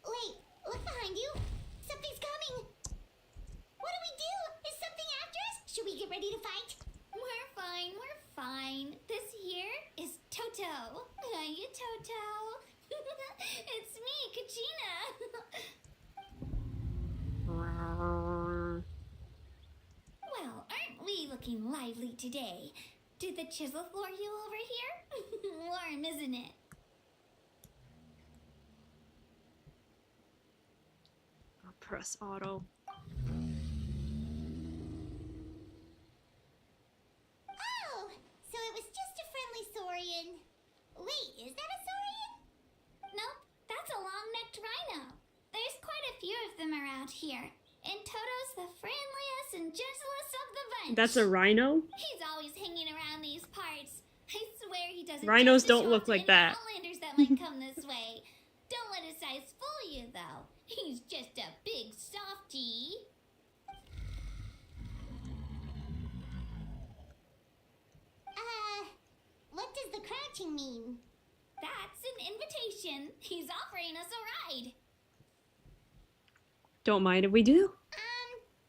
Wait, look behind you. Something's coming. What do we do? Is something after us? Should we get ready to fight? We're fine. This here is Toto. Hiya, Toto. It's me, Kachina. Well, aren't we looking lively today? Did the chisel floor you over here? Warm, isn't it? I'll press auto. Oh, so it was just a friendly saurian. Wait, is that a saurian? Nope, that's a long-necked rhino. There's quite a few of them around here. And Toto's the friendliest and gentlest of the bunch. That's a rhino? He's always hanging around these parts. I swear he doesn't. Rhinos just don't show look up to like any that. Outlanders that might come this way. Don't let his size fool you, though. He's just a big softie. What does destination. He's offering us a ride. Don't mind if we do.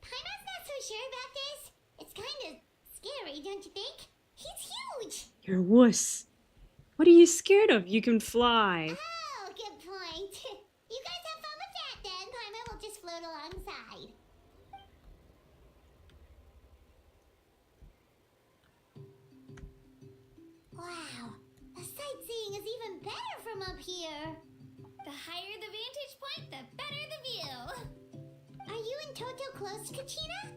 Paimon's not so sure about this. It's kind of scary, don't you think? He's huge. You're a wuss. What are you scared of? You can fly. Oh, good point. You guys have fun with that then. Paimon will just float alongside. Wow, the sightseeing is even better from up here. The higher the vantage point, the better the view. Are you and Toto close, Kachina?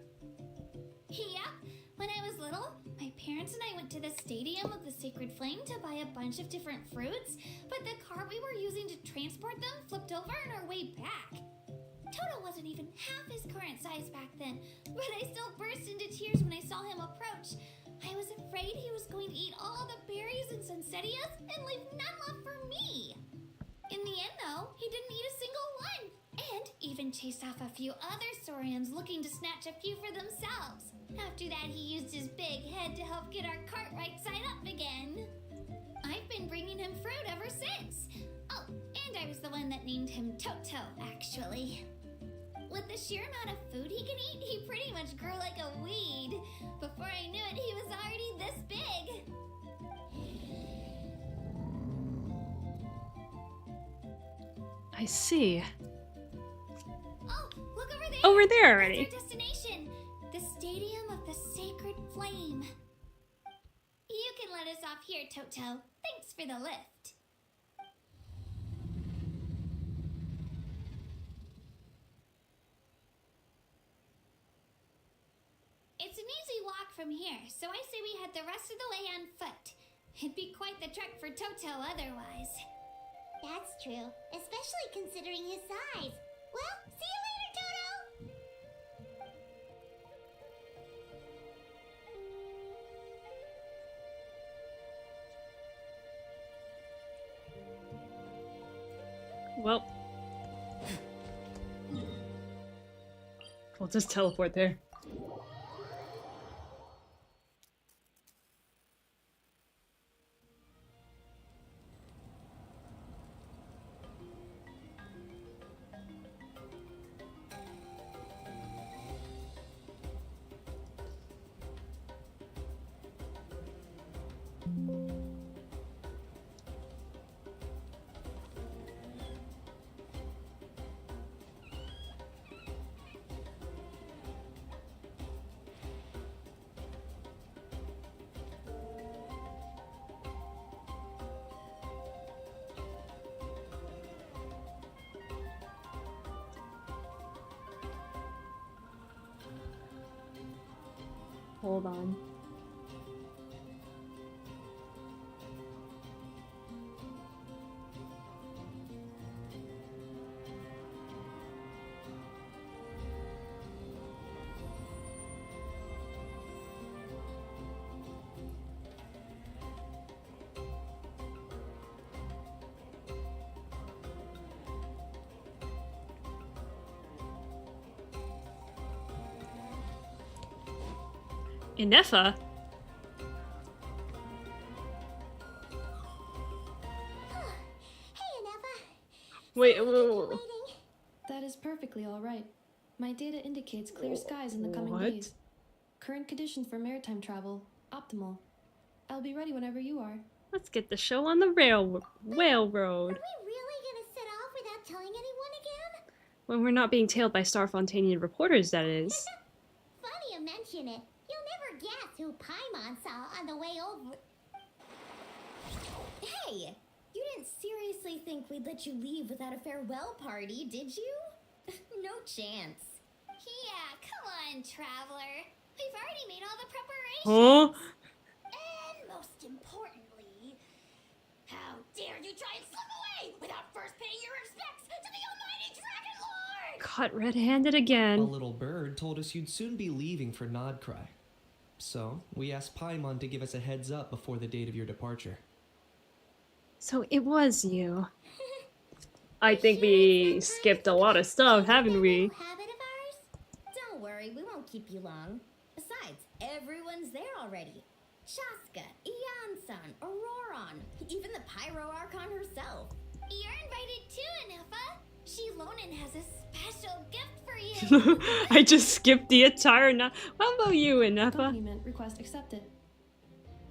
Yeah, when I was little, my parents and I went to the Stadium of the Sacred Flame to buy a bunch of different fruits, but the car we were using to transport them flipped over on our way back. Toto wasn't even half his current size back then, but I still burst into tears when I saw him approach. I was afraid he was going to eat all the berries and sunsettias and leave none left for me. In the end, though, he didn't eat a single one, and even chased off a few other Saurians looking to snatch a few for themselves. After that, he used his big head to help get our cart right side up again. I've been bringing him fruit ever since. Oh, and I was the one that named him Toto, actually. With the sheer amount of food he can eat, he pretty much grew like a weed. Before I knew it, he was already this big. I see. Oh, look over there! Over there already. That's our destination, the Stadium of the Sacred Flame. You can let us off here, Toto. Thanks for the lift. It's an easy walk from here, so I say we head the rest of the way on foot. It'd be quite the trek for Toto otherwise. That's true, especially considering his size. Well, see you later, Toto! Well, we'll just teleport there. Hold on. Inefa? Hey, Inefa. Wait, Waiting. That is perfectly all right. My data indicates clear skies in the coming What? days. Current conditions for maritime travel, optimal. I'll be ready whenever you are. Let's get the show on the railroad. Are we really gonna set off without telling anyone again? When we're not being tailed by Starfontanian reporters, that is. Funny you mention it. You'll never guess who Paimon saw on the way over. Hey! You didn't seriously think we'd let you leave without a farewell party, did you? No chance. Yeah, come on, traveler. We've already made all the preparations. Huh? And most importantly, how dare you try and slip away without first paying your respects to the almighty Dragon Lord! Caught red-handed A again. little bird told us you'd soon be leaving for Nodcry. So, we asked Paimon to give us a heads up before the date of your departure. So it was you. I think we skipped a lot of stuff, haven't we? Habit of ours? Don't worry, we won't keep you long. Besides, everyone's there already. Shaska, Ian-san, Auroron, even the Pyro Archon herself. You're invited too, Anefa. Shilonen has a special gift for you. I just skipped the entire night. What about you, Inepa? Accompaniment request accepted.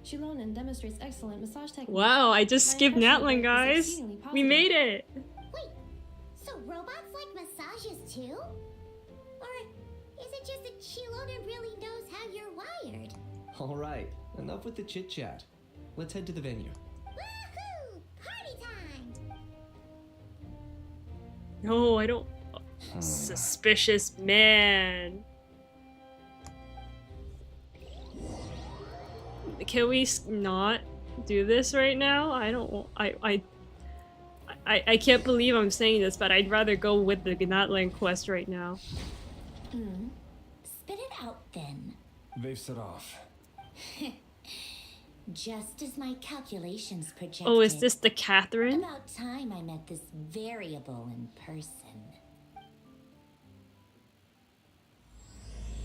Shilonen demonstrates excellent massage technique. Wow, I just My skipped impression of Natlan, her is guys. exceedingly We positive. made it. Wait, so robots like massages too? Or is it just that Shilonen really knows how you're wired? Alright, enough with the chit chat. Let's head to the venue. Woohoo! Party time! No, I don't. Suspicious man. Can we not do this right now? I don't. I can't believe I'm saying this, but I'd rather go with the Natlan quest right now. Spit it out then. They've set off. Just as my calculations projected. Oh, is this the Catherine? About time I met this variable in person.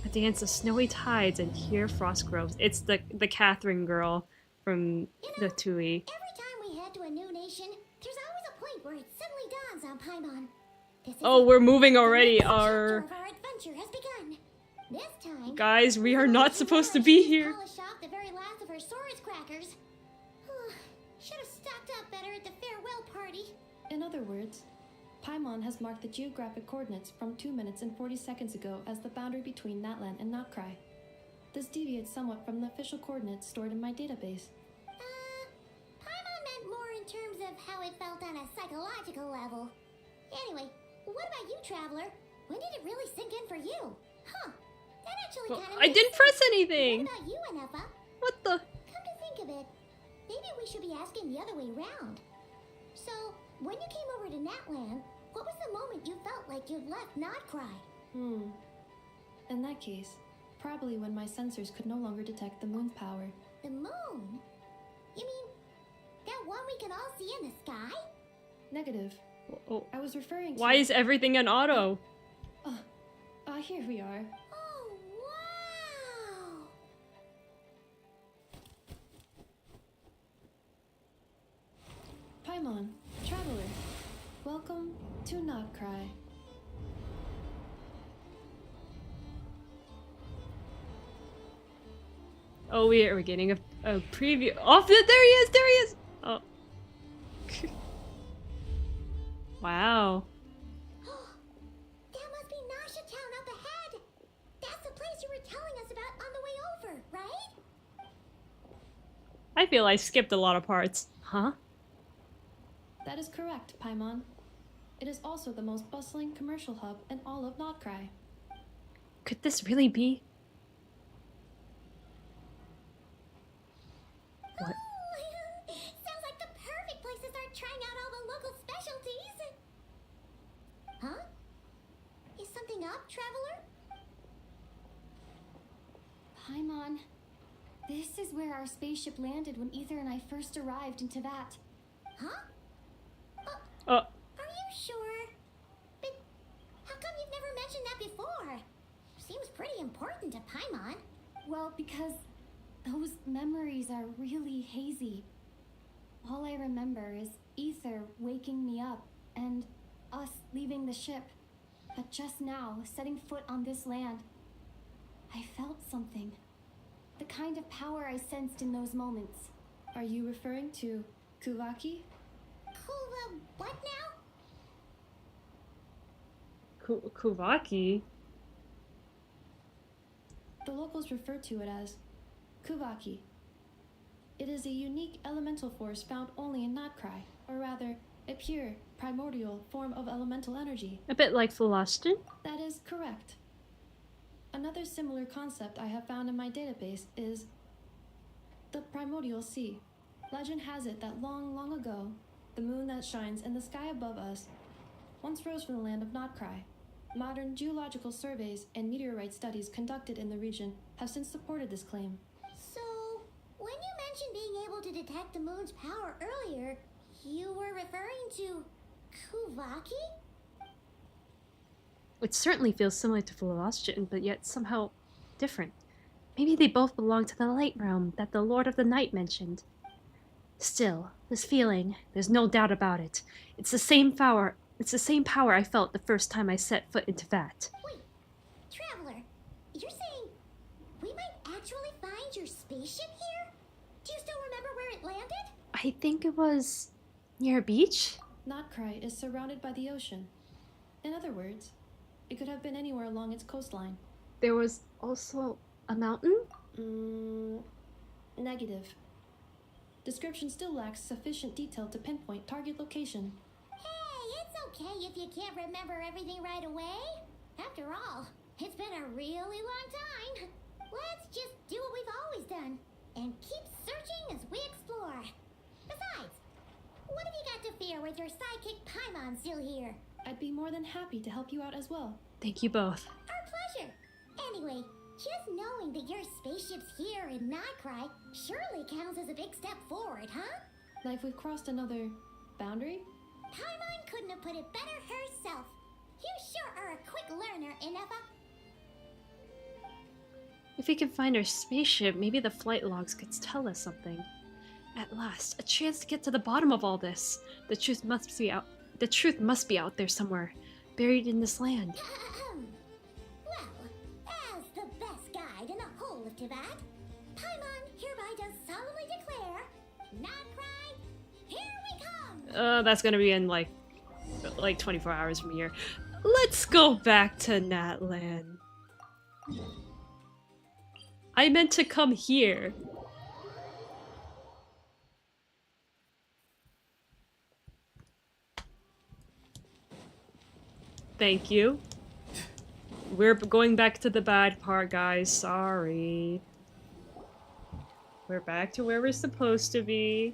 A dance of snowy tides and here frost groves. It's the Catherine girl from the Tui. Every time we head to a new nation, there's always a point where it suddenly dawns on Paimon. This is Oh, it. we're moving The already. next chapter Our of our adventure has begun. This time, guys, we are not supposed to be here. Polish off the very last of her swords crackers. Should have stocked up better at the farewell party. In other words, Paimon has marked the geographic coordinates from 2 minutes and 40 seconds ago as the boundary between Natlan and Notcry. This deviates somewhat from the official coordinates stored in my database. Paimon meant more in terms of how it felt on a psychological level. Anyway, what about you, Traveler? When did it really sink in for you? Huh, that actually Well, kind of I didn't press anything. What about you, Anefa? What the? Come to think of it, maybe we should be asking the other way round. So, when you came over to Natlan, what was the moment you felt like you'd left Notcry? In that case, probably when my sensors could no longer detect the moon's power. The moon? You mean that one we can all see in the sky? Negative. Oh, I was referring to... why is everything on auto? Here we are. Oh, wow! Paimon, Traveler, welcome to Notcry. Oh, we're getting a preview. Oh, there he is! There he is! Oh. Wow. That must be Nasha Town up ahead. That's the place you were telling us about on the way over, right? I feel I skipped a lot of parts. Huh? That is correct, Paimon. It is also the most bustling commercial hub in all of Notcry. Could this really be? What? Sounds like the perfect place to start trying out all the local specialties. Huh? Is something up, Traveler? Paimon, this is where our spaceship landed when Ether and I first arrived in Teyvat. Huh? Oh. Are you sure? But how come you've never mentioned that before? Seems pretty important to Paimon. Well, because those memories are really hazy. All I remember is Ether waking me up and us leaving the ship. But just now, setting foot on this land, I felt something. The kind of power I sensed in those moments. Are you referring to Kuvaki? What now? Kuvaki? The locals refer to it as Kuvaki. It is a unique elemental force found only in Notcry, or rather, a pure, primordial form of elemental energy. A bit like Philosophin? That is correct. Another similar concept I have found in my database is the primordial sea. Legend has it that long, long ago, the moon that shines in the sky above us once rose from the land of Notcry. Modern geological surveys and meteorite studies conducted in the region have since supported this claim. So, when you mentioned being able to detect the moon's power earlier, you were referring to Kuvaki? It certainly feels similar to Philosophin, but yet somehow different. Maybe they both belong to the light realm that the Lord of the Night mentioned. Still, this feeling, there's no doubt about it. It's the same power. It's the same power I felt the first time I set foot into Vat. Wait, Traveler, you're saying we might actually find your spaceship here? Do you still remember where it landed? I think it was near a beach? Notcry is surrounded by the ocean. In other words, it could have been anywhere along its coastline. There was also a mountain? Negative. Description still lacks sufficient detail to pinpoint target location. Hey, it's okay if you can't remember everything right away. After all, it's been a really long time. Let's just do what we've always done and keep searching as we explore. Besides, what have you got to fear with your sidekick Paimon still here? I'd be more than happy to help you out as well. Thank you both. Our pleasure. Anyway, just knowing that your spaceship's here in Notcry surely counts as a big step forward, huh? Like we've crossed another boundary? Paimon couldn't have put it better herself. You sure are a quick learner, Inefa. If we can find our spaceship, maybe the flight logs could tell us something. At last, a chance to get to the bottom of all this. The truth must be out. The truth must be out there somewhere, buried in this land. Well, as the best guide in the whole of Teyvat, Paimon hereby does solemnly declare, Notcry, here we come! That's gonna be in like 24 hours from here. Let's go back to Natlan. I meant to come here. Thank you. We're going back to the bad part, guys. Sorry. We're back to where we're supposed to be.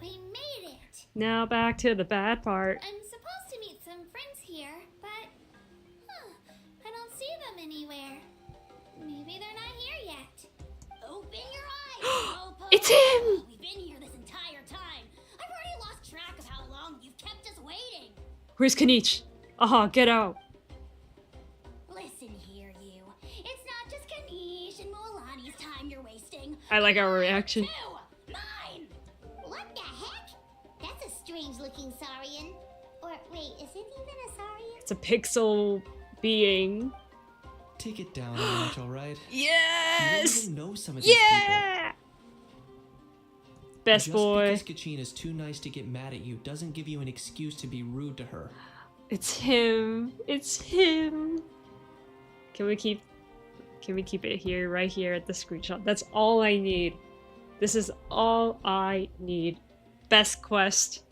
We made it. Now back to the bad part. I'm supposed to meet some friends here, but I don't see them anywhere. Maybe they're not here yet. Open your eyes, Slowpoke. It's him! We've been here this entire time. I've already lost track of how long you've kept us waiting. Where's Kanich? Aha, get out. Listen here, you. It's not just Kanish and Moalani's time you're wasting. I like our reaction. Mine! What the heck? That's a strange-looking Saurian. Or wait, is it even a Saurian? It's a pixel being. Take it down a notch, alright? Yes! You don't even know some of these Yeah! Best Just boy. because Kachina's too nice to get mad at you doesn't give you an excuse to be rude to her. It's him. It's him. Can we keep it here, right here at the screenshot? That's all I need. This is all I need. Best quest.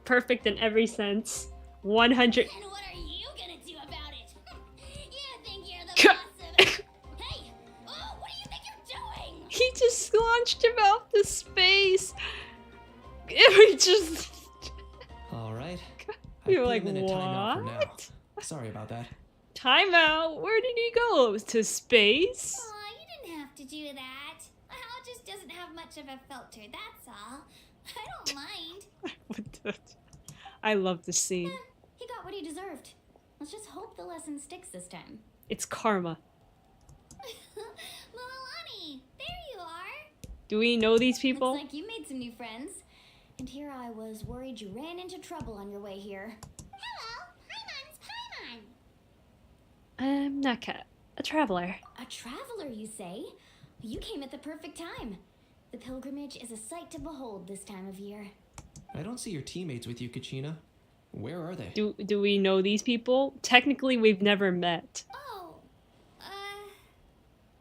Perfect in every sense. 100. And what are you gonna do about it? You think you're the boss of it? Hey! Oh, what do you think you're doing? He just launched him out to space. We just. Alright. You're I've like, put him in a timeout for now. what? Sorry about that. Timeout? Where did he go? To space? Aw, you didn't have to do that. My house just doesn't have much of a filter, that's all. I don't mind. I love this scene. He got what he deserved. Let's just hope the lesson sticks this time. It's karma. Moalani, there you are. Do we know these people? Looks like you made some new friends. And here I was worried you ran into trouble on your way here. Hello, Paimon's Paimon. I'm Naka, a traveler. A traveler, you say? You came at the perfect time. The pilgrimage is a sight to behold this time of year. I don't see your teammates with you, Kachina. Where are they? Do we know these people? Technically, we've never met. Oh,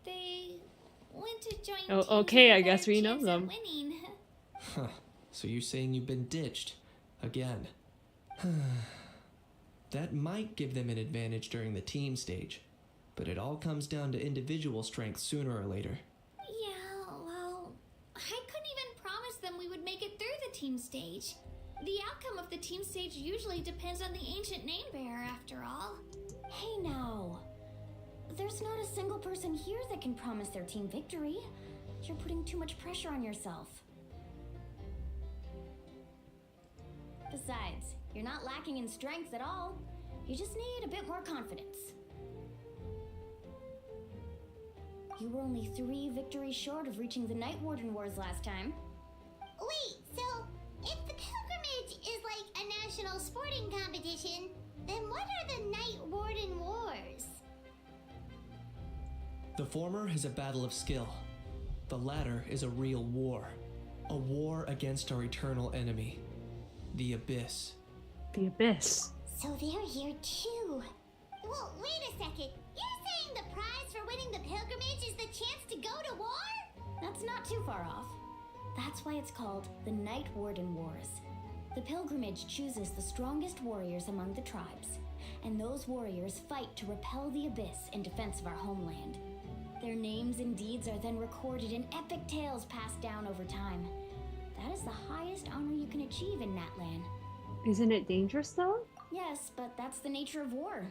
they went to join Oh, teams okay, with a I guess better we know chance at them. winning. Huh. So you're saying you've been ditched? Again. That might give them an advantage during the team stage. But it all comes down to individual strength sooner or later. Yeah, well, I couldn't even promise them we would make it through the team stage. The outcome of the team stage usually depends on the ancient name bearer, after all. Hey now. There's not a single person here that can promise their team victory. You're putting too much pressure on yourself. Besides, you're not lacking in strength at all. You just need a bit more confidence. You were only 3 victories short of reaching the Night Warden Wars last time. Wait, so if the pilgrimage is like a national sporting competition, then what are the Night Warden Wars? The former is a battle of skill. The latter is a real war. A war against our eternal enemy, the Abyss. The Abyss. So they're here too. Well, wait a second. You're saying the prize for winning the pilgrimage is the chance to go to war? That's not too far off. That's why it's called the Night Warden Wars. The pilgrimage chooses the strongest warriors among the tribes, and those warriors fight to repel the Abyss in defense of our homeland. Their names and deeds are then recorded in epic tales passed down over time. That is the highest honor you can achieve in Natlan. Isn't it dangerous though? Yes, but that's the nature of war.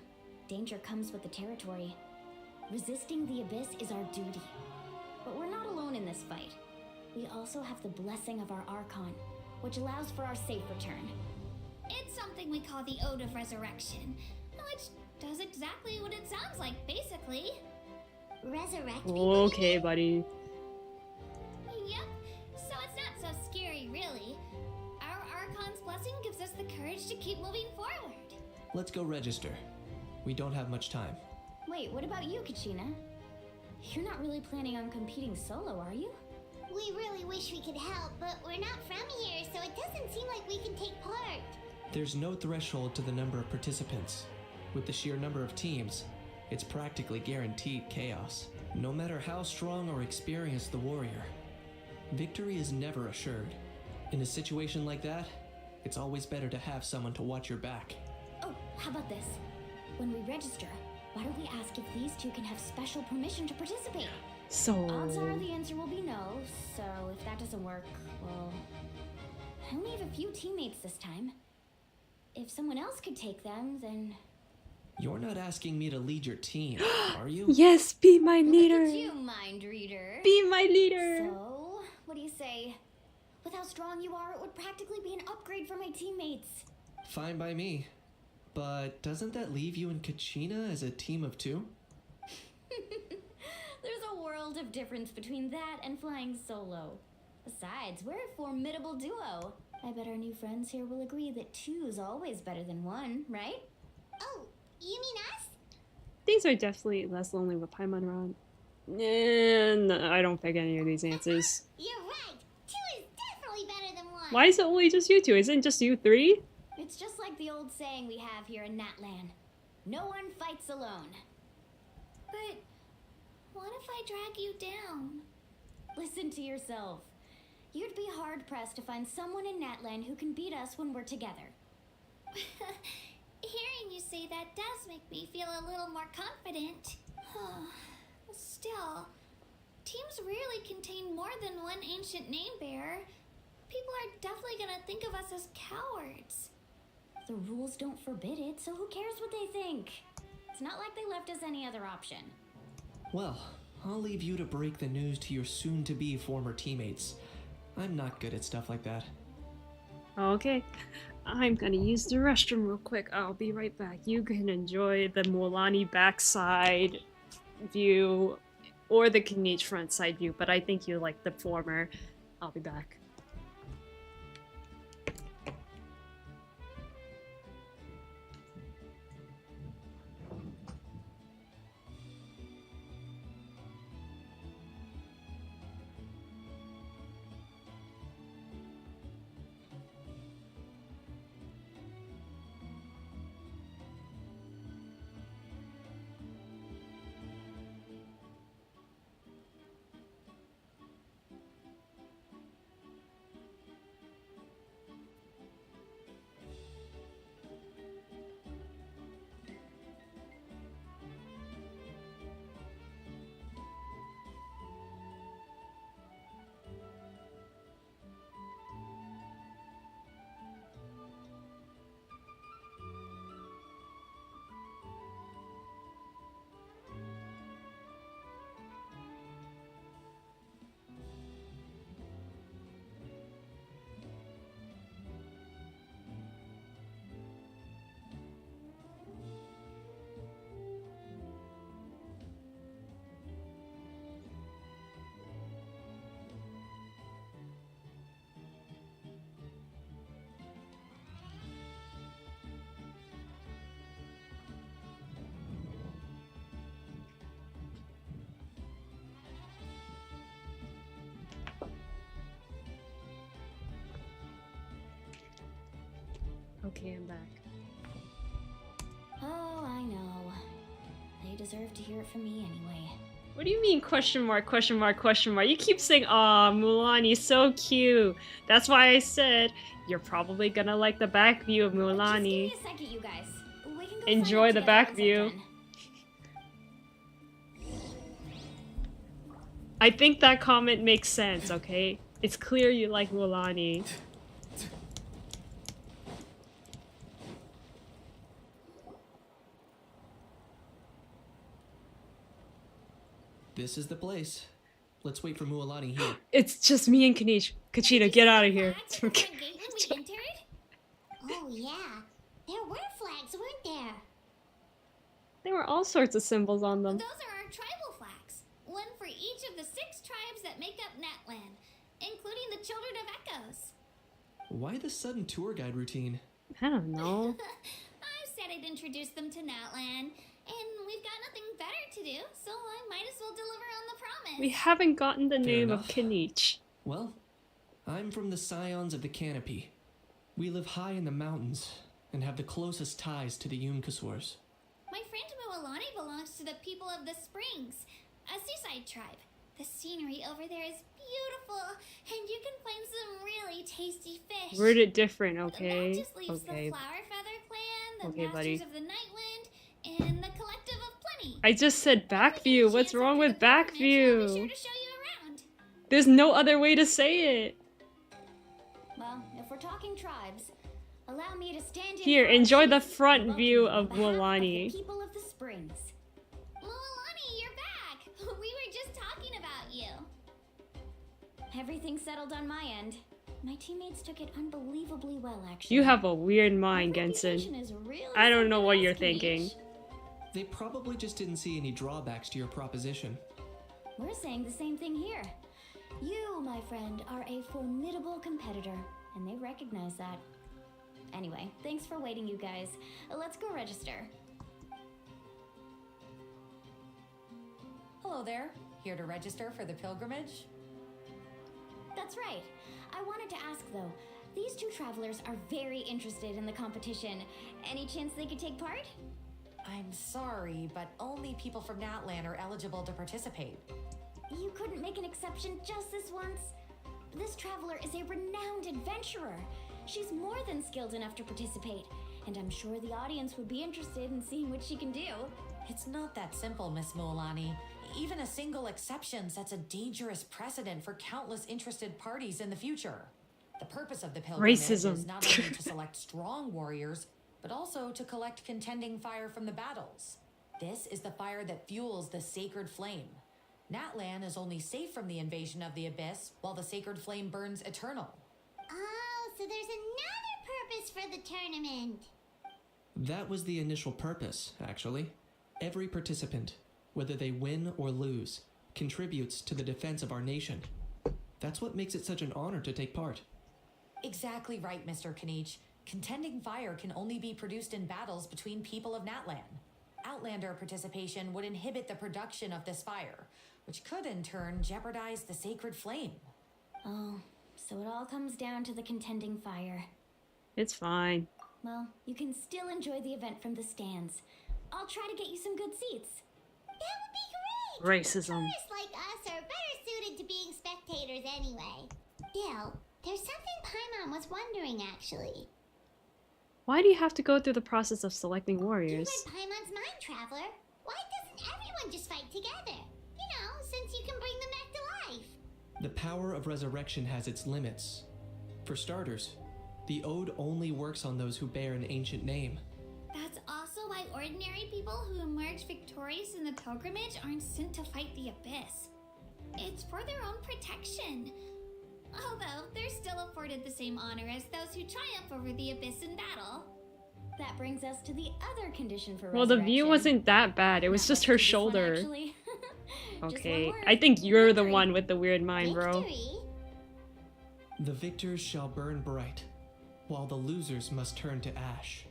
Danger comes with the territory. Resisting the Abyss is our duty. But we're not alone in this fight. We also have the blessing of our Archon, which allows for our safe return. It's something we call the Ode of Resurrection, which does exactly what it sounds like, basically. Resurrect Okay, buddy. Yep, so it's not so scary, really. Our Archon's blessing gives us the courage to keep moving forward. Let's go register. We don't have much time. Wait, what about you, Kachina? You're not really planning on competing solo, are you? We really wish we could help, but we're not from here, so it doesn't seem like we can take part. There's no threshold to the number of participants. With the sheer number of teams, it's practically guaranteed chaos. No matter how strong or experienced the warrior, victory is never assured. In a situation like that, it's always better to have someone to watch your back. Oh, how about this? When we register, why don't we ask if these two can have special permission to participate? So... Odds are the answer will be no, so if that doesn't work, well... I only have a few teammates this time. If someone else could take them, then... You're not asking me to lead your team, are you? Yes, be my leader. Look at you, mind reader. Be my leader. So, what do you say? With how strong you are, it would practically be an upgrade for my teammates. Fine by me. But doesn't that leave you and Kachina as a team of 2? There's a world of difference between that and flying solo. Besides, we're a formidable duo. I bet our new friends here will agree that 2's always better than 1, right? Oh, you mean us? These are definitely less lonely with Paimon around. And I don't pick any of these answers. You're right. 2 is definitely better than 1. Why is it only just you two? Isn't it just you 3? It's just like the old saying we have here in Natlan. No one fights alone. But what if I drag you down? Listen to yourself. You'd be hard-pressed to find someone in Natlan who can beat us when we're together. Hearing you say that does make me feel a little more confident. Still, teams rarely contain more than one ancient name bearer. People are definitely gonna think of us as cowards. The rules don't forbid it, so who cares what they think? It's not like they left us any other option. Well, I'll leave you to break the news to your soon-to-be former teammates. I'm not good at stuff like that. Okay. I'm gonna use the restroom real quick. I'll be right back. You can enjoy the Molani backside view or the Kinich front side view, but I think you like the former. I'll be back. Okay, I'm back. Oh, I know. They deserve to hear it from me anyway. What do you mean question mark, question mark, question mark? You keep saying, aw, Mulaney's so cute. That's why I said, you're probably gonna like the back view of Mulaney. Just give me a second, you guys. We can go Enjoy sign the up back together view. once I think that comment makes sense, okay? It's clear you like Mulaney. This is the place. Let's wait for Mualani here. It's just me and Kanish. Kachina, get out of here. Flags at the front gate when we entered? Oh yeah, there were flags, weren't there? There were all sorts of symbols on them. Those are our tribal flags. One for each of the 6 tribes that make up Natlan, including the Children of Echoes. Why the sudden tour guide routine? I don't know. I said I'd introduce them to Natlan, and we've got nothing better to do, so I might as well deliver on the promise. We haven't gotten the Fair name enough. of Kanish. Well, I'm from the Scions of the Canopy. We live high in the mountains and have the closest ties to the Yumkaswars. My friend Mualani belongs to the people of the Springs, a seaside tribe. The scenery over there is beautiful, and you can find some really tasty fish. Word it different, That okay? just leaves Okay. the Flower Feather Clan, the Okay, Masters buddy. of the Nightwind, and the Collective of Plenty. I just said back view. What's wrong with back I'll be sure view? to show you around. There's no other way to say it. Well, if we're talking tribes, allow me to stand in Here, front of enjoy you the and front welcome view you on of behalf the Mualani. people of the Springs. Mualani, you're back. We were just talking about you. Everything settled on my end. My teammates took it unbelievably well, actually. You have a weird mind, My Genshin. reputation is really I don't know something what else, you're Kanish. thinking. They probably just didn't see any drawbacks to your proposition. We're saying the same thing here. You, my friend, are a formidable competitor, and they recognize that. Anyway, thanks for waiting, you guys. Let's go register. Hello there. Here to register for the pilgrimage? That's right. I wanted to ask, though, these 2 travelers are very interested in the competition. Any chance they could take part? I'm sorry, but only people from Natlan are eligible to participate. You couldn't make an exception just this once? This traveler is a renowned adventurer. She's more than skilled enough to participate, and I'm sure the audience would be interested in seeing what she can do. It's not that simple, Miss Mualani. Even a single exception sets a dangerous precedent for countless interested parties in the future. The purpose of the pilgrimage Racism. is not only to select strong warriors, but also to collect contending fire from the battles. This is the fire that fuels the sacred flame. Natlan is only safe from the invasion of the abyss, while the sacred flame burns eternal. Oh, so there's another purpose for the tournament. That was the initial purpose, actually. Every participant, whether they win or lose, contributes to the defense of our nation. That's what makes it such an honor to take part. Exactly right, Mr. Kanish. Contending fire can only be produced in battles between people of Natlan. Outlander participation would inhibit the production of this fire, which could in turn jeopardize the sacred flame. Oh, so it all comes down to the contending fire. It's fine. Well, you can still enjoy the event from the stands. I'll try to get you some good seats. That would be great. Racism. Tourists like us are better suited to being spectators anyway. Dill, there's something Paimon was wondering actually. Why do you have to go through the process of selecting You warriors? read Paimon's mind, Traveler. Why doesn't everyone just fight together? You know, since you can bring them back to life. The power of resurrection has its limits. For starters, the ode only works on those who bear an ancient name. That's also why ordinary people who emerge victorious in the pilgrimage aren't sent to fight the abyss. It's for their own protection. Although they're still afforded the same honor as those who triumph over the abyss in battle. That brings us to the other condition for Well, the view resurrection. wasn't that bad. It was Not just much her to this one, shoulder. actually. Just Okay, one word. I think you're the Victory. one with the weird mind, bro. Victory? The victors shall burn bright, while the losers must turn to ash.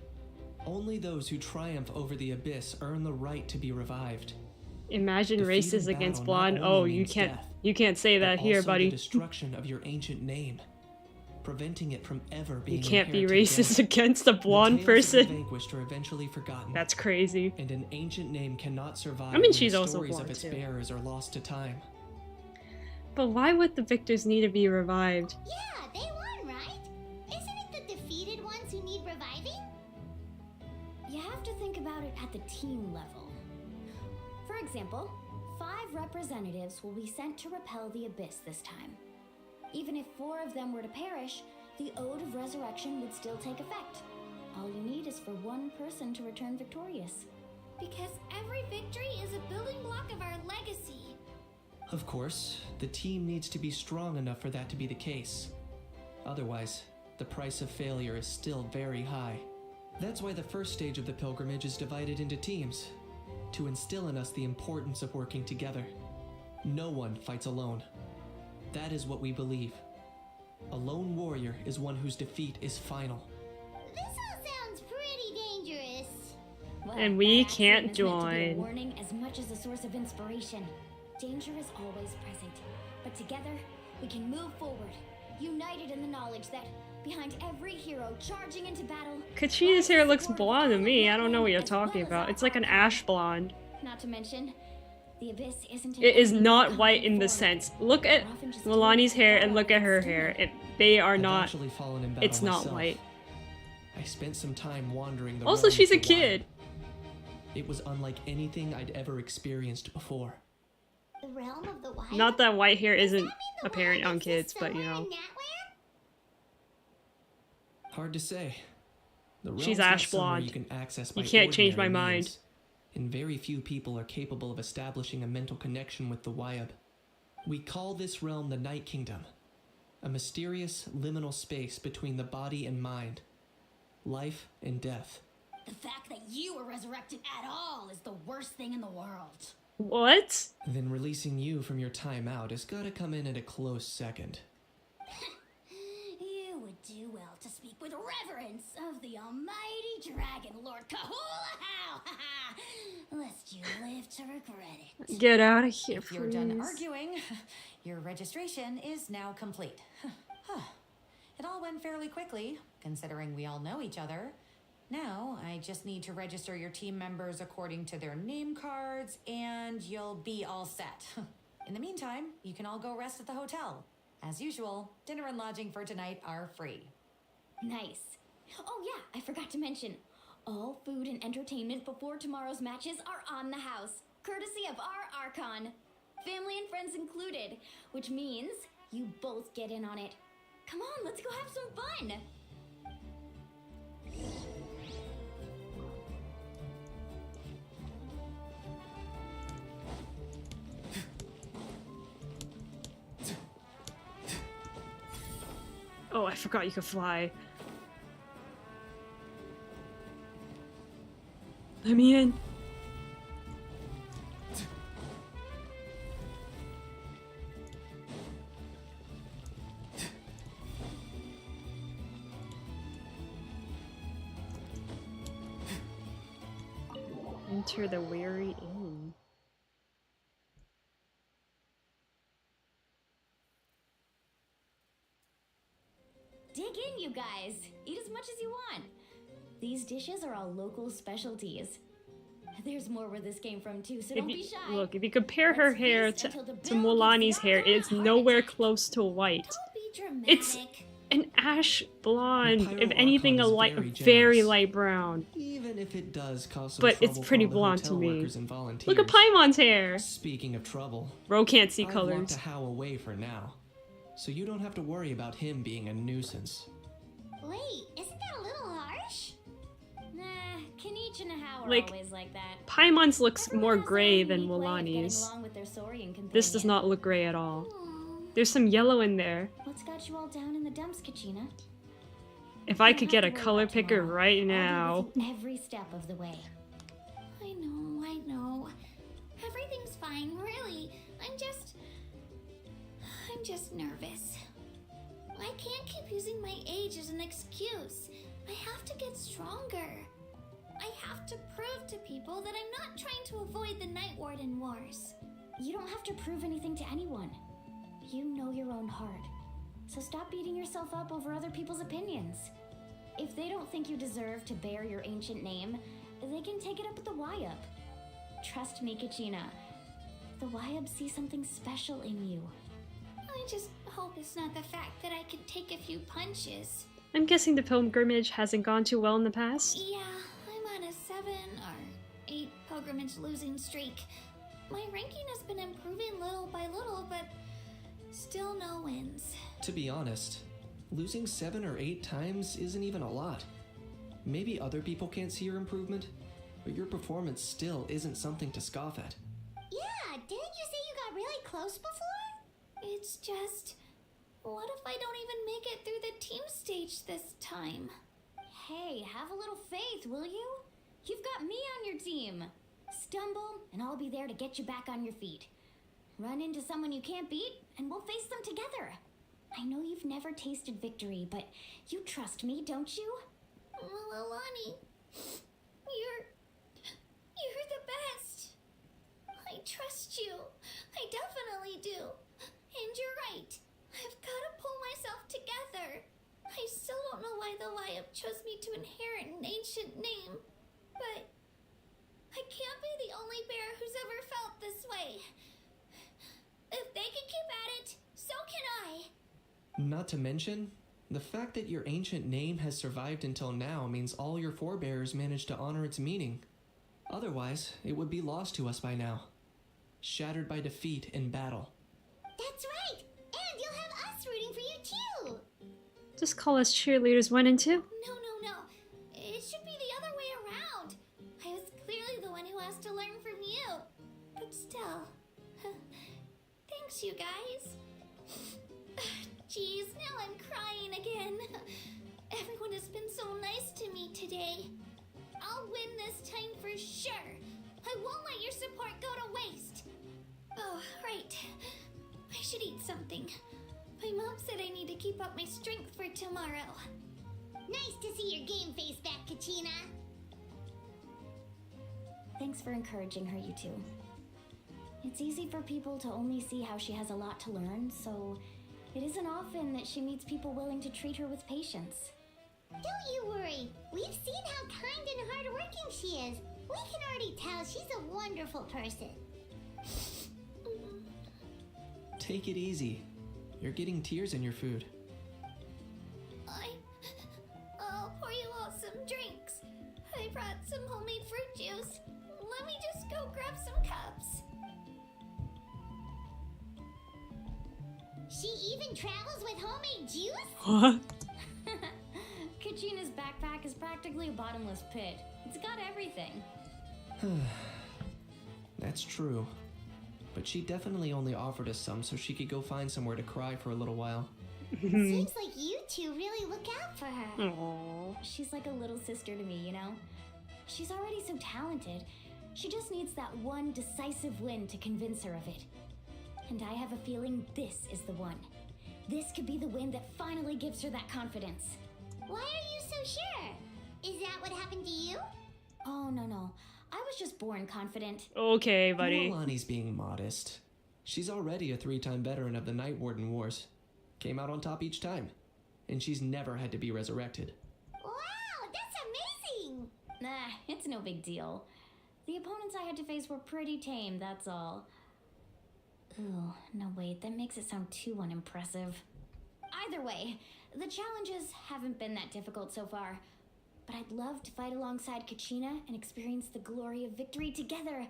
Only those who triumph over the abyss earn the right to be revived. Imagine Defeat in races battle against not blonde. only Oh, you means can't death, you can't say but that here, also buddy. the destruction of your ancient name. preventing it from ever being You can't be inherited racist again. against a blonde The tales of the person. vanquished are eventually forgotten. That's crazy. And an ancient name cannot survive I mean, when she's the also stories blonde of its too. bearers are lost to time. But why would the victors need to be revived? Yeah, they won, right? Isn't it the defeated ones who need reviving? You have to think about it at the team level. For example, 5 representatives will be sent to repel the Abyss this time. Even if 4 of them were to perish, the Ode of Resurrection would still take effect. All you need is for 1 person to return victorious. Because every victory is a building block of our legacy. Of course, the team needs to be strong enough for that to be the case. Otherwise, the price of failure is still very high. That's why the first stage of the pilgrimage is divided into teams, to instill in us the importance of working together. No one fights alone. That is what we believe. A lone warrior is one whose defeat is final. This all sounds pretty dangerous. Well, And we that can't accident is meant to be a join. warning as much as a source of inspiration. Danger is always present, but together we can move forward, united in the knowledge that behind every hero charging into battle. Katrina's hair looks blonde to me. I don't know what you're talking about. It's like an ash blonde. Not to mention, the Abyss isn't. It is not white in the sense. Look at Milani's hair and look at her hair. They are I've not. actually fallen in battle It's not myself. white. I spent some time wandering the Also, realms she's a of the wild. kid. It was unlike anything I'd ever experienced before. The realm of the wild? Not that white hair isn't apparent on kids, but you know. Hard to say. The She's realm's not ash somewhere blonde. You can access You by can't change my ordinary mind. means, and very few people are capable of establishing a mental connection with the Wyab. We call this realm the Night Kingdom, a mysterious liminal space between the body and mind, life and death. The fact that you were resurrected at all is the worst thing in the world. What? Then releasing you from your time out has got to come in at a close second. You would do well to speak with reverence of the almighty dragon, Lord Kahula-How! Lest you live to regret it. Get out of here, If you're done please. arguing, your registration is now complete. It all went fairly quickly, considering we all know each other. Now, I just need to register your team members according to their name cards, and you'll be all set. In the meantime, you can all go rest at the hotel. As usual, dinner and lodging for tonight are free. Nice. Oh yeah, I forgot to mention, all food and entertainment before tomorrow's matches are on the house, courtesy of our Archon. Family and friends included, which means you both get in on it. Come on, let's go have some fun! Oh, I forgot you could fly. Let me in. Enter the weary inn. Dig in, you guys. Eat as much as you want. These dishes are all local specialties. There's more where this came from too, so If don't you, be shy. look, if you compare her Let's hair feast to until the bell Mulani's gets hair, louder it's and harder. nowhere close to white. Be dramatic. It's an ash blonde, Pyro if anything, a Archon is light, very very generous. light brown. Even if it does cause some But trouble it's pretty for all the blonde to hotel me. workers and volunteers. Look at Paimon's hair. Speaking of trouble, Ro can't see I've colors. locked How away for now, so you don't have to worry about him being a nuisance. Wait, isn't that a little harsh? Nah, Kanich and How are Like, always like that. Paimon's looks more Everyone has their gray own than unique way of getting Mulani's. along with their Saurian This does companion. not look gray at all. There's some yellow in there. What's got you all down in the dumps, Kachina? If I could get a color picker right now. Every step of the way. I know. Everything's fine, really. I'm just nervous. I can't keep using my age as an excuse. I have to get stronger. I have to prove to people that I'm not trying to avoid the Night Warden Wars. You don't have to prove anything to anyone. You know your own heart. So stop beating yourself up over other people's opinions. If they don't think you deserve to bear your ancient name, they can take it up with the Wyup. Trust me, Kachina. The Wyup see something special in you. I just hope it's not the fact that I can take a few punches. I'm guessing the pilgrimage hasn't gone too well in the past. Yeah, I'm on a 7 or 8 pilgrimage losing streak. My ranking has been improving little by little, but still no wins. To be honest, losing 7 or 8 times isn't even a lot. Maybe other people can't see your improvement, but your performance still isn't something to scoff at. Yeah, didn't you say you got really close before? It's just, what if I don't even make it through the team stage this time? Hey, have a little faith, will you? You've got me on your team. Stumble, and I'll be there to get you back on your feet. Run into someone you can't beat, and we'll face them together. I know you've never tasted victory, but you trust me, don't you? Well, Alani, you're the best. I trust you. I definitely do. And you're right. I've got to pull myself together. I still don't know why the Wyup chose me to inherit an ancient name, but I can't be the only bear who's ever felt this way. If they can keep at it, so can I. Not to mention, the fact that your ancient name has survived until now means all your forebears managed to honor its meaning. Otherwise, it would be lost to us by now, shattered by defeat in battle. That's right! And you'll have us rooting for you too! Just call us cheerleaders 1 and 2. No. It should be the other way around. I was clearly the one who has to learn from you. But still, thanks you guys. Jeez, now I'm crying again. Everyone has been so nice to me today. I'll win this time for sure. I won't let your support go to waste. Oh, right. I should eat something. My mom said I need to keep up my strength for tomorrow. Nice to see your game face back, Kachina. Thanks for encouraging her, you two. It's easy for people to only see how she has a lot to learn, so it isn't often that she meets people willing to treat her with patience. Don't you worry. We've seen how kind and hardworking she is. We can already tell she's a wonderful person. Take it easy. You're getting tears in your food. I'll pour you all some drinks. I brought some homemade fruit juice. Let me just go grab some cups. She even travels with homemade juice? What? Kachina's backpack is practically a bottomless pit. It's got everything. That's true. But she definitely only offered us some so she could go find somewhere to cry for a little while. Seems like you two really look out for her. Aww. She's like a little sister to me, you know? She's already so talented. She just needs that one decisive win to convince her of it. And I have a feeling this is the one. This could be the win that finally gives her that confidence. Why are you so sure? Is that what happened to you? Oh, no. I was just born confident. Okay, buddy. Alani's being modest. She's already a 3-time veteran of the Night Warden Wars. Came out on top each time. And she's never had to be resurrected. Wow, that's amazing! Nah, it's no big deal. The opponents I had to face were pretty tame, that's all. Ooh, no wait, that makes it sound too unimpressive. Either way, the challenges haven't been that difficult so far. But I'd love to fight alongside Kachina and experience the glory of victory together.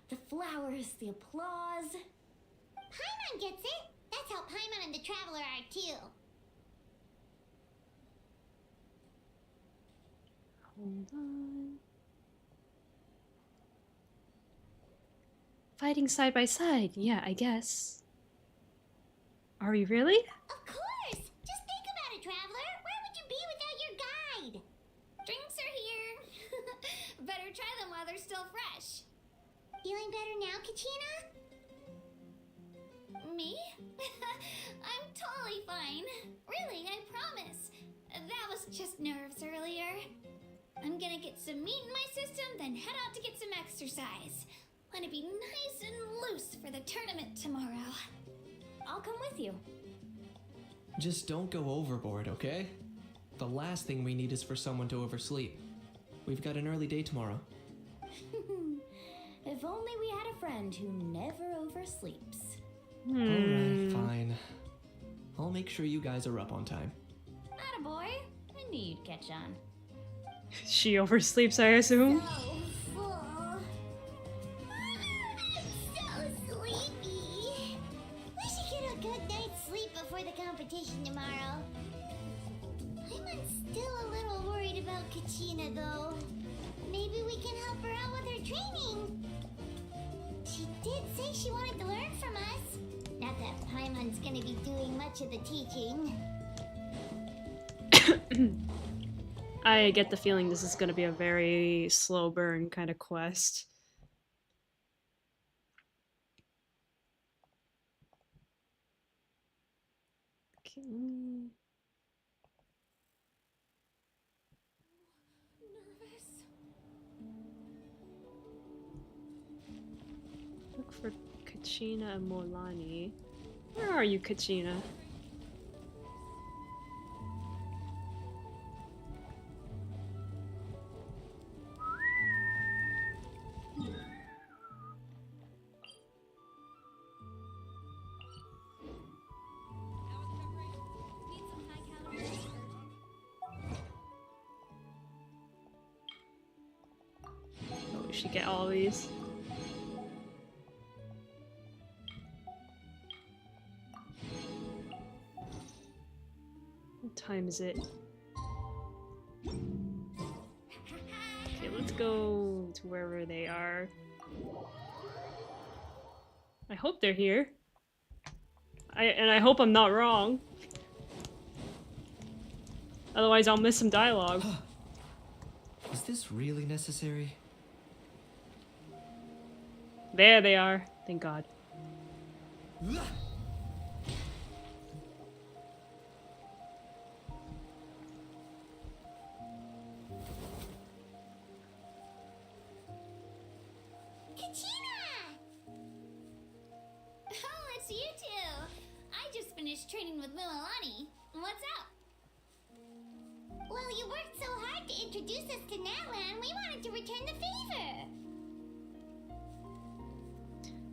The flowers, the applause. Paimon gets it. That's how Paimon and the Traveler are too. Hold on. Fighting side by side, yeah, I guess. Are we really? Of course! Just think about it, Traveler. Where would you be without your guide? Drinks are here. Better try them while they're still fresh. Feeling better now, Kachina? Me? I'm totally fine. Really, I promise. That was just nerves earlier. I'm gonna get some meat in my system, then head out to get some exercise. Want to be nice and loose for the tournament tomorrow. I'll come with you. Just don't go overboard, okay? The last thing we need is for someone to oversleep. We've got an early day tomorrow. If only we had a friend who never oversleeps. Alright, fine. I'll make sure you guys are up on time. Attaboy. I knew you'd catch on. She oversleeps, I assume. So sleepy. We should get a good night's sleep before the competition tomorrow. I'm still a little worried about Kachina, though. Maybe we can help her out with her training. She did say she wanted to learn from us. Not that Paimon's gonna be doing much of the teaching. I get the feeling this is gonna be a very slow burn kind of quest. Okay, let me... Look for Kachina and Molani. Where are you, Kachina? Oh, we should get all these. What time is it? Okay, let's go to wherever they are. I hope they're here. I hope I'm not wrong. Otherwise I'll miss some dialogue. Is this really necessary? There they are. Thank God. Oh, it's you two! I just finished training with Mililani. What's up? Well, you worked so hard to introduce us to Natlan, we wanted to return the favor.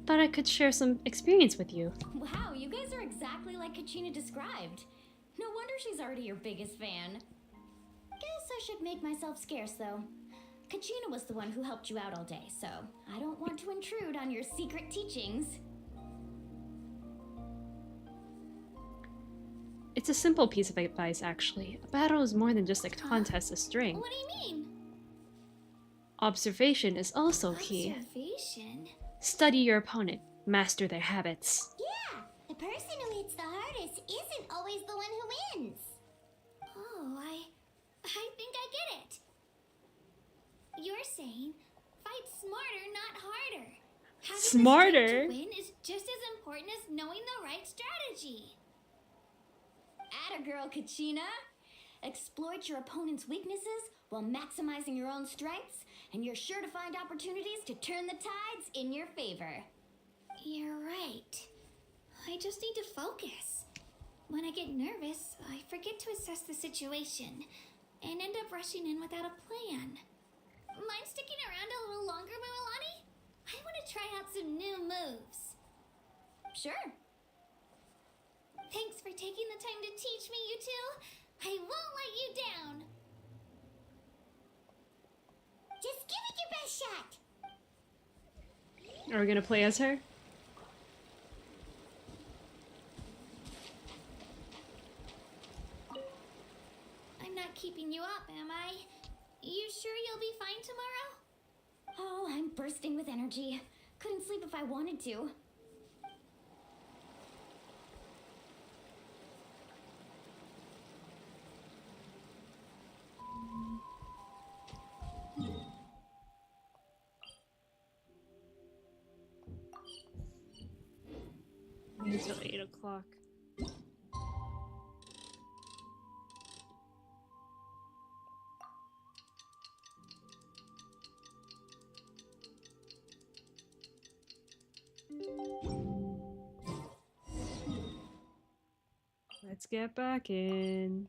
Thought I could share some experience with you. Wow, you guys are exactly like Kachina described. No wonder she's already your biggest fan. Guess I should make myself scarce, though. Kachina was the one who helped you out all day, so I don't want to intrude on your secret teachings. It's a simple piece of advice, actually. A battle is more than just a contest of strength. What do you mean? Observation is also key. Observation? Study your opponent. Master their habits. Yeah, the person who hits the hardest isn't always the one who wins. Oh, I think I get it. You're saying fight smarter, not harder. Having Smarter? the strength to win is just as important as knowing the right strategy. Atta girl, Kachina. Exploit your opponent's weaknesses while maximizing your own strengths, and you're sure to find opportunities to turn the tides in your favor. You're right. I just need to focus. When I get nervous, I forget to assess the situation and end up rushing in without a plan. Mind sticking around a little longer, Mililani? I want to try out some new moves. Sure. Thanks for taking the time to teach me, you two. I won't let you down. Just give it your best shot. Are we gonna play as her? I'm not keeping you up, am I? You sure you'll be fine tomorrow? Oh, I'm bursting with energy. Couldn't sleep if I wanted to. Until 8 o'clock. Let's get back in.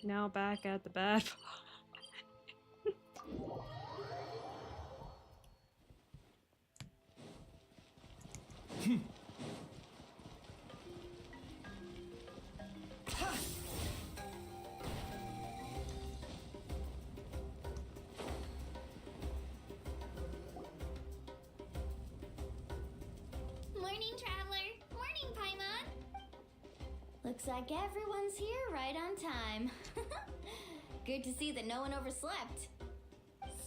Now back at the bad. Morning, Traveler. Morning, Paimon. Looks like everyone's here right on time. Good to see that no one overslept.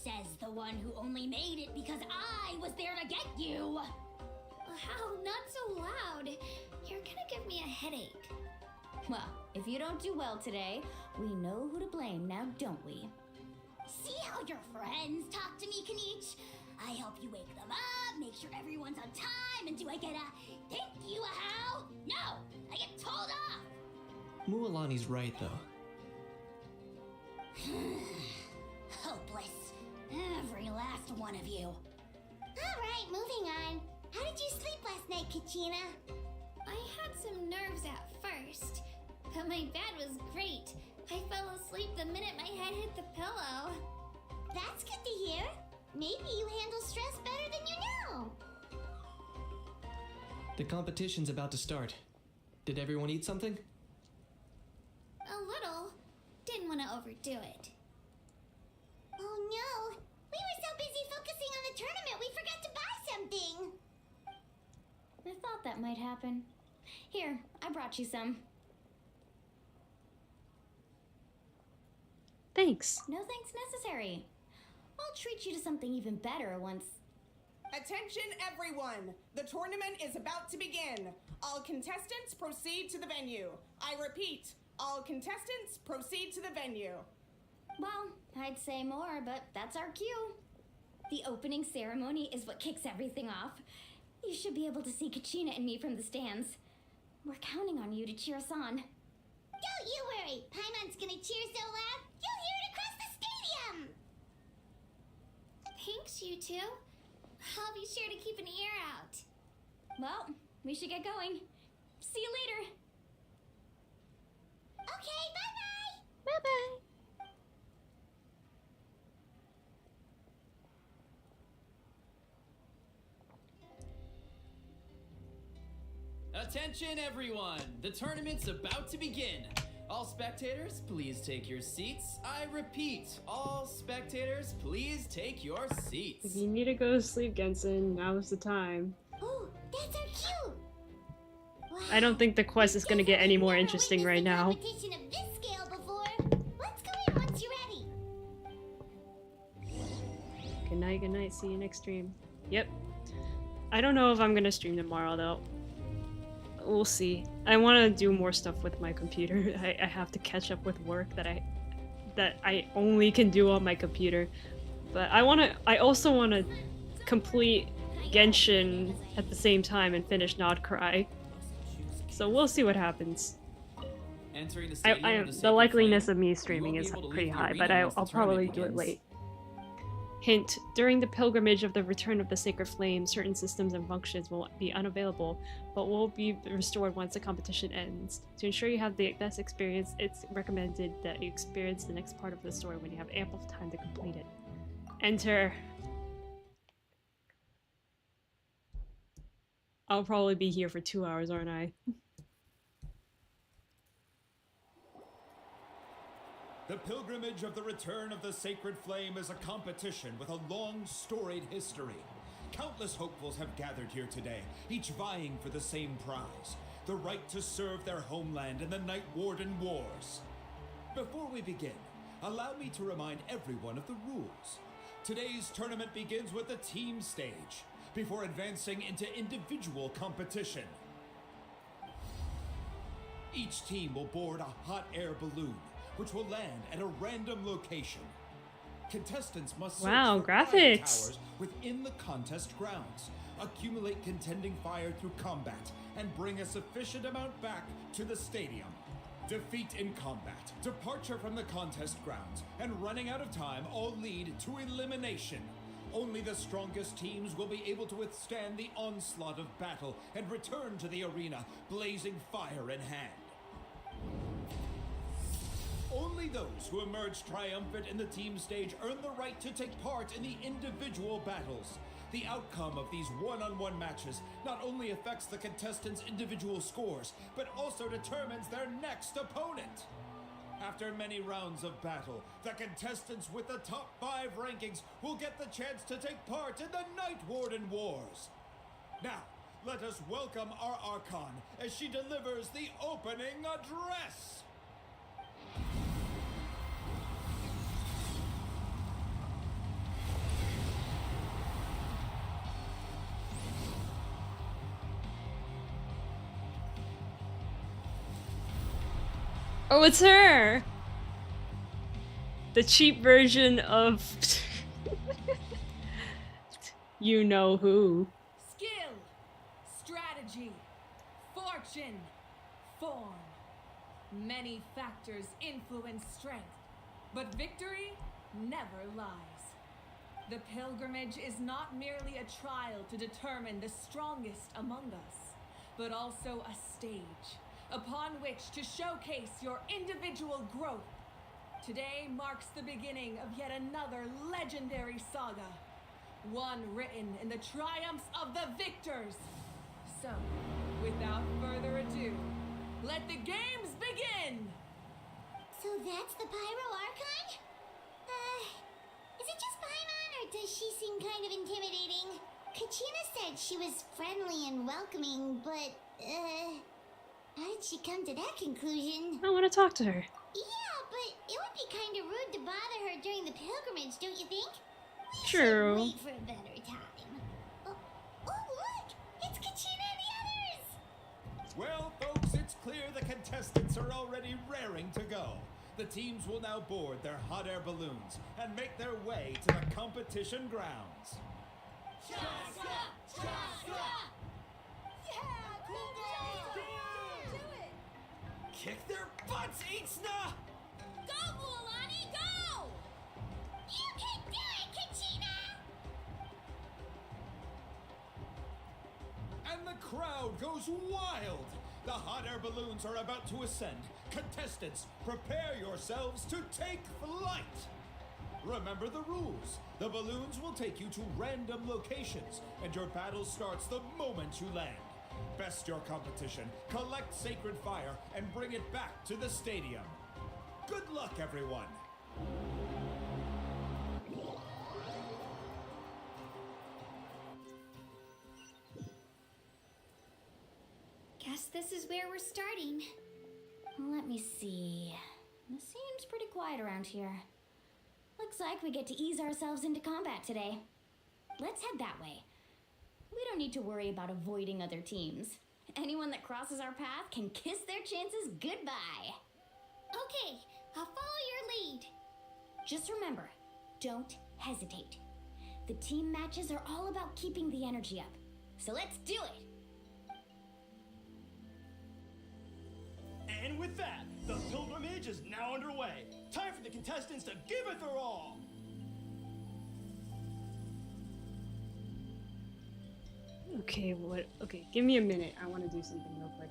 Says the one who only made it because I was there to get you. Wow, not so loud. You're gonna give me a headache. Well, if you don't do well today, we know who to blame now, don't we? See how your friends talk to me, Kanich? I help you wake them up, make sure everyone's on time, and do I get a thank you, how? No, I get told off. Mualani's right, though. Hopeless. Every last one of you. Alright, moving on. How did you sleep last night, Kachina? I had some nerves at first, but my bed was great. I fell asleep the minute my head hit the pillow. That's good to hear. Maybe you handle stress better than you know. The competition's about to start. Did everyone eat something? A little. Didn't want to overdo it. Oh no! We were so busy focusing on the tournament we forgot to buy something! I thought that might happen. Here, I brought you some. Thanks. No thanks necessary. I'll treat you to something even better once... Attention everyone! The tournament is about to begin. All contestants proceed to the venue. I repeat, all contestants proceed to the venue. Well, I'd say more, but that's our cue. The opening ceremony is what kicks everything off. You should be able to see Kachina and me from the stands. We're counting on you to cheer us on. Don't you worry! Paimon's gonna cheer so loud, you'll hear it across the stadium! Thanks, you two. I'll be sure to keep an ear out. Well, we should get going. See you later. Okay, bye-bye! Bye-bye. Attention everyone! The tournament's about to begin! All spectators, please take your seats. I repeat, all spectators, please take your seats. If you need to go to sleep, Genshin, now's the time. Oh, that's our cue! Wow. I don't think the quest is gonna get any more interesting right now. Competition of this scale before. Let's go in once you're ready. Good night, good night. See you next stream. Yep. I don't know if I'm gonna stream tomorrow though. We'll see. I want to do more stuff with my computer. I have to catch up with work that I only can do on my computer. But I also want to complete Genshin at the same time and finish Not Cry. So we'll see what happens. Entering the stadium with a The likeliness flame, of me you streaming won't is be able to pretty leave the high, arena but once the I'll tournament probably do it begins. late. Hint, during the pilgrimage of the return of the sacred flame, certain systems and functions will be unavailable, but will be restored once the competition ends. To ensure you have the best experience, it's recommended that you experience the next part of the story when you have ample time to complete it. Enter. I'll probably be here for 2 hours, aren't I? The pilgrimage of the return of the sacred flame is a competition with a long, storied history. Countless hopefuls have gathered here today, each vying for the same prize, the right to serve their homeland in the Night Warden Wars. Before we begin, allow me to remind everyone of the rules. Today's tournament begins with the team stage, before advancing into individual competition. Each team will board a hot air balloon, which will land at a random location. Contestants must search Wow, for graphics. towers within the contest grounds, accumulate contending fire through combat, and bring a sufficient amount back to the stadium. Defeat in combat, departure from the contest grounds, and running out of time all lead to elimination. Only the strongest teams will be able to withstand the onslaught of battle and return to the arena, blazing fire in hand. Only those who emerge triumphant in the team stage earn the right to take part in the individual battles. The outcome of these one-on-one matches not only affects the contestants' individual scores, but also determines their next opponent. After many rounds of battle, the contestants with the top 5 rankings will get the chance to take part in the Night Warden Wars. Now, let us welcome our Archon as she delivers the opening address. Oh, it's her! The cheap version of... you know who. Skill, strategy, fortune, form. Many factors influence strength, but victory never lies. The pilgrimage is not merely a trial to determine the strongest among us, but also a stage upon which to showcase your individual growth. Today marks the beginning of yet another legendary saga, one written in the triumphs of the victors. So, without further ado, let the games begin! So that's the Pyro Archon? Is it just Paimon, or does she seem kind of intimidating? Kachina said she was friendly and welcoming, but, how did she come to that conclusion? I want to talk to her. Yeah, but it would be kind of rude to bother her during the pilgrimage, don't you think? True. Wait for a better time. Oh, look! It's Kachina and the others! Well, folks, it's clear the contestants are already raring to go. The teams will now board their hot air balloons and make their way to the competition grounds. Chaska! Chaska! Yeah, cool girl! Do it! Kick their butts, Itzna! Go, Mualani, go! You can do it, Kachina! And the crowd goes wild. The hot air balloons are about to ascend. Contestants, prepare yourselves to take flight. Remember the rules. The balloons will take you to random locations, and your battle starts the moment you land. Best your competition, collect sacred fire, and bring it back to the stadium. Good luck, everyone. Guess this is where we're starting. Let me see. It seems pretty quiet around here. Looks like we get to ease ourselves into combat today. Let's head that way. We don't need to worry about avoiding other teams. Anyone that crosses our path can kiss their chances goodbye. Okay, I'll follow your lead. Just remember, don't hesitate. The team matches are all about keeping the energy up. So let's do it! And with that, the pilgrimage is now underway. Time for the contestants to give it their all. Okay, what? Okay, give me a minute. I want to do something real quick.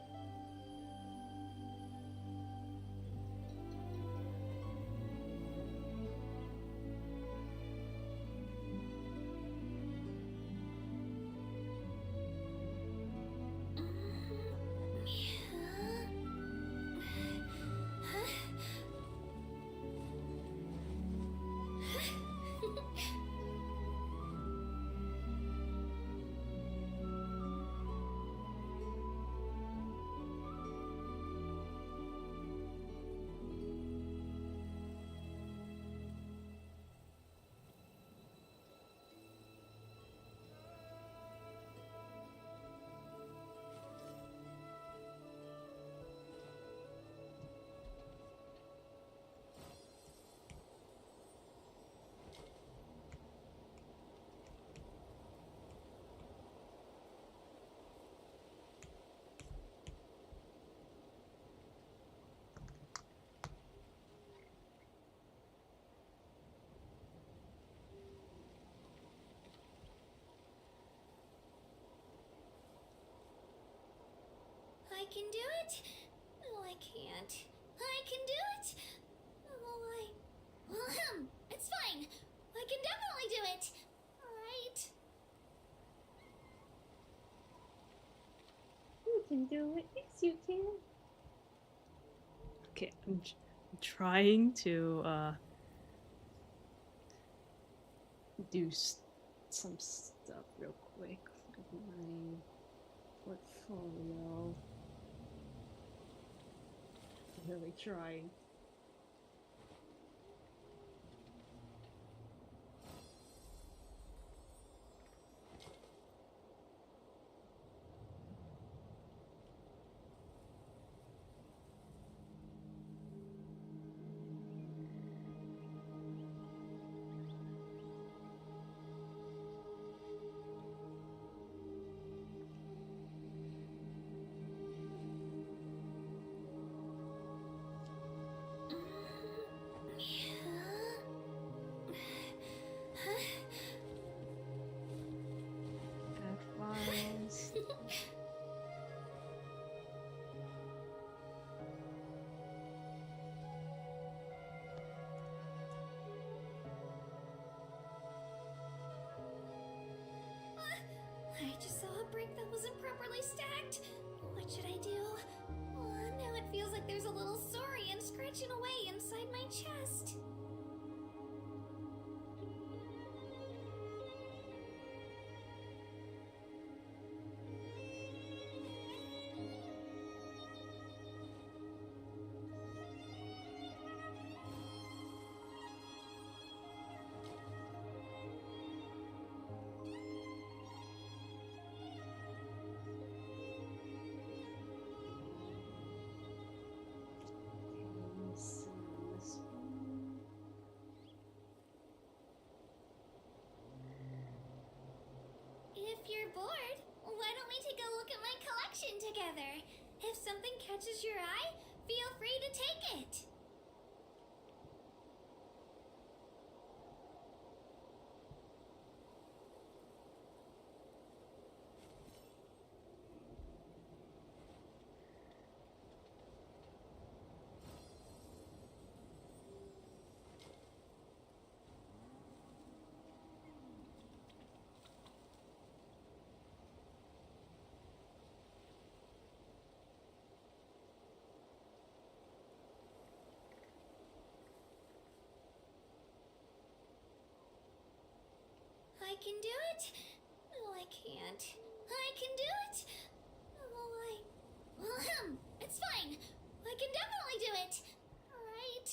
can do it. No, I can't. I can do it. It's fine. I can definitely do it. Alright. You can do it. Yes, you can. Okay, I'm trying to do some stuff real quick with my portfolio. Really trying. Files. I just saw a brick that wasn't properly stacked. What should I do? Now it feels like there's a little saurian scratching away inside my chest. If you're bored, why don't we take a look at my collection together? If something catches your eye, feel free to take it. I can do it. No, I can't. I can do it. It's fine. I can definitely do it. Alright.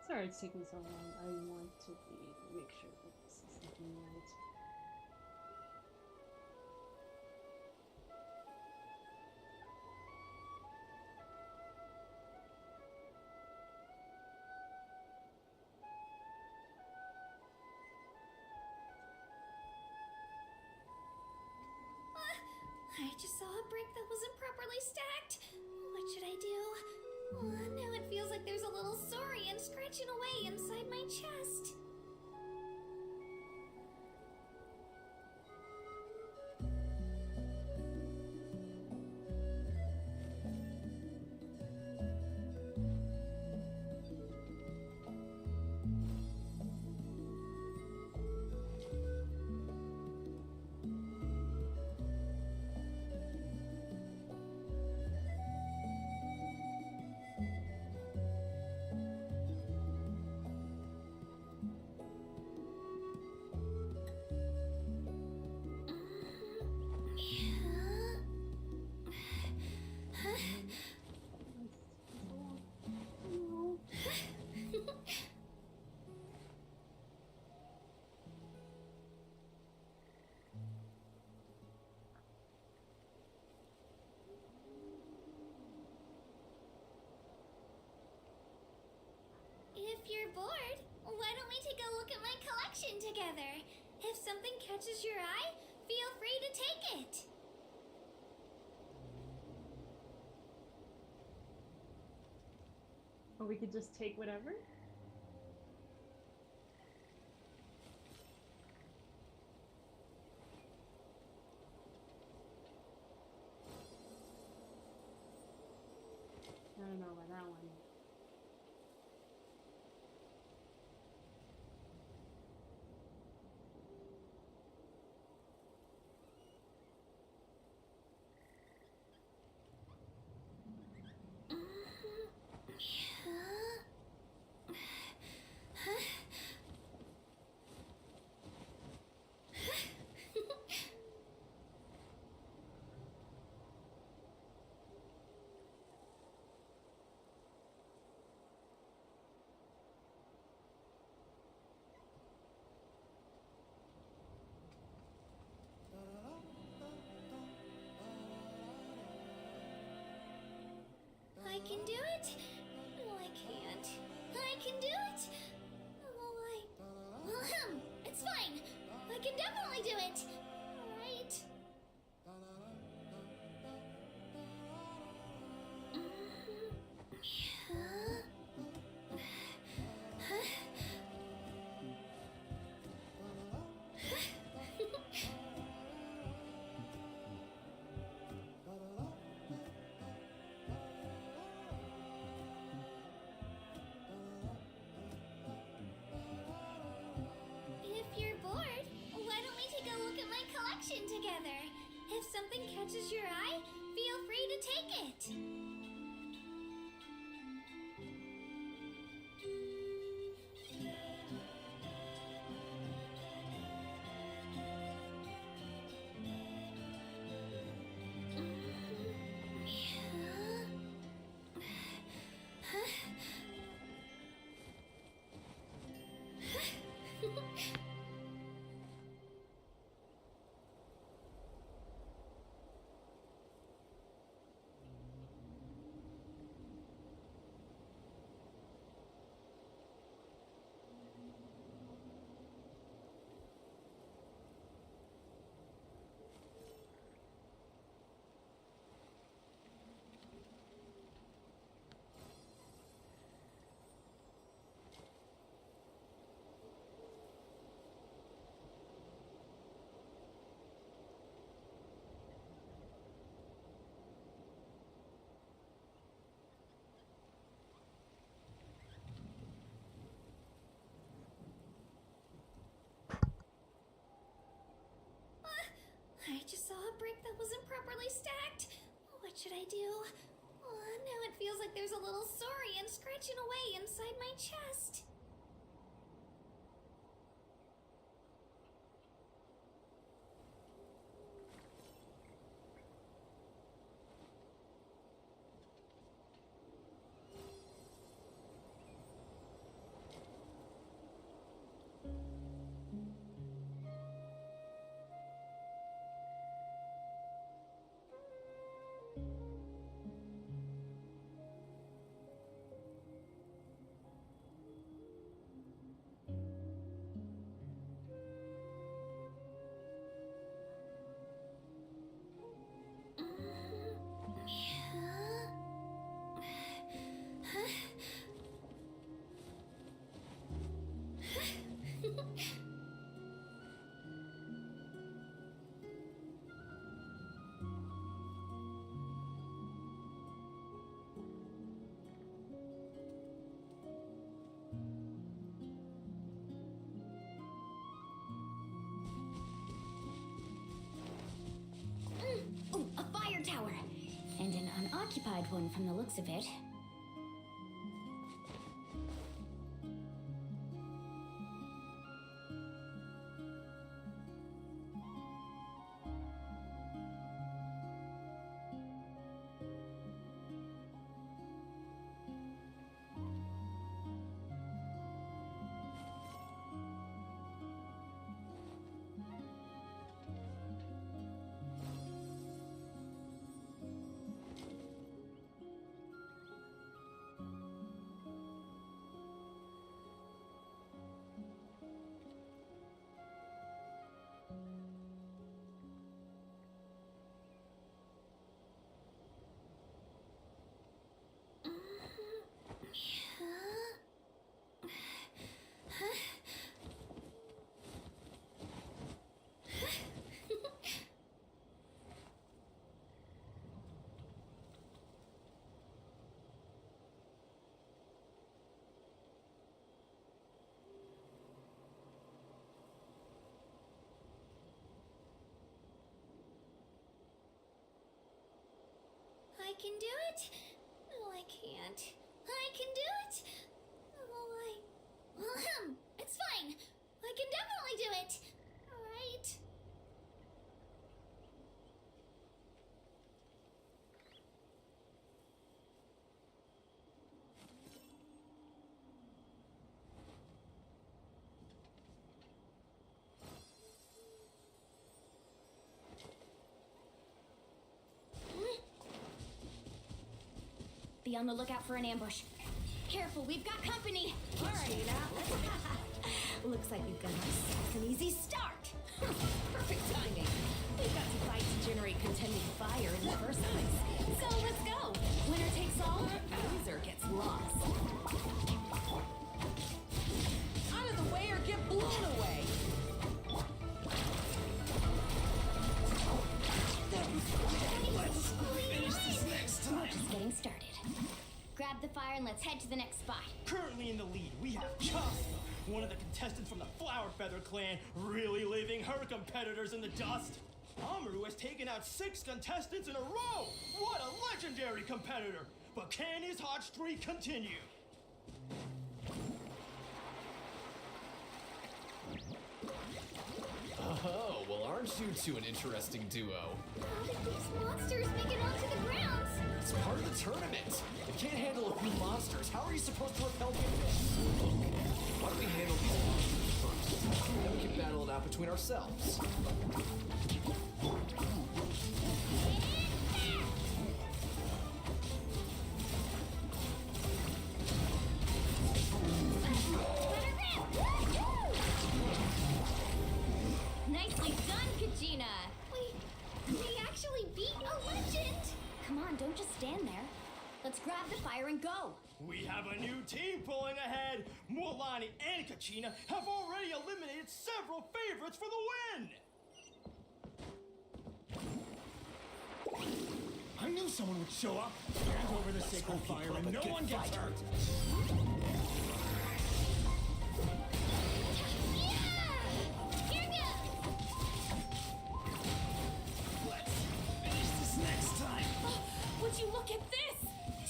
Sorry it's taking so long. I want to make sure that this is looking right. I just saw a brick that wasn't properly stacked. What should I do? Now it feels like there's a little saurian scratching away inside my chest. If you're bored, why don't we take a look at my collection together? If something catches your eye, feel free to take it. Or we could just take whatever? I don't know about that one. I can do it. No, I can't. I can do it. Oh, it's fine. I can definitely do it. All right. If you're bored, why don't we take a look at my collection together? If something catches your eye, feel free to take it. I just saw a brick that wasn't properly stacked. What should I do? Now it feels like there's a little saurian scratching away inside my chest. Ooh, a fire tower! And an unoccupied one from the looks of it. can do it. No, I can't. I can do it. Oh, it's fine. I can definitely do it. All right. Be on the lookout for an ambush. Careful, we've got company. All right, Looks like we've got ourselves an easy start. Perfect timing. We've got to fight to generate contending fire in the first place. So let's go. Winner takes all, loser gets lost. Out of the way or get blown away! Let's finish this next We're time. just getting started. Grab the fire and let's head to the next spot. Currently in the lead, we have Chasta, one of the contestants from the Flower Feather clan, really leaving her competitors in the dust. Amaru has taken out 6 contestants in a row! What a legendary competitor! But can his hot streak continue? Oh, well, aren't you two an interesting duo? How did these monsters make it onto the grounds? It's part of the tournament. If you can't handle a few monsters, how are you supposed to repel the abyss? Why don't we handle these monsters first? Then we can battle it out between ourselves. Nicely done, Kajina. We actually beat a legend. Come on, don't just stand there. Let's grab the fire and go. We have a new team pulling ahead. Mualani and Kachina have already eliminated several favorites for the win. I knew someone would show up. Hand over the sacred fire and no one gets hurt. Here goes. Let's finish this next time. Would you look at this?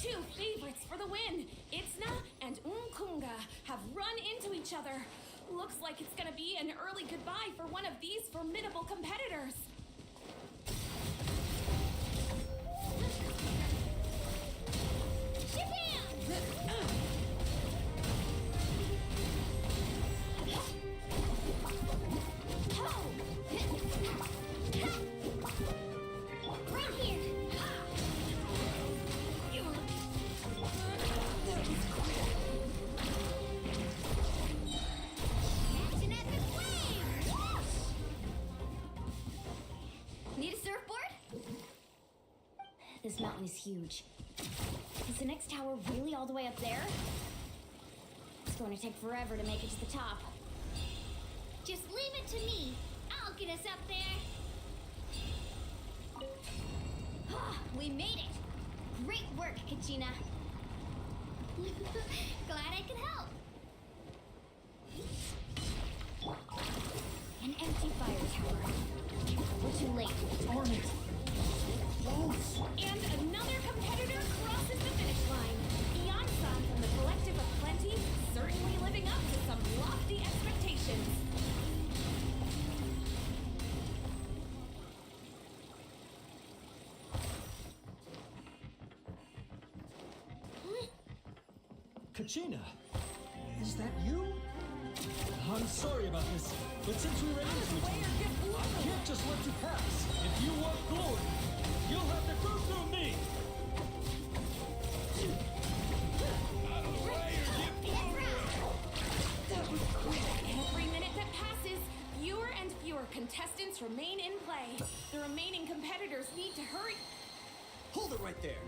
2 favorites for the win. Itzna and Unkunga have run into each other. Looks like it's gonna be an early goodbye for one of these formidable competitors. Right here. Action at the flame. Need a surfboard? This mountain is huge. Is the next tower really all the way up there? It's going to take forever to make it to the top. Just leave it to me. I'll get us up there. We made it! Great work, Kachina. Glad I could help. An empty fire tower. We're too late. Darn it! And another competitor crosses the finish line. Ian-san from the Collective of Plenty, certainly living up to some lofty expectations. Kachina, is that you? I'm sorry about this, but since we ran into each other, I can't just let you pass. If you want glory, you'll have to go through me. Every minute that passes, fewer and fewer contestants remain in play. The remaining competitors need to hurry. Hold it right there.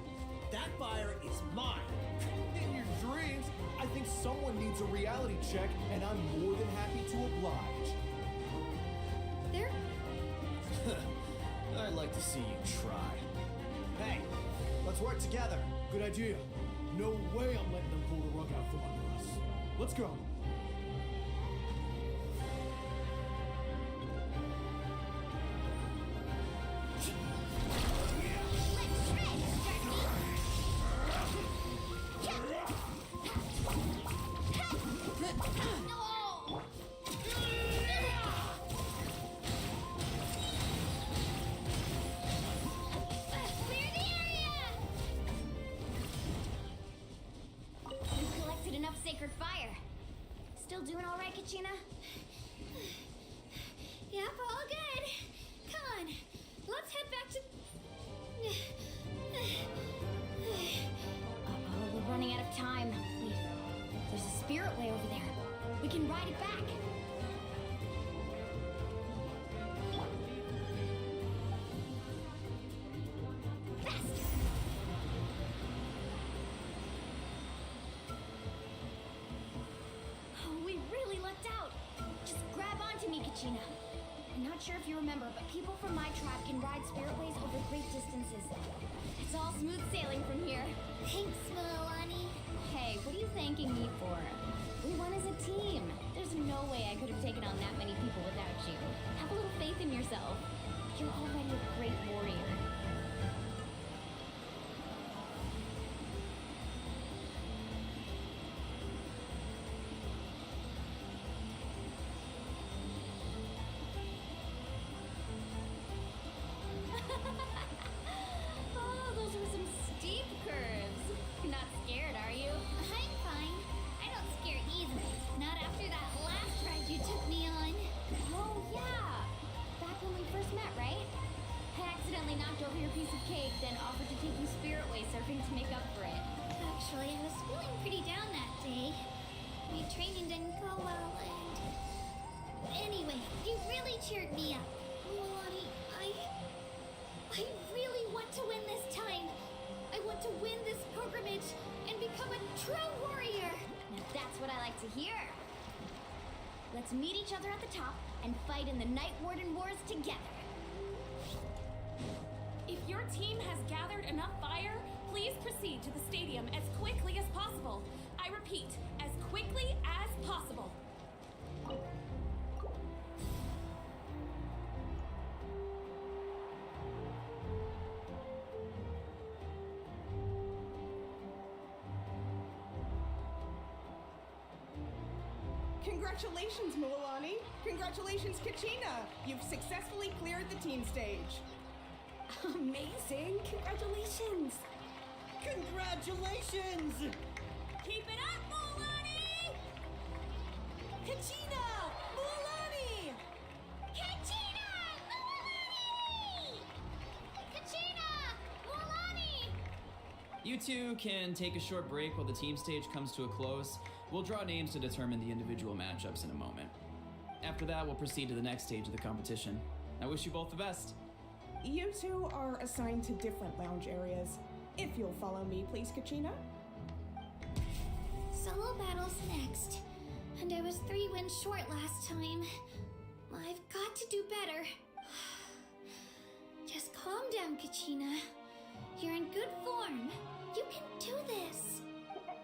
That fire is mine. In your dreams, I think someone needs a reality check, and I'm more than happy to oblige. There. I'd like to see you try. Hey, let's work together. Good idea. No way I'm letting them pull the rug out from under us. Let's go. Let's shred, Starkey. still doing all right, Kachina? Yep, all good. Come on, let's head back to... Uh-oh, we're running out of time. Wait, there's a spirit way over there. We can ride it back. Faster! Oh, we really lucked out. Just grab onto me, Kachina. I'm not sure if you remember, but people from my tribe can ride spiritways over great distances. It's all smooth sailing from here. Thanks, Milani. Hey, what are you thanking me for? We won as a team. There's no way I could have taken on that many people without you. Have a little faith in yourself. You're already a great warrior. Oh, those were some steep curves. You're not scared, are you? I'm fine. I don't scare easily. Not after that last ride you took me on. Oh, yeah. Back when we first met, right? I accidentally knocked over your piece of cake, then offered to take you spiritway surfing to make up for it. Actually, I was feeling pretty down that day. My training didn't go well, and... Anyway, you really cheered me up. Milani, I really want to win this time. I want to win this pilgrimage and become a true warrior. Now that's what I like to hear. Let's meet each other at the top and fight in the Night Warden Wars together. If your team has gathered enough fire, please proceed to the stadium as quickly as possible. I repeat, as quickly as possible. Congratulations, Milani. Congratulations, Kachina. You've successfully cleared the team stage. Amazing! Congratulations! Congratulations! Keep it up, Milani! Kachina! Milani! Kachina! Milani! Kachina! Milani! You two can take a short break while the team stage comes to a close. We'll draw names to determine the individual matchups in a moment. After that, we'll proceed to the next stage of the competition. I wish you both the best. You two are assigned to different lounge areas. If you'll follow me, please, Kachina. Solo battles next. And I was 3 wins short last time. I've got to do better. Just calm down, Kachina. You're in good form. You can do this.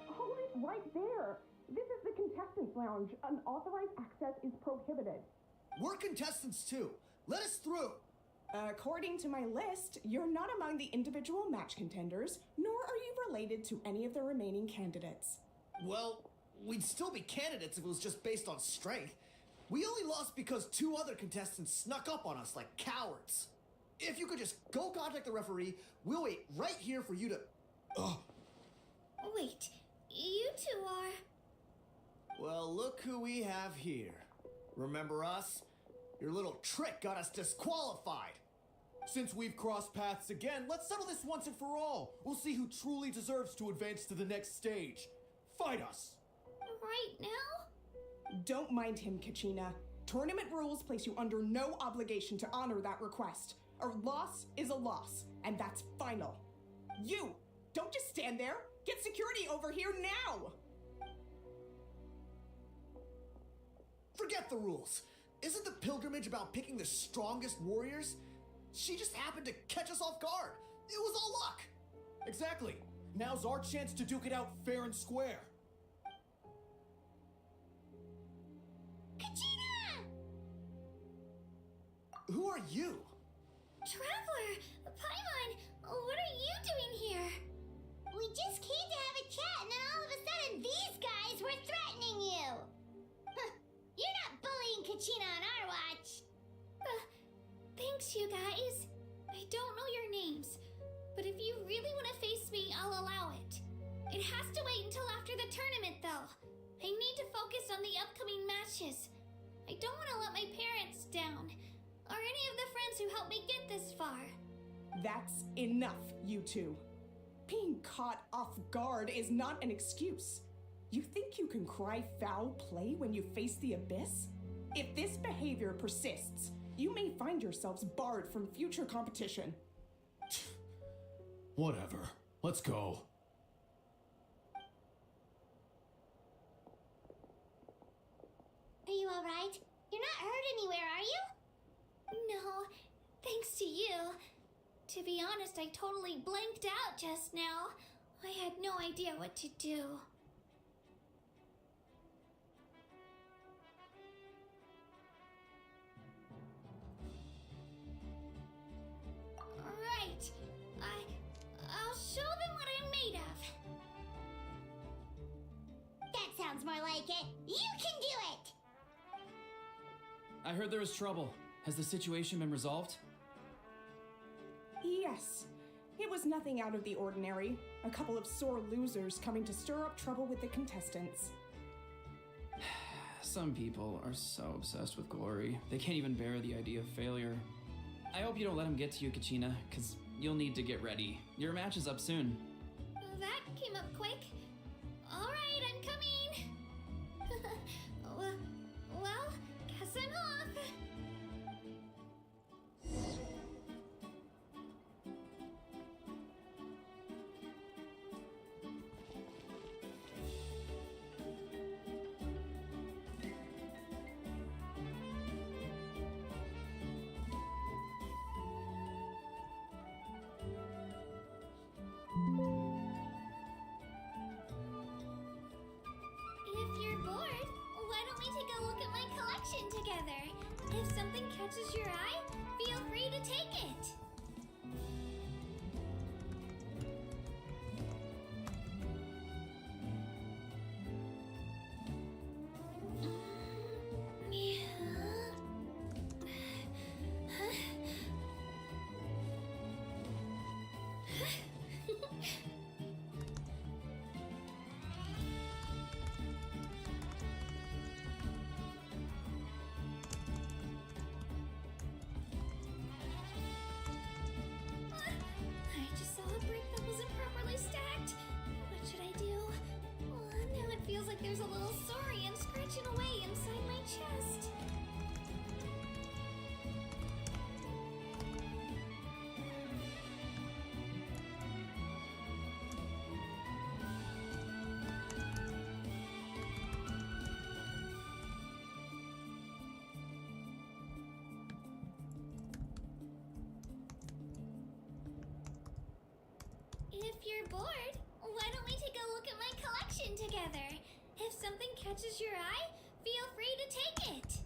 Hold it right there. This is the contestants' lounge. Unauthorized access is prohibited. We're contestants too. Let us through. According to my list, you're not among the individual match contenders, nor are you related to any of the remaining candidates. Well, we'd still be candidates if it was just based on strength. We only lost because 2 other contestants snuck up on us like cowards. If you could just go contact the referee, we'll wait right here for you to... Wait, you two are... Well, look who we have here. Remember us? Your little trick got us disqualified. Since we've crossed paths again, let's settle this once and for all. We'll see who truly deserves to advance to the next stage. Fight us! Right now? Don't mind him, Kachina. Tournament rules place you under no obligation to honor that request. A loss is a loss, and that's final. You! Don't just stand there! Get security over here now! Forget the rules. Isn't the pilgrimage about picking the strongest warriors? She just happened to catch us off guard. It was all luck. Exactly. Now's our chance to duke it out fair and square. Kachina! Who are you? Traveler! Paimon! What are you doing here? We just came to have a chat, and then all of a sudden these guys were threatening you. Huh, you're not bullying Kachina on our watch. Thanks, you guys. I don't know your names, but if you really want to face me, I'll allow it. It has to wait until after the tournament, though. I need to focus on the upcoming matches. I don't want to let my parents down, or any of the friends who helped me get this far. That's enough, you two. Being caught off guard is not an excuse. You think you can cry foul play when you face the abyss? If this behavior persists, you may find yourselves barred from future competition. Whatever. Let's go. Are you alright? You're not hurt anywhere, are you? No, thanks to you. To be honest, I totally blanked out just now. I had no idea what to do. Right. I'll show them what I'm made of. That sounds more like it. You can do it! I heard there was trouble. Has the situation been resolved? Yes. It was nothing out of the ordinary. A couple of sore losers coming to stir up trouble with the contestants. Some people are so obsessed with glory, they can't even bear the idea of failure. I hope you don't let him get to you, Kachina, because you'll need to get ready. Your match is up soon. That came up quick. Alright, I'm coming. Well, guess I'm off. If you're bored, why don't we take a look at my collection together? If something catches your eye, feel free to take it. I just saw a brick that wasn't properly stacked. What should I do? Now it feels like there's a little saurian scratching away inside my chest. If you're bored, why don't we take a look at my collection together? If something catches your eye, feel free to take it.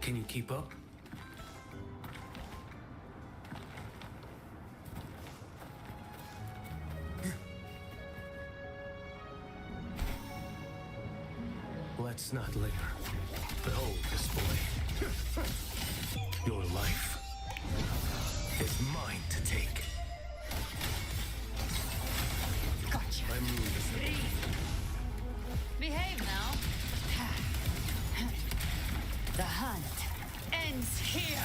Can you keep up? Let's not linger. Behold this boy. Your life is mine to take. Gotcha. My moon is the Behave now. The hunt ends here.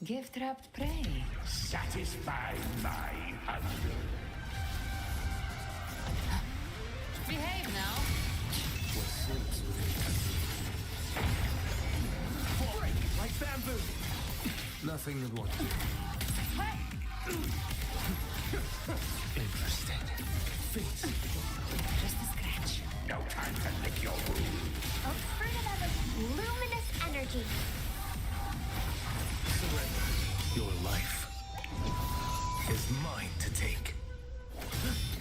Gift-wrapped prey. Satisfy my hunger. Behave now. what sleeps within Break like bamboo. nothing that won't do. Interesting. Face. Just a scratch. No time to lick your wound. A fruit of luminous energy. Surrender. Your life is mine to take.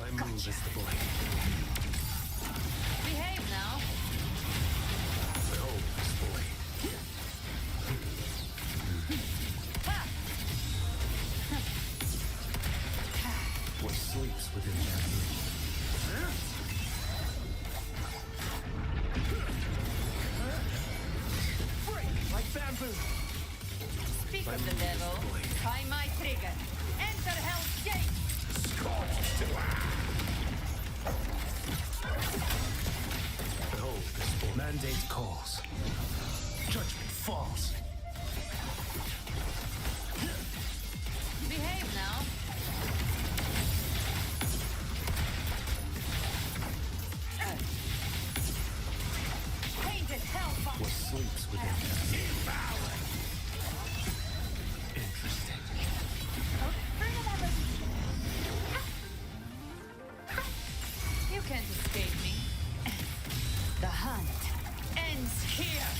I move as the blade. Behave now. Behold this blade. What sleeps within that blade? Break like bamboo. Speak of the devil. Try my trigger. Enter Hell's Gate. Scorched to Behold this blade. Mandate calls. Judgment falls. Behave now. Painted hellfire. What sleeps within that blade? Interesting. You can't escape me. The hunt ends here.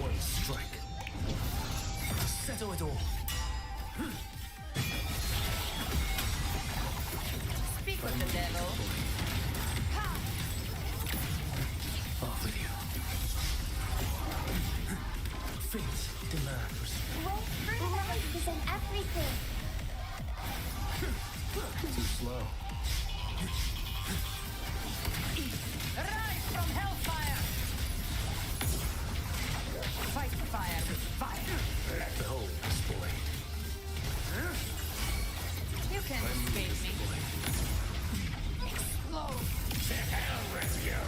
One strike. To settle it all. Speak with the devil. Off with you. Fate demands. Life is in everything. Too slow. Rise from hellfire. Fight fire with fire. Behold this blade. You can't escape me. Explode. To hell with you!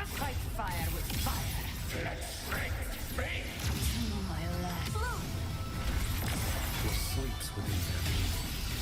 Fight fire with fire. Let's strength me! My last. What sleeps within that blade?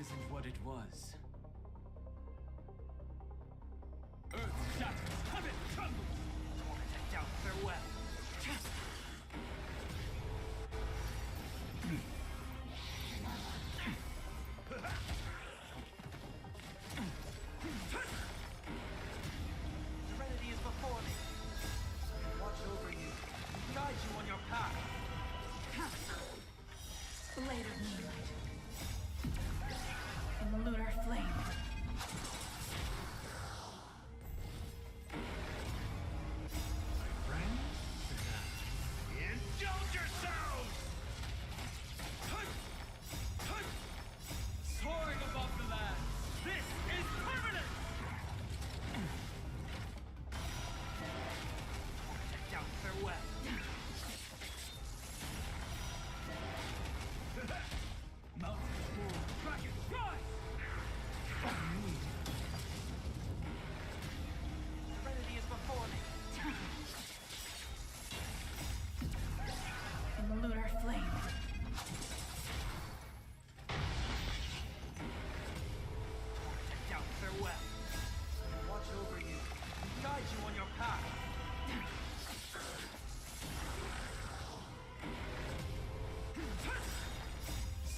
isn't what it was. Earth shatters, heaven trembles! Tormented down, farewell! Serenity is before me. Watch over you, guide you on your path. Blade of moonlight. In the lunar flame. Indulge yourselves! Soaring above the land, this is permanent! Down, farewell. Mountains roar, dragons rise! Serenity is before me. In the lunar flame. Down, farewell. Watch over you, guide you on your path.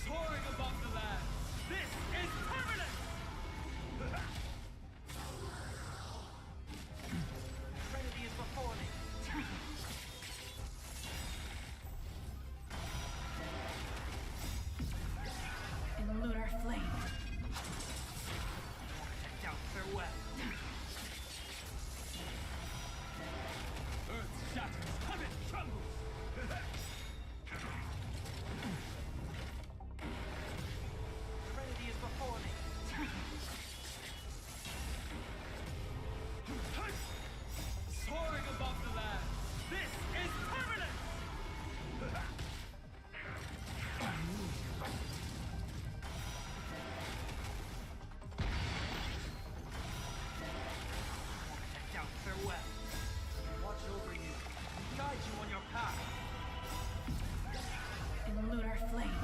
Soaring above the land, this is permanent! Serenity is before me. In the lunar flame. Down, farewell. Earth shatters, heaven trembles! Serenity is before me. Soaring above the land, this is permanent! Down, farewell. Watch over you, guide you on your path. In the lunar flame.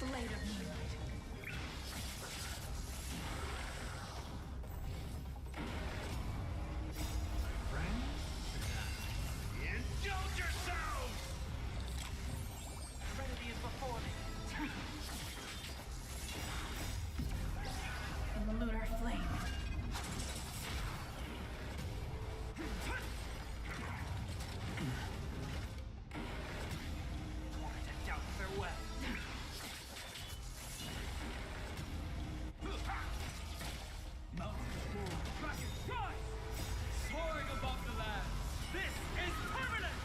Blade of moonlight. Indulge yourselves! Serenity is before me. In the lunar flame. Down, farewell. Mountains roar, dragons rise! Soaring above the land, this is permanent!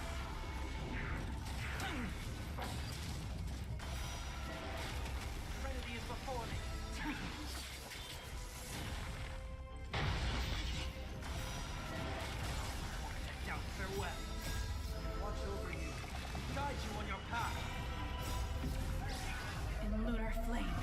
Serenity is before me. Down, farewell. Watch over you, guide you on your path. In the lunar flame.